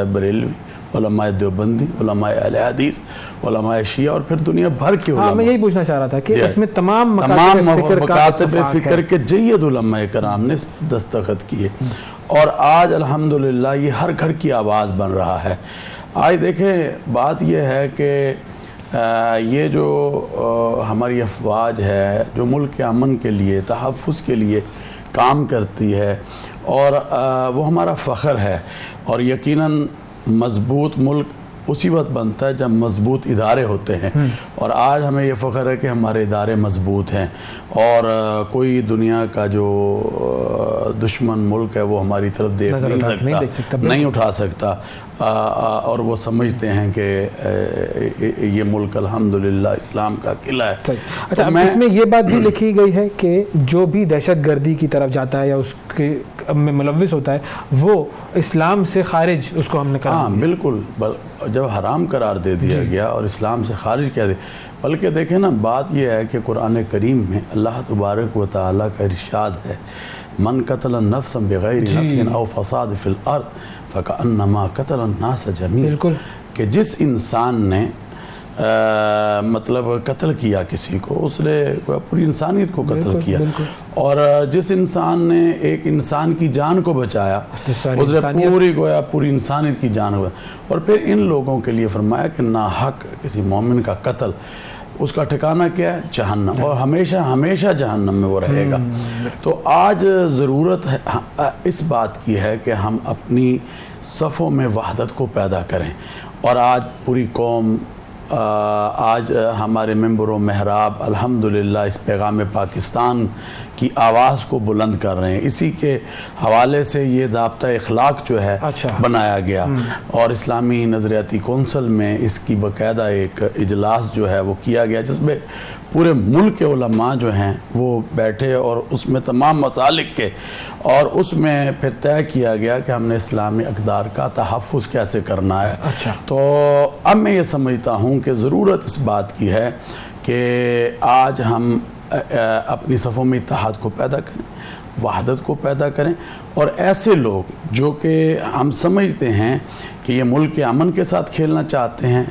बरेलवी, उलमाए देवबंदी, उलमाए अहले हदीस, उलमाए शिया और फिर दुनिया भर के उलमा। मैं यही पूछना चाह रहा था कि इसमें तमाम मकातब फ़िक्र के जय्यद उलमाए कराम ने दस्तखत किए और आज अल्हम्दुलिल्लाह ये हर घर की आवाज़ बन रहा है। आज देखें, बात यह है कि ये जो हमारी अफवाज है जो मुल्क के अमन के लिए, तहफ़्फ़ुज़ के लिए काम करती है, और वो हमारा फ़ख्र है। और यकीनन मज़बूत मुल्क उसी वक्त बनता है जब मज़बूत इदारे होते हैं, और आज हमें ये फ़ख्र है कि हमारे इदारे मज़बूत हैं और कोई दुनिया का जो दुश्मन मुल्क है वो हमारी तरफ देख नहीं सकता, नहीं उठा सकता। और वो समझते हैं कि ये मुल्क अल्हम्दुलिल्लाह इस्लाम का किला है। अच्छा, तो इसमें ये बात भी लिखी गई है कि जो भी दहशत गर्दी की तरफ जाता है या उसके में मुलव्विस होता है वो इस्लाम से खारिज, उसको हमने कहा। हाँ बिल्कुल, जब हराम करार दे दिया गया और इस्लाम से खारिज किया, बल्कि देखें ना, बात यह है कि कुरान करीम में अल्लाह तबारक व तआला का इरशाद है, मन कतल नफ्सन बिगैर नफ्सिन औ फसाद फिल अर्द फकअन्नमा कतल अन्नास जमीअन, कि जिस इंसान ने मतलब कत्ल किया किसी को, उसने पूरी इंसानियत को कत्ल किया, और जिस इंसान ने एक इंसान की जान को बचाया उसने पूरी इंसानियत की जान हो। और फिर इन लोगों के लिए फरमाया कि नाहक किसी मोमिन का कत्ल, उसका ठिकाना क्या है? जहन्नम, और हमेशा हमेशा जहन्नम में वो रहेगा। तो आज ज़रूरत है इस बात की है कि हम अपनी सफ़ों में वहदत को पैदा करें, और आज पूरी कौम, आज हमारे मेंबर महराब अल्हम्दुलिल्लाह इस पैगाम पाकिस्तान की आवाज़ को बुलंद कर रहे हैं। इसी के हवाले से ये ज़ाब्ता इखलाक जो है बनाया गया, और इस्लामी नज़रियाती कौंसल में इसकी बाकायदा एक इजलास जो है वो किया गया, जिसमें पूरे मुल्क के उलमा जो हैं वो बैठे और उसमें तमाम मसालिक के, और उसमें फिर तय किया गया कि हमने इस्लामी अक़दार का तहफ़्फ़ुज़ कैसे करना है। तो अब मैं ये समझता हूँ कि ज़रूरत इस बात की है कि आज हम अपनी सफ़ों में इत्तेहाद को पैदा करें, वहदत को पैदा करें, और ऐसे लोग जो कि हम समझते हैं कि ये मुल्क के अमन के साथ खेलना चाहते हैं,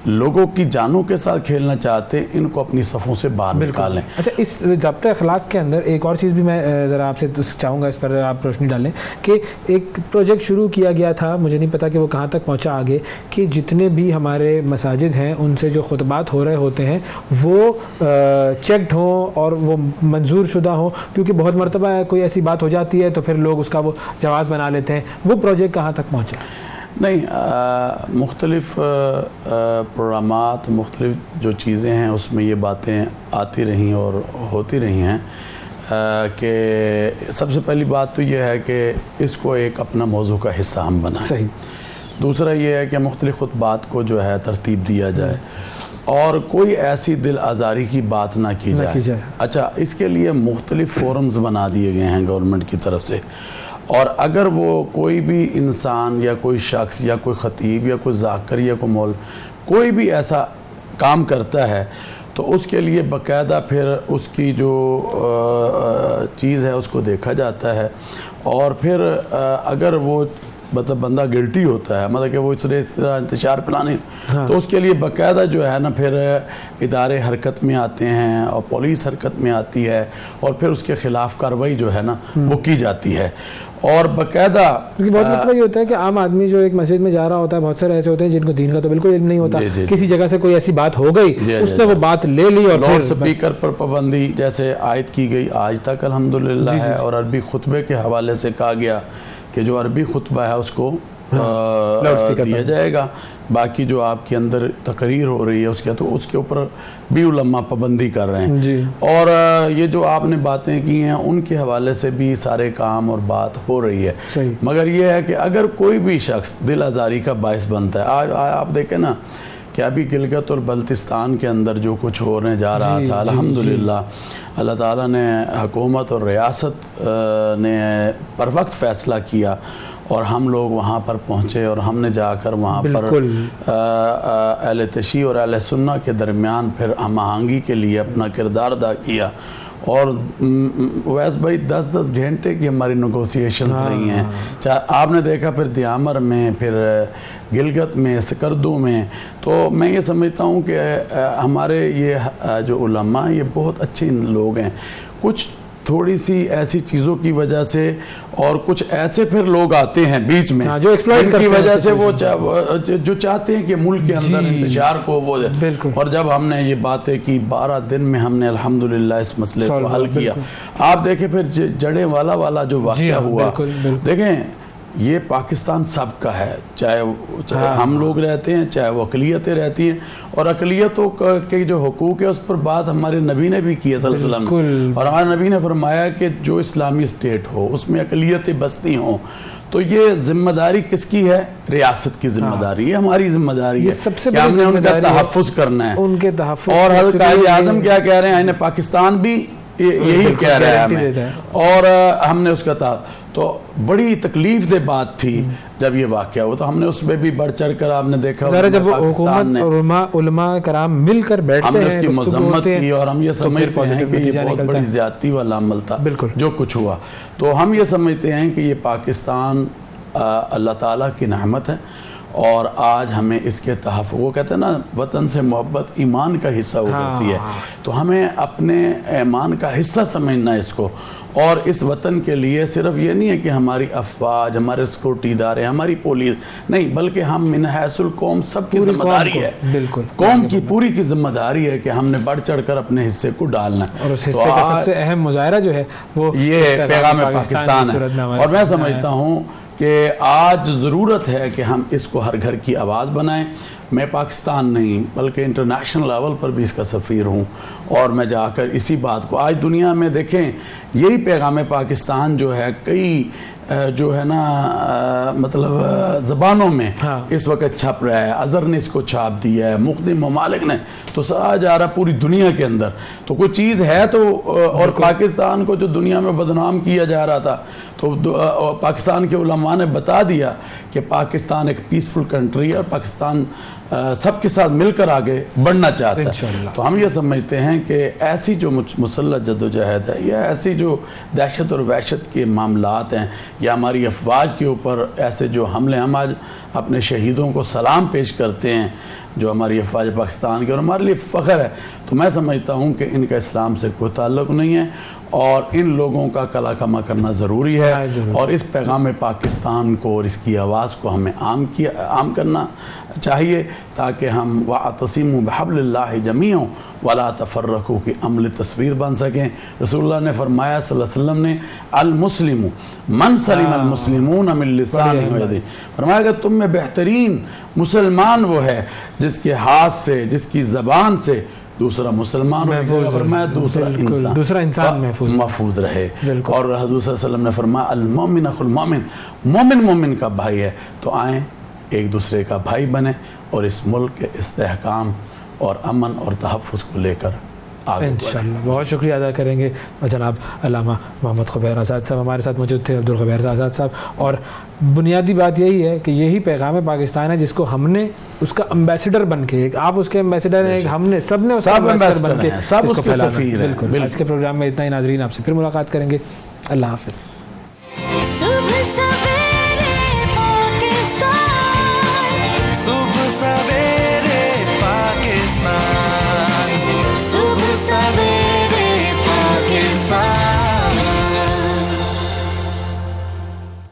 लोगों की जानों के साथ खेलना चाहते हैं, इनको अपनी सफ़ों से बाहर निकालें। अच्छा, इस ज़ाब्ता अखलाक के अंदर एक और चीज़ भी मैं ज़रा आपसे चाहूँगा, इस पर आप रोशनी डालें कि एक प्रोजेक्ट शुरू किया गया था, मुझे नहीं पता कि वो कहाँ तक पहुँचा आगे, कि जितने भी हमारे मसाजिद हैं उनसे जो खुतबात हो रहे होते हैं वो चेक्ड हों और वो मंजूर शुदा हों, क्योंकि बहुत मरतबा कोई ऐसी बात हो जाती है तो फिर लोग उसका वो जवाज़ बना लेते हैं। वो प्रोजेक्ट कहाँ तक पहुँचा? नहीं, मुख्तलिफ़ प्रोग्रामात, मुख्तलिफ़ जो चीज़ें हैं उसमें ये बातें आती रही और होती रही हैं। कि सबसे पहली बात तो ये है कि इसको एक अपना मौजू का हिस्सा हम बनाएं। सही। दूसरा ये है कि मुख्तलिफ खुतबात को जो है तरतीब दिया जाए और कोई ऐसी दिल आज़ारी की बात ना की जाए। अच्छा, इसके लिए मुख्तलिफ फोरम्स बना दिए गए हैं गवर्नमेंट की तरफ से, और अगर वो कोई भी इंसान या कोई शख्स या कोई ख़तीब या कोई जाकिर या कोई मौल कोई भी ऐसा काम करता है तो उसके लिए बाकायदा फिर उसकी जो चीज़ है उसको देखा जाता है, और फिर अगर वो मतलब बंदा गिल्टी होता है, मतलब कि वो इस तरह इंतशार फैलाने, तो उसके लिए बाकायदा जो है ना फिर इदारे हरकत में आते हैं और पुलिस हरकत में आती है और फिर उसके ख़िलाफ़ कार्रवाई जो है ना वो की जाती है। और बाकायदा बहुत मतलब ये होता है कि आम आदमी जो एक मस्जिद में जा रहा होता है, बहुत सारे ऐसे होते हैं जिनको दीन का तो बिल्कुल इल्म नहीं होता, किसी जगह से कोई ऐसी बात हो गई, उसने वो बात ले ली और लाउड स्पीकर पर पाबंदी जैसे आयत की गई आज तक अल्हम्दुलिल्लाह है, और अरबी खुतबे के हवाले से कहा गया कि जो अरबी खुतबा है उसको दिया जाएगा, बाकी जो आपके अंदर तकरीर हो रही है उसके तो उसके ऊपर भी उलमा पाबंदी कर रहे हैं जी। और ये जो आपने बातें की हैं उनके हवाले से भी सारे काम और बात हो रही है, मगर ये है कि अगर कोई भी शख्स दिल आज़ारी का बायस बनता है, आज आप देखें ना कि अभी गिलगित और बल्तिस्तान के अंदर जो कुछ होने जा रहा था, अल्हम्दुलिल्लाह अल्लाह ताला ने हुकूमत और रियासत ने पर वक्त फ़ैसला किया और हम लोग वहाँ पर पहुँचे और हमने जाकर वहाँ पर अहले तशी और अहले सुन्ना के दरमियान फिर हम आहंगी के लिए अपना किरदार अदा किया। और वैस भाई 10-10 घंटे की हमारी नेगोशिएशंस रही हैं, चाहे आपने देखा फिर दियामर में, फिर गिलगित में, सकरदू में। तो मैं ये समझता हूँ कि हमारे ये जो उलमा ये बहुत अच्छे लोग हैं, कुछ थोड़ी सी ऐसी चीज़ों की वजह से और कुछ ऐसे फिर लोग आते हैं बीच में जो एक्सप्लॉइट की वजह से वो जो चाहते हैं कि मुल्क के अंदर इंतजार को वो दे। और जब हमने ये बातें की 12 दिन में हमने अल्हम्दुलिल्लाह इस मसले को हल किया। आप देखें फिर जड़े वाला जो वाक़या हुआ, देखें ये पाकिस्तान सबका है, चाहे हम लोग रहते हैं, चाहे वो अक़लियतें रहती हैं, और अक़लियतों के जो हुकूक है उस पर बात हमारे नबी ने भी की है सल्लल्लाहु अलैहि वसल्लम, और हमारे नबी ने फरमाया कि जो इस्लामी स्टेट हो उसमें अक़लियतें बसती हों, तो ये जिम्मेदारी किसकी है? रियासत की जिम्मेदारी है, हमारी जिम्मेदारी है कि हमने उनका तहफ़्फ़ुज़ करना है, उनके तहफ़्फ़ुज़। और हज़रत कायद आज़म क्या कह रहे हैं, इन्हें पाकिस्तान भी यही कह रहा है हमें, और हमने उसका तो बड़ी तकलीफ दे बात थी जब ये वाक़या हुआ, तो हमने उसमें भी बढ़ चढ़ कर आपने देखा जब हुकूमत और उलमा कराम मिलकर बैठते हैं, हमने उसकी मज़म्मत की और हम ये समझते हैं कि ये बहुत बड़ी ज़्यादती वाला अमल था जो कुछ हुआ। तो हम ये समझते हैं कि ये पाकिस्तान अल्लाह ताला की रहमत है और आज हमें इसके तहफ़्फ़ुज़, वो कहते हैं ना वतन से मोहब्बत ईमान का हिस्सा हो करती है, तो हमें अपने ईमान का हिस्सा समझना इसको। और इस वतन के लिए सिर्फ ये नहीं है कि हमारी अफवाज, हमारे सिक्योरिटी इदारे, हमारी पुलिस नहीं, बल्कि हम मिन हैसुल कौम सबकी जिम्मेदारी है, बिल्कुल कौम की पूरी की जिम्मेदारी है कि हमने बढ़ चढ़ कर अपने हिस्से को डालना है। और उस हिस्से का सबसे अहम मुजाहरा जो है वो ये पैगाम पाकिस्तान है। और मैं समझता हूँ कि आज ज़रूरत है कि हम इसको हर घर की आवाज़ बनाएं। मैं पाकिस्तान नहीं बल्कि इंटरनेशनल लेवल पर भी इसका सफ़ीर हूँ, और मैं जाकर इसी बात को आज दुनिया में देखें, यही पैगाम पाकिस्तान जो है कई जो है ना मतलब ज़बानों में इस वक्त छप रहा है। अज़हर ने इसको छाप दिया है, मुख्तलिफ ममालिक ने, तो सराहा जा रहा पूरी दुनिया के अंदर। तो कोई चीज़ है तो, और पाकिस्तान को जो दुनिया में बदनाम किया जा रहा था, तो पाकिस्तान के उलमा ने बता दिया कि पाकिस्तान एक पीसफुल कंट्री है और पाकिस्तान सबके साथ मिलकर आगे बढ़ना चाहता है। तो हम ये समझते हैं कि ऐसी जो मुसल्लह जद्दोजहद है या ऐसी जो दहशत और वहशत के मामलात हैं या हमारी अफवाज के ऊपर ऐसे जो हमले, हम आज अपने शहीदों को सलाम पेश करते हैं जो हमारी अफवाज पाकिस्तान की, और हमारे लिए फ़ख्र है। तो मैं समझता हूँ कि इनका इस्लाम से कोई ताल्लुक़ नहीं है और इन लोगों का कला कमा करना ज़रूरी है, और इस पैगाम पाकिस्तान को और इसकी आवाज़ को हमें आम करना चाहिए, ताकि हम वातसिमु बिहब्लिल्लाहि जमीअन वला तफर्रकू की अमली तस्वीर बन सकें। रसूलुल्लाह ने फरमाया सल्लल्लाहु अलैहि वसल्लम ने, अल मुस्लिमु मन सलिमल मुस्लिमून मिन लिसानिही व यदिही, फरमाया कि तुम में बेहतरीन मुसलमान वो है जिसके हाथ से, जिसकी ज़बान से दूसरा मुसलमान हो जाए और मैं दूसरा इंसान महफूज रहे। और हज़रत सल्लल्लाहु अलैहि वसल्लम ने फरमाया अल मोमिन अखुल मोमिन, मोमिन मोमिन का भाई है। तो आए एक दूसरे का भाई बने और इस मुल्क के इस्तेहकाम और अमन और तहफ़्फ़ुज़ को लेकर इंशाअल्लाह। बहुत शुक्रिया अदा करेंगे जनाब अल्लामा मोहम्मद ख़ुबैर आज़ाद साहब हमारे साथ मौजूद थे, अब्दुल ख़ुबैर आज़ाद साहब। और बुनियादी बात यही है कि यही पैगाम पाकिस्तान है जिसको हमने उसका एम्बेसडर बन के, एक आप उसके एम्बेसडर हैं, एक हमने सबने उसका एम्बेसडर बन के सब उसको फैलाना है। बिल्कुल। आज के प्रोग्राम में इतना ही नाज़रीन, आपसे फिर मुलाकात करेंगे। अल्लाह हाफ़िज़।